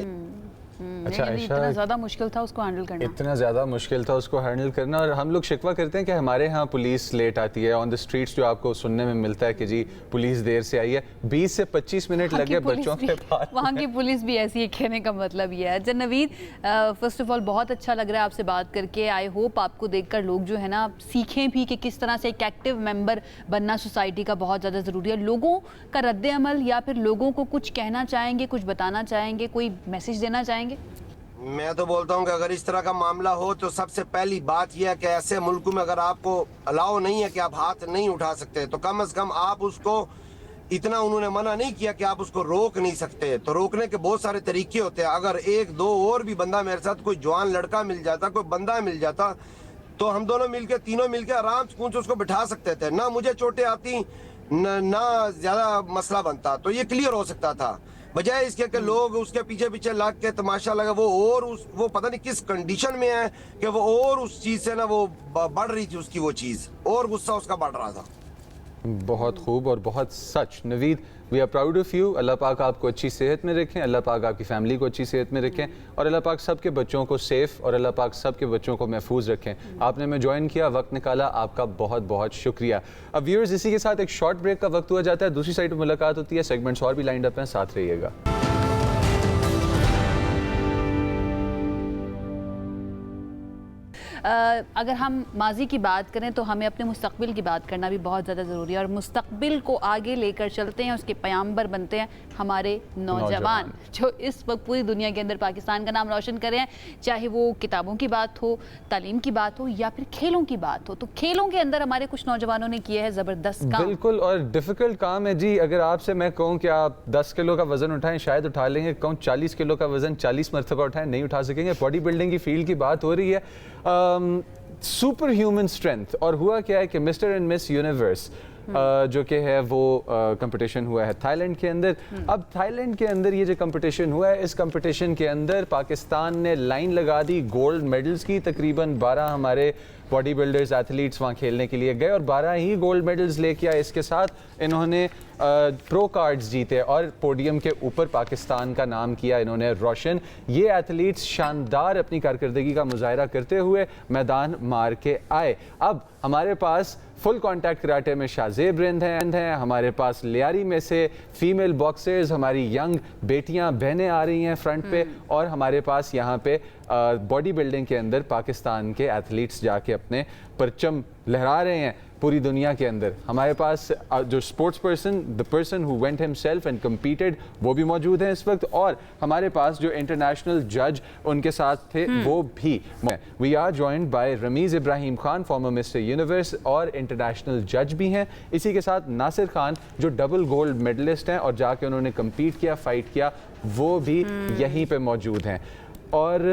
[SPEAKER 1] अच्छा,
[SPEAKER 2] इतना ज़्यादा मुश्किल था उसको हैंडल करना,
[SPEAKER 1] इतना ज़्यादा मुश्किल था उसको हैंडल करना। और हम लोग शिकवा करते हैं कि हमारे यहाँ पुलिस लेट आती है, ऑन द स्ट्रीट्स जो आपको सुनने में मिलता है कि जी पुलिस देर से आई है, 20 से 25 मिनट लगे बच्चों के पास।
[SPEAKER 2] वहाँ की पुलिस भी ऐसी है, कहने का मतलब ये है। अच्छा नवीद, फर्स्ट ऑफ ऑल बहुत अच्छा लग रहा है आपसे बात करके। आई होप आपको देखकर लोग जो है ना सीखें भी कि किस तरह से एक एक्टिव मेंबर बनना सोसाइटी का बहुत ज़्यादा ज़रूरी है। लोगों का रद्द-ए-अमल या फिर लोगों को कुछ कहना चाहेंगे, कुछ बताना चाहेंगे, कोई मैसेज देना चाहेंगे?
[SPEAKER 21] मैं तो बोलता हूँ कि अगर इस तरह का मामला हो तो सबसे पहली बात यह है कि ऐसे मुल्क में अगर आपको अलाउ नहीं है कि आप हाथ नहीं उठा सकते, तो कम से कम आप उसको, इतना उन्होंने मना नहीं किया कि आप उसको रोक नहीं सकते, तो रोकने के बहुत सारे तरीके होते हैं। अगर 1-2 और भी बंदा मेरे साथ, कोई जवान लड़का मिल जाता, कोई बंदा मिल जाता, तो हम दोनों मिलके, तीनों मिलके आराम से उसको बिठा सकते थे। ना मुझे चोटें आती, ना ज्यादा मसला बनता, तो ये क्लियर हो सकता था। बजाय इसके कि लोग उसके पीछे पीछे लग के तमाशा लगा, वो पता नहीं किस कंडीशन में है कि वो और उस चीज से ना वो बढ़ रही थी उसकी वो चीज, और गुस्सा उसका बढ़ रहा था।
[SPEAKER 1] बहुत खूब और बहुत सच। Naveed, we are proud of you. Allah पाक आपको अच्छी सेहत में रखें, अल्लाह पाक आपकी फैमिली को अच्छी सेहत में रखें, और अल्लाह पाक सबके बच्चों को सेफ़ और अल्लाह पाक सबके बच्चों को महफूज रखें। आपने हमें ज्वाइन किया, वक्त निकाला, आपका बहुत बहुत शुक्रिया। अब व्यूअर्स, इसी के साथ एक शॉर्ट ब्रेक का वक्त हुआ जाता है, दूसरी साइड पर मुलाकात होती है, सेगमेंट्स और भी लाइंड अप हैं, साथ रहिएगा।
[SPEAKER 2] अगर हम माजी की बात करें तो हमें अपने मुस्तकबिल की बात करना भी बहुत ज़्यादा ज़रूरी है, और मुस्तकबिल को आगे लेकर चलते हैं, उसके पैगंबर बनते हैं हमारे नौजवान, जो इस वक्त पूरी दुनिया के अंदर पाकिस्तान का नाम रोशन कर रहे हैं। चाहे वो किताबों की बात हो, तालीम की बात हो, या फिर खेलों की बात हो, तो खेलों के अंदर हमारे कुछ नौजवानों ने किए हैं ज़बरदस्त काम।
[SPEAKER 1] बिल्कुल, और डिफ़िकल्ट काम है जी। अगर आपसे मैं कहूँ कि आप 10 किलो का वज़न उठाएं, शायद उठा लेंगे। कहूँ 40 किलो का वज़न 40 मरतबा उठाएं, नहीं उठा सकेंगे। बॉडी बिल्डिंग की फील्ड की बात हो रही है, सुपर ह्यूमन स्ट्रेंथ। और हुआ क्या है कि मिस्टर एंड मिस यूनिवर्स जो कि है वो कंपटीशन हुआ है थाईलैंड के अंदर। अब थाईलैंड के अंदर ये जो कंपटीशन हुआ है, इस कंपटीशन के अंदर पाकिस्तान ने लाइन लगा दी गोल्ड मेडल्स की। तकरीबन 12 हमारे बॉडी बिल्डर्स एथलीट्स वहाँ खेलने के लिए गए और 12 ही गोल्ड मेडल्स लेके आए। इसके साथ इन्होंने प्रो कार्ड्स जीते और पोडियम के ऊपर पाकिस्तान का नाम किया इन्होंने रोशन। ये एथलीट्स शानदार अपनी कारकर्दगी का मुजाहरा करते हुए मैदान मार के आए। अब हमारे पास फुल कॉन्टैक्ट कराटे में शाहजेब रिंद हैं, हमारे पास लियारी में से फीमेल बॉक्सर्स, हमारी यंग बेटियां बहनें आ रही हैं फ्रंट पे, और हमारे पास यहाँ पे बॉडी बिल्डिंग के अंदर पाकिस्तान के एथलीट्स जाके अपने परचम लहरा रहे हैं पूरी दुनिया के अंदर। हमारे पास जो sports person, the person who went himself and competed, वो भी मौजूद हैं इस वक्त, और हमारे पास जो इंटरनेशनल जज उनके साथ थे वो भी। We are joined by Rameez Ibrahim Khan, former mister universe और इंटरनेशनल जज भी हैं। इसी के साथ नासिर खान जो डबल गोल्ड मेडलिस्ट हैं और जाके उन्होंने कम्पीट किया, फाइट किया, वो भी यहीं पर मौजूद हैं। और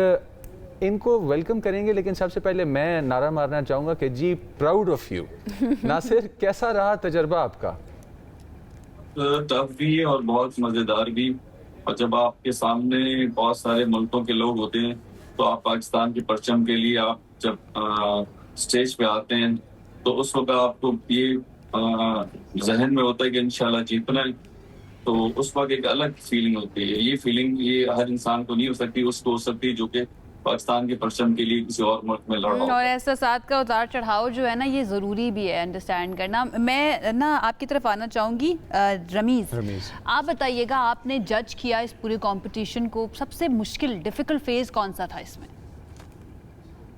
[SPEAKER 1] इनको वेलकम करेंगे, लेकिन सबसे पहले मैं नारा मारना चाहूँगा कि जी प्राउड ऑफ यू। नासिर, कैसा रहा तजर्बा आपका?
[SPEAKER 3] टफ भी है और बहुत मज़ेदार भी। और जब आपके सामने बहुत सारे मुल्कों के लोग होते हैं तो आप पाकिस्तान के परचम के लिए आप जब स्टेज पे आते हैं तो उस वक्त आपको ये जहन में होता है कि इंशाल्लाह जीतना है, तो उस वक्त एक अलग फीलिंग होती है। ये फीलिंग ये हर इंसान को नहीं हो सकती, उसको हो सकती जो कि पाकिस्तान के परचम के लिए किसी और मुल्क में लड़ रहा हो।
[SPEAKER 2] और एहसासात का उतार चढ़ाव जो है ना, ये ज़रूरी भी है अंडरस्टैंड करना। मैं ना आपकी तरफ आना चाहूँगी रमीज़, आप बताइएगा, आपने जज किया इस पूरे कंपटीशन को, सबसे मुश्किल डिफ़िकल्ट फेज़ कौन सा था इसमें?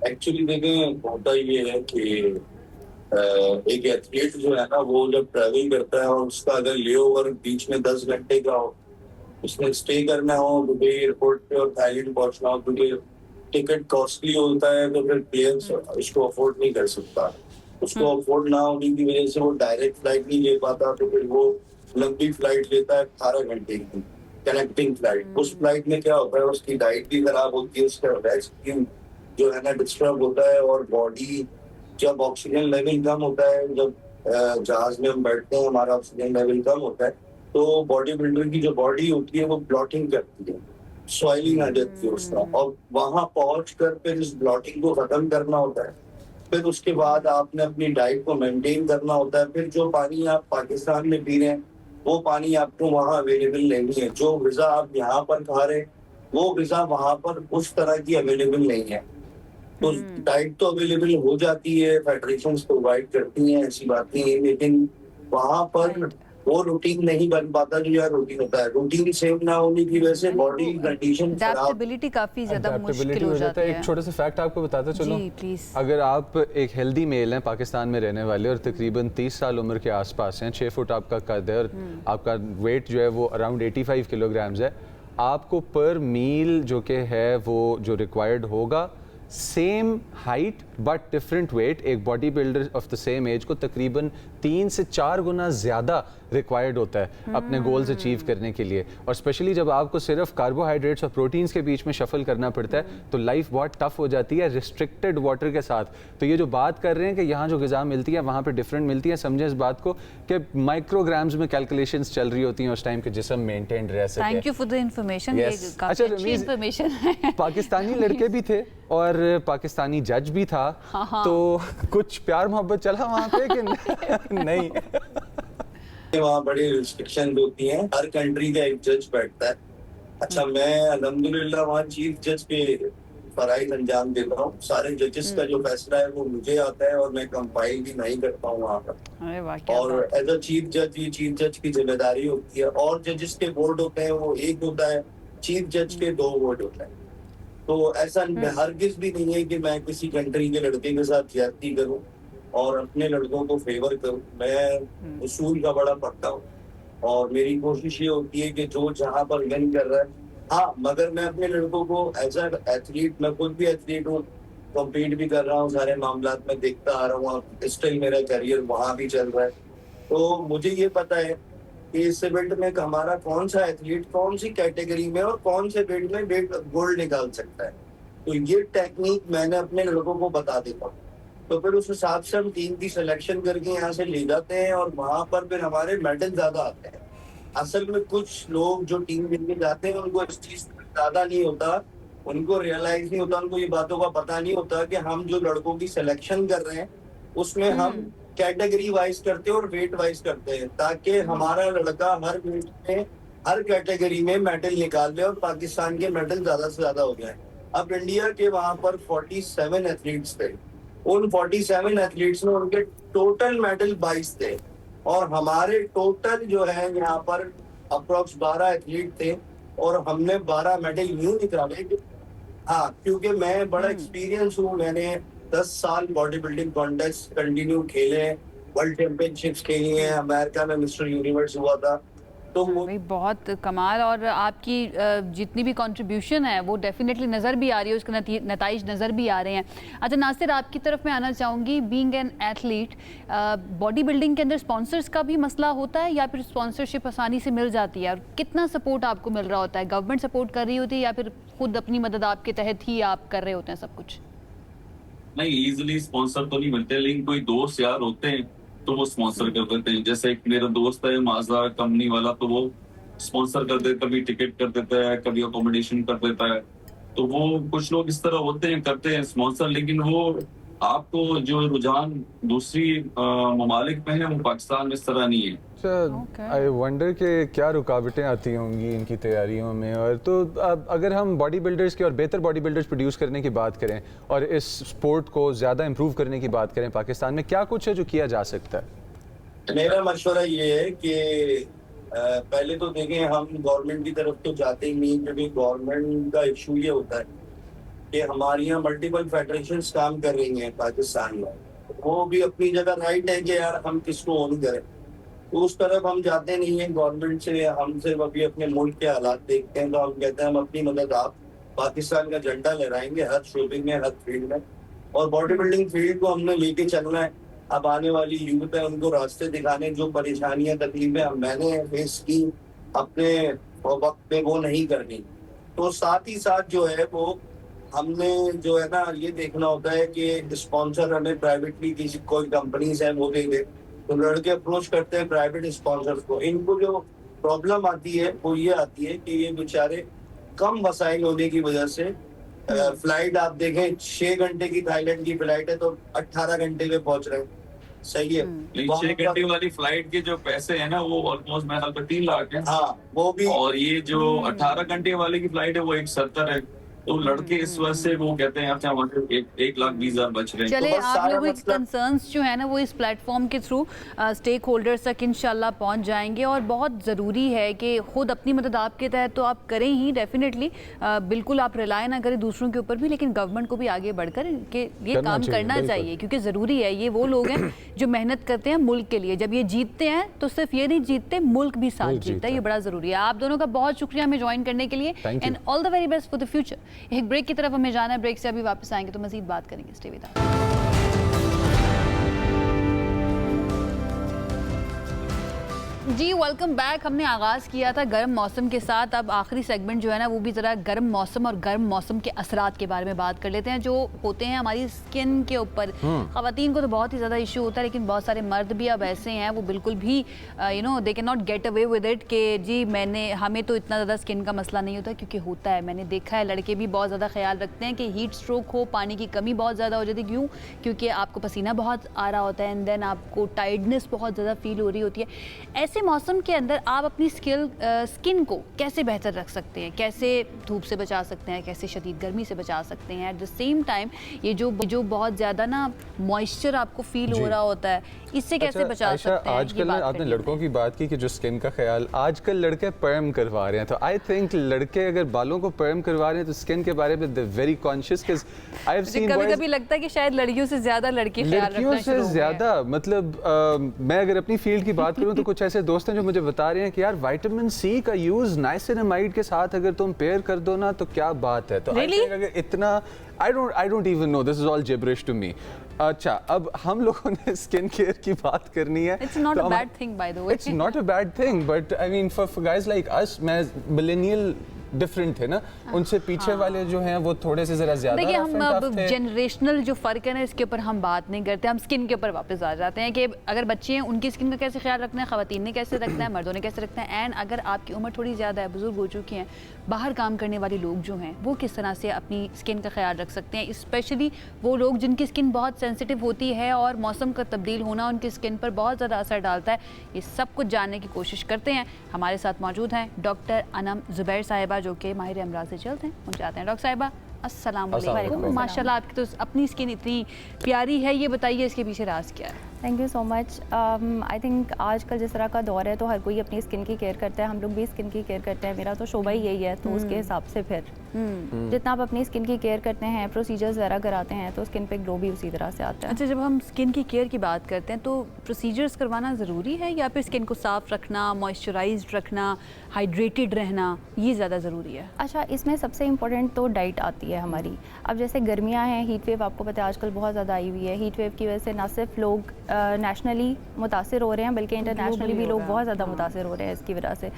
[SPEAKER 3] एक्चुअली देखें, होता ये है कि एक एथलीट जो है ना, वो जब ट्रैवल करता है और उसका अगर लेओवर बीच में 10 घंटे का हो, उसने स्टे करना हो दुबई एयरपोर्ट पे और थाईलैंड पहुंचना हो, क्योंकि टिकट कॉस्टली होता है, तो फिर प्लेयर्स उसको अफोर्ड नहीं कर सकता। उसको अफोर्ड ना होने की वजह से वो डायरेक्ट फ्लाइट नहीं ले पाता, तो फिर वो लंबी फ्लाइट लेता है 18 घंटे की कनेक्टिंग फ्लाइट। उस फ्लाइट में क्या होता है, उसकी डाइट भी खराब होती है, उसका रेस्ट जो है ना डिस्टर्ब होता है, और बॉडी जब ऑक्सीजन लेवल कम होता है, जब जहाज में हम बैठते हैं हमारा ऑक्सीजन लेवल कम होता है, तो बॉडी बिल्डर की जो बॉडी होती है वो ब्लॉटिंग करती है, सॉइलिंग आ जाती है उसका, और वहां पहुंचकर फिर इस ब्लॉटिंग को खत्म करना होता है। फिर उसके बाद आपने अपनी डाइट को मेंटेन करना होता है। फिर जो पानी आप पाकिस्तान में पी रहे हैं वो पानी आपको वहाँ अवेलेबल नहीं है। जो ग़िज़ा आप यहाँ पर खा रहे हैं वो ग़िज़ा वहाँ पर उस तरह की अवेलेबल नहीं है। तो डाइट तो अवेलेबल हो जाती है, फेडरेशन प्रोवाइड करती हैं, ऐसी बात नहीं है, लेकिन वहाँ पर वो रूटीन नहीं बन पाता जो यार रूटीन होता है। रूटीन सेम ना होने की वजह से बॉडी कंडीशन
[SPEAKER 2] एडेप्टेबिलिटी काफी ज्यादा मुश्किल हो जाती है।
[SPEAKER 1] एक छोटा सा फैक्ट आपको बताता चलो, अगर आप एक हेल्दी मेल हैं पाकिस्तान में रहने वाले और तकरीबन 30 साल उम्र के आसपास हैं, 6 फुट आपका कद है और आपका वेट जो है वो अराउंड 85 किलोग्राम्स है, आपको पर मील जो कि है वो जो रिक्वायर्ड होगा, same height but different weight, एक body builder of the same age को तकरीबन 3 से 4 गुना ज़्यादा रिक्वायर्ड होता है अपने गोल्स अचीव करने के लिए। और स्पेशली जब आपको सिर्फ कार्बोहाइड्रेट्स और प्रोटीन्स के बीच में शफल करना पड़ता है तो लाइफ बहुत टफ हो जाती है रिस्ट्रिक्टेड वाटर के साथ। तो ये जो बात कर रहे हैं कि यहाँ जो ग़िज़ा मिलती है वहाँ पर डिफरेंट मिलती है, समझें इस बात को कि माइक्रोग्राम्स में कैलकुलेशंस चल रही होती हैं उस टाइम के जिस्म मेंटेन रह सके।
[SPEAKER 2] Thank you for the information.
[SPEAKER 1] अच्छा रमीज़, पाकिस्तानी लड़के भी थे और पाकिस्तानी जज भी था, तो कुछ प्यार मोहब्बत चला वहाँ पे कि नहीं?
[SPEAKER 3] वहाँ बड़ी रिस्ट्रिक्शन होती हैं, हर कंट्री का एक जज बैठता है। अच्छा, मैं अल्हम्दुलिल्लाह वहाँ चीफ जज के फराइज अंजाम देता हूँ। सारे जजेस का जो फैसला है वो मुझे आता है और मैं कंपाइल भी नहीं करता हूँ वहाँ पर। और एज अ चीफ जज ये चीफ जज की जिम्मेदारी होती है। और जजेस के बोर्ड होते हैं वो एक होता है, चीफ जज के 2 बोर्ड होते हैं। तो ऐसा हरगिज भी नहीं है कि मैं किसी कंट्री के लड़के के साथ ज्यादती करूं और अपने लड़कों को फेवर करूं। मैं उसूल का बड़ा पढ़ता हूं और मेरी कोशिश ये होती है कि जो जहां पर विन कर रहा है, हाँ, मगर मैं अपने लड़कों को एज अ एथलीट, मैं खुद भी एथलीट हूँ, कम्पीट भी कर रहा हूँ, सारे मामला में देखता आ रहा हूँ, स्टिल मेरा करियर वहाँ भी चल रहा है। तो मुझे ये पता है कि इस इवेंट में हमारा कौन सा एथलीट कौन सी कैटेगरी में और कौन से वेट में वेट गोल्ड निकाल सकता है। तो ये टेक्निक मैंने अपने लड़कों को बता देता हूँ। तो फिर उस हिसाब से हम टीम की सिलेक्शन करके यहाँ से ले जाते हैं और वहाँ पर फिर हमारे मेडल ज्यादा आते हैं। असल में कुछ लोग जो टीम लेके जाते हैं उनको इस चीज ज्यादा नहीं होता, उनको रियलाइज नहीं होता, उनको ये बातों का पता नहीं होता कि हम जो लड़कों की सिलेक्शन कर रहे हैं उसमें हम कैटेगरी वाइज करते हैं और वेट वाइज करते हैं, ताकि हमारा लड़का हर वेट में हर कैटेगरी में मेडल निकाल ले और पाकिस्तान के मेडल ज्यादा से ज्यादा हो जाए। अब इंडिया के वहां पर 47 एथलीट्स थे, उन 47 एथलीट्स में उनके टोटल मेडल 22 थे और हमारे टोटल जो है यहाँ पर अप्रोक्स 12 एथलीट थे और हमने 12 मेडल यूं निकाले। हाँ, क्योंकि मैं बड़ा एक्सपीरियंस हूँ, मैंने 10 साल बॉडी बिल्डिंग कॉन्टेस्ट कंटिन्यू खेले, वर्ल्ड चैंपियनशिप्स खेली हैं, अमेरिका में मिस्टर यूनिवर्स हुआ था, तो
[SPEAKER 2] भाई बहुत कमाल। और आपकी जितनी भी कंट्रीब्यूशन है वो डेफिनेटली नज़र भी आ रही है, उसके नताइज नज़र भी आ रहे हैं। अच्छा नासिर, आपकी तरफ मैं आना चाहूँगी, being an athlete, body building के अंदर स्पॉन्सर्स का भी मसला होता है या फिर स्पॉन्सरशिप आसानी से मिल जाती है, और कितना सपोर्ट आपको मिल रहा होता है? गवर्नमेंट सपोर्ट कर रही होती है या फिर खुद अपनी मदद आपके तहत ही आप कर रहे होते हैं सब कुछ?
[SPEAKER 4] नहीं, इजीली स्पॉन्सर तो नहीं मिलते, लेकिन कोई दोस्त यार होते हैं तो वो स्पॉन्सर कर देते हैं। जैसे एक मेरा दोस्त है माजा कंपनी वाला, तो वो स्पॉन्सर कर देता है, कभी टिकट कर देता है, कभी अकोमोडेशन कर देता है। तो वो कुछ लोग इस तरह होते हैं, करते हैं स्पॉन्सर, लेकिन वो आपको जो रुझान दूसरी ममालिक में है वो पाकिस्तान में इस तरह नहीं है।
[SPEAKER 1] आई वंडर कि क्या रुकावटें आती होंगी इनकी तैयारियों में। और तो अब अगर हम बॉडी बिल्डर्स की और बेहतर बॉडी बिल्डर्स प्रोड्यूस करने की बात करें और इस स्पोर्ट को ज़्यादा इम्प्रूव करने की बात करें, पाकिस्तान में क्या कुछ है जो किया जा सकता है?
[SPEAKER 3] मेरा मशवरा ये है कि पहले तो देखें, हम गवर्नमेंट की तरफ तो जाते ही नहीं, क्योंकि गवर्नमेंट का इशू ये होता है कि हमारे यहाँ मल्टीपल फेडरेशंस काम कर रही हैं पाकिस्तान में। वो भी अपनी जगह राइट है कि यार हम किसको ऑन करें, तो उस तरफ हम जाते नहीं हैं गवर्नमेंट से। हम सिर्फ अभी अपने मुल्क के हालात देखते हैं, तो हम कहते हैं हम अपनी मदद आप पाकिस्तान का झंडा लहराएंगे हर शोबे में, हर फील्ड में। और बॉडी बिल्डिंग फील्ड को हमने लेके चलना है। अब आने वाली यूथ है, उनको रास्ते दिखाने, जो परेशानियां तकलीफें मैंने फेस की अपने वक्त में वो नहीं करनी। तो साथ ही साथ जो है वो हमने जो है ना ये देखना होता है कि स्पॉन्सर हमें प्राइवेटली किसी कोई कंपनीज है वो दे दे, तो लड़के अप्रोच करते हैं प्राइवेट स्पॉन्सर्स को। इनको जो प्रॉब्लम आती है वो ये आती है कि ये बेचारे कम वसाइल होने की वजह से फ्लाइट आप देखें 6 घंटे की थाईलैंड की फ्लाइट है तो 18 घंटे में पहुंच रहे हैं। सही है,
[SPEAKER 4] 6 घंटे वाली फ्लाइट के जो पैसे है ना वो ऑलमोस्ट मेरे ख्याल 3 लाख है।
[SPEAKER 3] हाँ वो भी।
[SPEAKER 4] और ये जो 18 घंटे वाले की फ्लाइट है वो 170 है। तो लड़के इस वजह से वो कहते हैं अच्छा 1,20,000 बच रहे हैं।
[SPEAKER 2] चले
[SPEAKER 4] तो
[SPEAKER 2] आप लोगों के कंसर्न्स जो है ना वो इस प्लेटफॉर्म के थ्रू स्टेक होल्डर्स तक इंशाल्लाह पहुंच जाएंगे। और बहुत ज़रूरी है कि खुद अपनी मदद आपके तहत तो आप करें ही डेफिनेटली, बिल्कुल आप रिलाय ना करें दूसरों के ऊपर भी, लेकिन गवर्नमेंट को भी आगे बढ़कर के ये काम करना चाहिए क्योंकि ज़रूरी है। ये वो लोग हैं जो मेहनत करते हैं मुल्क के लिए, जब ये जीतते हैं तो सिर्फ ये नहीं जीतते, मुल्क भी साथ जीतता है। ये बड़ा ज़रूरी है। आप दोनों का बहुत शुक्रिया हमें ज्वाइन करने के लिए, and all the very best for the future. एक ब्रेक की तरफ हमें जाना है, ब्रेक से अभी वापस आएंगे तो मजीद बात करेंगे। Stay with us. जी वेलकम बैक। हमने आगाज़ किया था गर्म मौसम के साथ, अब आखिरी सेगमेंट जो है ना वो भी ज़रा गर्म मौसम और गर्म मौसम के असरात के बारे में बात कर लेते हैं जो होते हैं हमारी स्किन के ऊपर। ख़वातीन को तो बहुत ही ज़्यादा इशू होता है, लेकिन बहुत सारे मर्द भी अब ऐसे हैं वो बिल्कुल भी you know they can not get away with it कि जी हमें तो इतना ज़्यादा स्किन का मसला नहीं होता, क्योंकि होता है। मैंने देखा है लड़के भी बहुत ज़्यादा ख्याल रखते हैं कि हीट स्ट्रोक हो, पानी की कमी बहुत ज़्यादा हो जाती है। क्यों? क्योंकि आपको पसीना बहुत आ रहा होता है एंड देन आपको टायर्डनेस बहुत ज़्यादा फील हो रही होती है। ऐसे मौसम के अंदर आप अपनी स्किन को कैसे बेहतर रख सकते हैं, कैसे धूप से बचा सकते हैं, कैसे शदीद गर्मी से बचा सकते हैं, एट द सेम टाइम ये जो बहुत ज़्यादा ना मॉइस्चर आपको फील हो रहा होता है, इससे कैसे बचा सकते हैं?
[SPEAKER 1] आजकल आपने लड़कों की बात की कि जो स्किन का ख्याल, आजकल लड़के पर्म करवा रहे हैं, तो आई थिंक लड़के अगर बालों को पर्म करवा रहे हैं तो स्किन के बारे में वेरी कॉन्शियस।
[SPEAKER 2] कभी-कभी लगता है कि शायद लड़कियों से ज़्यादा लड़के ख्याल रखना शुरू हो गए।
[SPEAKER 1] ज़्यादा मतलब मैं अगर अपनी फील्ड की बात करूं तो कुछ ऐसे दोस्त हैं जो मुझे बता रहे हैं कि यार विटामिन सी का यूज नाइसिनामाइड के साथ अगर तुम पेयर कर दो ना तो क्या बात है। तो अगर इतना I don't even know, this is all gibberish to me. अच्छा, अब हम लोगों ने स्किन केयर की बात करनी है।
[SPEAKER 2] It's not a bad thing by the way.
[SPEAKER 1] It's not a bad thing, but I mean for guys like us, मैं मिलेनियल डिफरेंट थे ना, उनसे पीछे वाले जो हैं वो थोड़े से जरा ज्यादा।
[SPEAKER 2] देखिए हम अब जनरेशनल जो फ़र्क है ना इसके ऊपर हम बात नहीं करते, हम स्किन के ऊपर वापस आ जाते हैं कि अगर बच्चे हैं उनकी स्किन का कैसे ख्याल रखना है, ख़वातीन ने कैसे रखना है, मर्दों ने कैसे रखना है। एंड अगर आपकी उम्र थोड़ी ज़्यादा है, बुजुर्ग हो चुकी हैं, बाहर काम करने वाले लोग जो हैं वो किस तरह से अपनी स्किन का ख्याल रख सकते हैं, स्पेशली वो लोग जिनकी स्किन बहुत सेंसिटिव होती है और मौसम का तब्दील होना उनकी स्किन पर बहुत ज़्यादा असर डालता है। ये सब कुछ जानने की कोशिश करते हैं। हमारे साथ मौजूद हैं डॉक्टर अनम जुबैर साहिबा जो कि माहिर अमराज से चलते हैं, उनसे आते हैं। डॉक्टर साहिबा अस्सलाम वालेकुम। माशाल्लाह आपकी तो अपनी स्किन इतनी प्यारी है, ये बताइए इसके पीछे राज क्या है?
[SPEAKER 5] Thank you so much. I think आजकल जिस तरह का दौर है तो हर कोई अपनी स्किन की केयर करता है, हम लोग भी स्किन की केयर करते हैं, मेरा तो शोबा ही यही है, तो उसके हिसाब से फिर जितना आप अपनी स्किन की केयर करते हैं, प्रोसीजर्स वगैरह कराते हैं, तो स्किन पे ग्लो भी उसी तरह से आता है।
[SPEAKER 2] अच्छा, जब हम स्किन की केयर की बात करते हैं तो प्रोसीजर्स करवाना ज़रूरी है या फिर स्किन को साफ रखना, मॉइस्चराइज्ड रखना, हाइड्रेटेड रहना, ये ज़्यादा ज़रूरी है?
[SPEAKER 5] अच्छा, इसमें सबसे इम्पोर्टेंट तो डाइट आती है हमारी। अब जैसे गर्मियाँ हैं, हीट वेव आपको पता है आजकल बहुत ज़्यादा आई हुई है, हीट वेव की वजह से ना सिर्फ लोग नेशनली मुतासिर हो रहे हैं बल्कि इंटरनेशनली भी लोग बहुत ज़्यादा मुतासिर हो रहे हैं इसकी वजह से।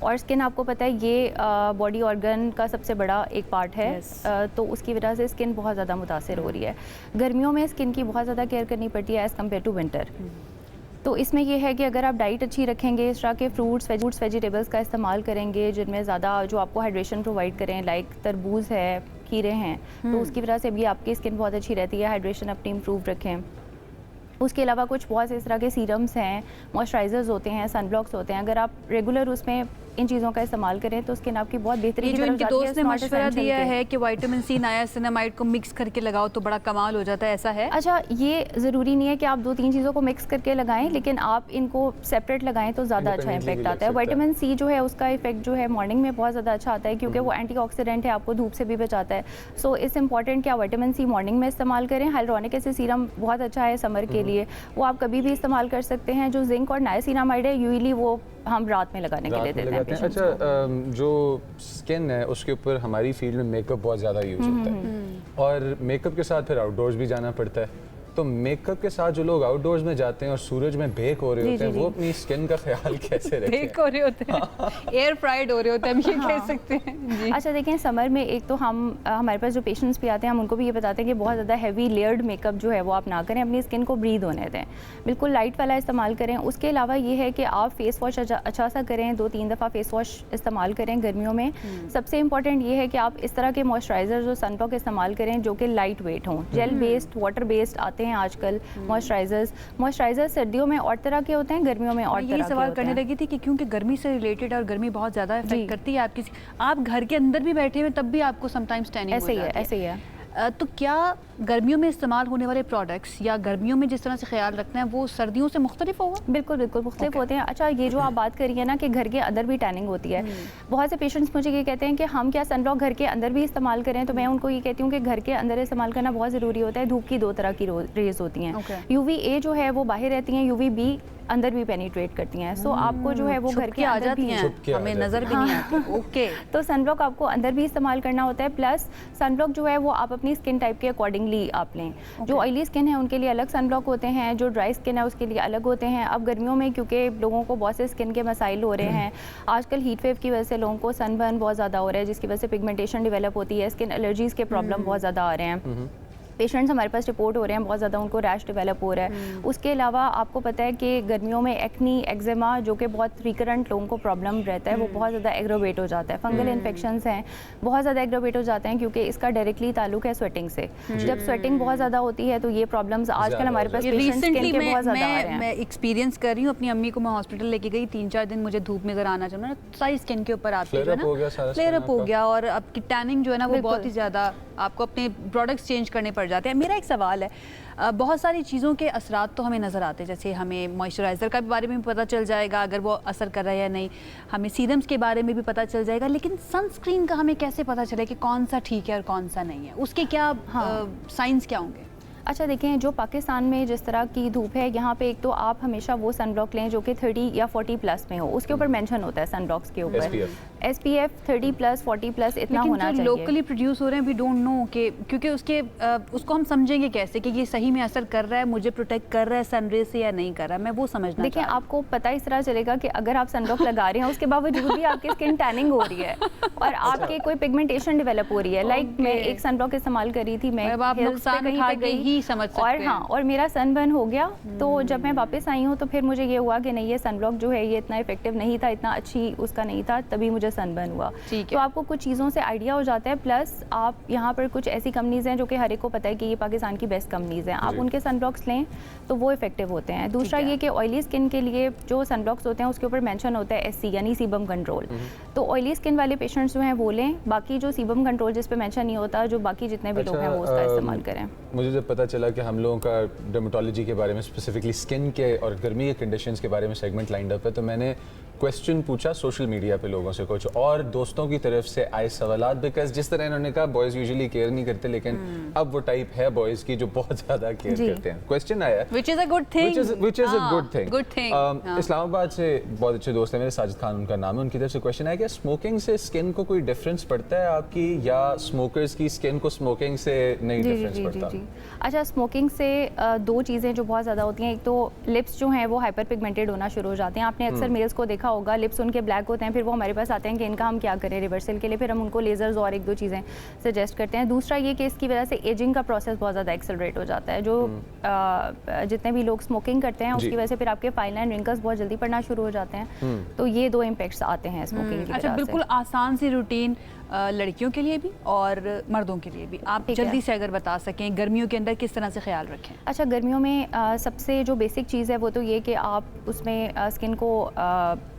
[SPEAKER 5] और स्किन आपको पता है ये बॉडी ऑर्गन का सबसे बड़ा एक पार्ट है, तो उसकी वजह से स्किन बहुत ज़्यादा मुतासिर हो रही है। गर्मियों में स्किन की बहुत ज़्यादा केयर करनी पड़ती है एज़ कम्पेयर टू विंटर। तो इसमें यह है कि अगर आप डाइट अच्छी रखेंगे, इस तरह के फ्रूट्स वेजिटेबल्स का इस्तेमाल करेंगे जिनमें ज़्यादा जो आपको हाइड्रेशन प्रोवाइड करें, लाइक तरबूज है, खीरे हैं, तो उसकी वजह से भी आपकी स्किन बहुत अच्छी रहती है, हाइड्रेशन अपनी इम्प्रूव रखें। उसके अलावा कुछ बहुत से इस तरह के सीरम्स हैं, मॉइस्चराइजर्स होते हैं, सनब्लॉक्स होते हैं, अगर आप रेगुलर उसमें इन चीज़ों का इस्तेमाल करें तो स्किन आपकी बहुत बेहतरीन
[SPEAKER 2] जो इनके दोस्त ने मशवरा दिया है कि विटामिन सी नायासिनामाइड को मिक्स करके लगाओ तो बड़ा कमाल हो जाता है, ऐसा है?
[SPEAKER 5] अच्छा, ये ज़रूरी नहीं है कि आप 2-3 चीज़ों को मिक्स करके लगाएं, लेकिन आप इनको सेपरेट लगाएं तो ज़्यादा अच्छा इफेक्ट आता है। विटामिन सी जो है उसका इफेक्ट जो है मॉर्निंग में बहुत ज़्यादा अच्छा आता है क्योंकि वो एंटीऑक्सीडेंट है, आपको धूप से भी बचाता है। सो इट्स इंपॉर्टेंट कि आप विटामिन सी मॉर्निंग में इस्तेमाल करें। हाइलुरोनिक एसिड सीरम बहुत अच्छा है समर के लिए, वो आप कभी भी इस्तेमाल कर सकते हैं। जो जिंक और नायासिनामाइड है यूजुअली वो हम रात में लगाने के लिए देते हैं।
[SPEAKER 1] अच्छा, जो स्किन है उसके ऊपर हमारी फील्ड में मेकअप बहुत ज़्यादा यूज़ होता है और मेकअप के साथ फिर आउटडोर्स भी जाना पड़ता है। तो मेकअप के साथ जो लोग आउटडोर्स में जाते हैं और सूरज में बेक हो रहे होते हैं, वो अपनी स्किन का ख्याल कैसे रखें?
[SPEAKER 2] बेक हो रहे होते हैं, एयर फ्राइड हो रहे होते हैं, हम ये कह सकते हैं जी।
[SPEAKER 5] अच्छा देखें, समर में एक तो हमारे पास जो पेशेंट्स भी आते हैं हम उनको भी ये बताते हैं कि बहुत ज़्यादा हैवी लेयर्ड मेकअप जो है वो आप ना करें, अपनी स्किन को ब्रीद होने दें, बिल्कुल लाइट वाला इस्तेमाल करें। उसके अलावा ये है कि आप फेस वॉश अच्छा सा करें, 2-3 दफ़ा फेस वॉश इस्तेमाल करें गर्मियों में। सबसे इंपॉर्टेंट ये है कि आप इस तरह के मॉइस्चराइजर जो सनब्लॉक इस्तेमाल करें जो कि लाइट वेट हों, जेल बेस्ड, वाटर बेस्ड आते हैं आजकल मॉइस्चराइजर्स सर्दियों में और तरह के होते हैं, गर्मियों में और तरह के होते हैं।
[SPEAKER 2] ये सवाल करने लगी थी कि क्योंकि गर्मी से रिलेटेड और गर्मी बहुत ज़्यादा इफेक्ट करती है आपकी, आप घर के अंदर भी बैठे हुए तब भी आपको समटाइम्स टैनिंग हो जाती है।
[SPEAKER 5] ऐसे ही है।
[SPEAKER 2] तो क्या गर्मियों में इस्तेमाल होने वाले प्रोडक्ट्स या गर्मियों में जिस तरह से ख्याल रखना है वो सर्दियों से मुख्तलिफ होगा?
[SPEAKER 5] बिल्कुल मुख्तलिफ होते हैं। अच्छा, ये जो आप बात करिए ना कि घर के अंदर भी टैनिंग होती है, बहुत से पेशेंट्स मुझे ये कहते हैं कि हम क्या सनब्लॉक घर के अंदर भी इस्तेमाल करें, तो मैं उनको ये कहती हूँ कि घर के अंदर इस्तेमाल करना बहुत ज़रूरी होता है। धूप की 2 तरह की रेज होती हैं, UVA जो है वो बाहर रहती हैं, UVB अंदर भी पेनिट्रेट करती हैं। सो आपको जो है वो घर के
[SPEAKER 2] आ
[SPEAKER 5] अंदर
[SPEAKER 2] जाती
[SPEAKER 5] भी
[SPEAKER 2] हैं, हमें नज़र भी नहीं आती। ओके,
[SPEAKER 5] तो सनब्लॉक आपको अंदर भी इस्तेमाल करना होता है, प्लस सनब्लॉक जो है वो आप अपनी स्किन टाइप के अकॉर्डिंगली आप लें। जो ऑयली स्किन है उनके लिए अलग सनब्लॉक होते हैं, जो ड्राई स्किन है उसके लिए अलग होते हैं। अब गर्मियों में क्योंकि लोगों को बहुत से स्किन के मसाइल हो रहे हैं, आजकल हीट वेव की वजह से लोगों को सनबर्न बहुत ज़्यादा हो रहा है जिसकी वजह से पिगमेंटेशन डेवलप होती है, स्किन एलर्जीज़ के प्रॉब्लम बहुत ज़्यादा आ रहे हैं। पेशेंट्स हमारे पास रिपोर्ट हो रहे हैं बहुत ज़्यादा उनको रैश डेवलप हो रहा है। उसके अलावा आपको पता है कि गर्मियों में एक्नी, एक्जिमा जो कि बहुत रिकरेंट लोगों को प्रॉब्लम रहता है वो बहुत ज़्यादा एग्रोवेट हो जाता है। फंगल इन्फेक्शंस हैं बहुत ज़्यादा एग्रोवेट हो जाते हैं क्योंकि इसका डायरेक्टली ताल्लुक है स्वेटिंग से। जब स्वेटिंग बहुत ज़्यादा होती है तो ये प्रॉब्लम्स आजकल हमारे पास
[SPEAKER 2] रिसेंटली मैं एक्सपीरियंस कर रही हूँ। अपनी अम्मी को मैं हॉस्पिटल लेके गई, 3-4 दिन मुझे धूप में अगर आना चाहिए, सारी स्किन के ऊपर आपकी जो है ना फ्लेयर अप हो गया और आपकी टैनिंग जो है ना वो बहुत ही ज़्यादा, आपको अपने प्रोडक्ट्स चेंज करने पड़ जाते हैं। मेरा एक सवाल है, बहुत सारी चीज़ों के असरात तो हमें नज़र आते हैं, जैसे हमें मॉइस्चराइज़र का भी बारे में भी पता चल जाएगा अगर वो असर कर रहा है या नहीं, हमें सीरम्स के बारे में भी पता चल जाएगा, लेकिन सनस्क्रीन का हमें कैसे पता चले कि कौन सा ठीक है और कौन सा नहीं है? उसके क्या साइंस क्या होंगे?
[SPEAKER 5] अच्छा देखें, जो पाकिस्तान में जिस तरह की धूप है यहाँ पे एक तो आप हमेशा वो सनब्लॉक लें जो कि 30 या 40 प्लस में हो, उसके ऊपर मेंशन होता है सनब्लॉक्स के ऊपर SPF 30 प्लस 40 प्लस इतना होना चाहिए।
[SPEAKER 2] लोकली प्रोड्यूस हो रहे हैं, वी डोंट नो कि क्योंकि उसको हम समझेंगे कैसे कि ये सही में असर कर रहा है, मुझे प्रोटेक्ट कर रहा है सनरे से या नहीं कर रहा है, मैं वो समझना।
[SPEAKER 5] देखिए, आपको पता इस तरह चलेगा कि अगर आप सनब्लॉक लगा रहे हैं उसके बावजूद भी आपकी स्किन टैनिंग हो रही है और आपकी कोई पिगमेंटेशन डेवलप हो रही है। लाइक मैं एक सनब्लॉक इस्तेमाल कर रही थी, मैं
[SPEAKER 2] नुकसान उठा के ही समझ सकते हैं।
[SPEAKER 5] हाँ, और मेरा सनबर्न हो गया, तो जब मैं वापस आई हूँ तो फिर मुझे ये हुआ कि नहीं, ये सनब्लॉक जो है ये इतना इफेक्टिव नहीं था, इतना अच्छी उसका नहीं था, तभी मुझे सनबर्न हुआ। तो आपको कुछ चीज़ों से आइडिया हो जाता है। प्लस आप यहाँ पर कुछ ऐसी कंपनीज़ हैं जो कि हर एक को पता है कि ये पाकिस्तान की बेस्ट कंपनीज़ हैं, आप उनके सनब्लॉक्स लें तो वो इफेक्टिव होते हैं। दूसरा ये कि ऑयली स्किन के लिए जो सनब्लॉक्स होते हैं उसके ऊपर मेंशन होता है SC यानी सीबम कंट्रोल, तो ऑयली स्किन वाले पेशेंट्स जो हैं वो लें। बाकी जो सीबम कंट्रोल जिस पे मेंशन नहीं होता, जो बाकी जितने भी लोग हैं वो उसका इस्तेमाल करें।
[SPEAKER 1] मुझे जब पता चला कि हम लोगों का डर्मेटोलॉजी के बारे में, स्पेसिफिकली स्किन के और गर्मी के कंडीशंस के बारे में सेगमेंट लाइंड अप है, तो मैंने क्वेश्चन पूछा सोशल मीडिया पे लोगों से, कुछ और दोस्तों की तरफ से आए सवालात, बिकॉज जिस तरह इन्होंने कहा बॉयज़ यूजुअली केयर नहीं करते, लेकिन अब वो टाइप है बॉयज़ की जो बहुत ज़्यादा केयर करते हैं। क्वेश्चन आया
[SPEAKER 2] which is a good thing,
[SPEAKER 1] good thing। Islamabad से बहुत अच्छे दोस्त हैं मेरे, साजिद खान उनका नाम है, उनकी तरफ से क्वेश्चन आया कि स्मोकिंग से स्किन को कोई डिफरेंस पड़ता है आपकी, या स्मोकर्स की स्किन को स्मोकिंग से नहीं डिफरेंस पड़ता?
[SPEAKER 5] अच्छा, स्मोकिंग से दो चीज़ें जो बहुत ज़्यादा होती हैं, एक तो लिप्स जो हैं वो हाइपर पिगमेंटेड होना शुरू हो जाते हैं। आपने अक्सर मेल्स को देखा होगा, लिप्स उनके ब्लैक होते हैं, फिर वो हमारे पास आते हैं कि इनका हम क्या करें रिवर्सल के लिए, फिर हम उनको लेजर्स और एक दो चीज़ें सजेस्ट करते हैं। दूसरा ये कि इसकी वजह से एजिंग का प्रोसेस बहुत ज़्यादा एक्सेलरेट हो जाता है। जो जितने भी लोग स्मोकिंग करते हैं उसकी वजह से फिर आपके फाइन लाइन रिंकल्स बहुत जल्दी पड़ना शुरू हो जाते हैं। तो ये दो इम्पैक्ट्स आते हैं स्मोकिंग की।
[SPEAKER 2] अच्छा, बिल्कुल आसान सी रूटीन लड़कियों के लिए भी और मर्दों के लिए भी आप जल्दी से अगर बता सकें, गर्मियों के अंदर किस तरह से ख्याल रखें?
[SPEAKER 5] अच्छा, गर्मियों में सबसे जो बेसिक चीज़ है वो तो ये कि आप उसमें स्किन को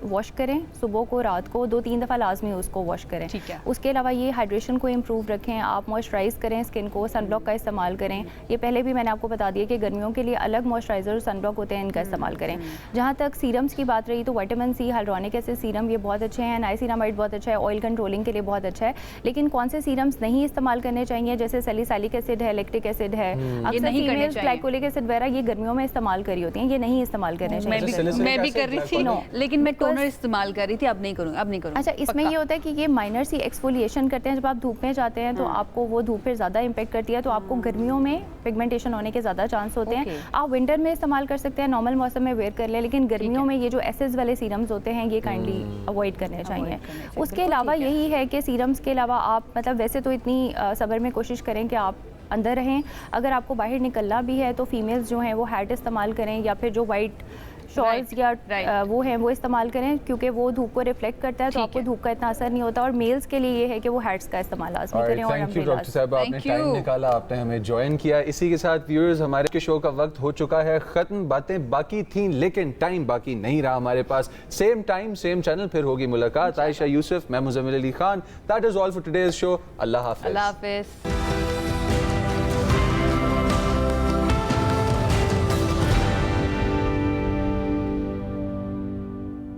[SPEAKER 5] वॉश करें, सुबह को, रात को 2-3 दफ़ा लाजमी उसको वॉश करें।
[SPEAKER 2] ठीक है।
[SPEAKER 5] उसके अलावा ये हाइड्रेशन को इम्प्रूव रखें, आप मॉइस्चराइज़ करें स्किन को, सनब्लॉक का इस्तेमाल करें। ये पहले भी मैंने आपको बता दिया कि गर्मियों के लिए अलग मॉइस्चराइज़र सनब्लॉक होते हैं, इनका इस्तेमाल करें। जहाँ तक सीरम्स की बात रही तो vitamin C, hyaluronic acid serum ये बहुत अच्छे हैं, नाइसिनामाइड बहुत अच्छा है, ऑयल कंट्रोलिंग के लिए बहुत अच्छा है। लेकिन कौन से सीरम्स नहीं इस्तेमाल करने चाहिए, जैसे सैलिसाइलिक एसिड है, लैक्टिक एसिड है, अक्सर फीमेल्स ग्लाइकोलिक एसिड वगैरह ये गर्मियों में इस्तेमाल करी होती हैं, ये नहीं इस्तेमाल करने चाहिए।
[SPEAKER 2] मैं भी कर रही थी, लेकिन मैं टोनर इस्तेमाल कर रही थी, अब नहीं करूँगी।
[SPEAKER 5] अच्छा, इसमें ये होता है कि ये माइनर सी एक्सफोलिएशन करते हैं। जब आप धूप में जाते हैं तो आपको वो धूप फिर ज़्यादा इम्पेक्ट करती है, तो आपको गर्मियों में पिगमेंटेशन होने के ज़्यादा चांस होते हैं। आप विंटर में इस्तेमाल कर सकते हैं, नॉर्मल मौसम में वेयर कर लें, लेकिन गर्मियों में ये जो एसिड्स वाले सीरम्स होते हैं ये काइंडली अवॉइड करने चाहिए। उसके अलावा यही है कि सीरम्स के अलावा आप मतलब वैसे तो इतनी सबर में कोशिश करें कि आप अंदर रहें। अगर आपको बाहर निकलना भी है तो फीमेल्स जो हैं वो हैट इस्तेमाल करें, या फिर जो वाइट शॉल्स या वो हैं वो इस्तेमाल करें, क्योंकि वो धूप को रिफ्लेक्ट करता है, तो आपको धूप का इतना असर नहीं होता। और मेल्स के लिए ये है कि वो हैट्स का इस्तेमाल लाजमी करें। और
[SPEAKER 1] थैंक यू डॉक्टर साहब, आपने टाइम निकाला, आपने हमें ज्वाइन किया। इसी के साथ व्यूअर्स, हमारे के शो का वक्त हो चुका है खत्म। बातें बाकी थीं लेकिन टाइम बाकी नहीं रहा हमारे पास। सेम टाइम सेम चैनल फिर होगी मुलाकात। आयशा यूसुफ, मैं Muzammil Ali Khan. That is all for today's show. Allah हाफिज़।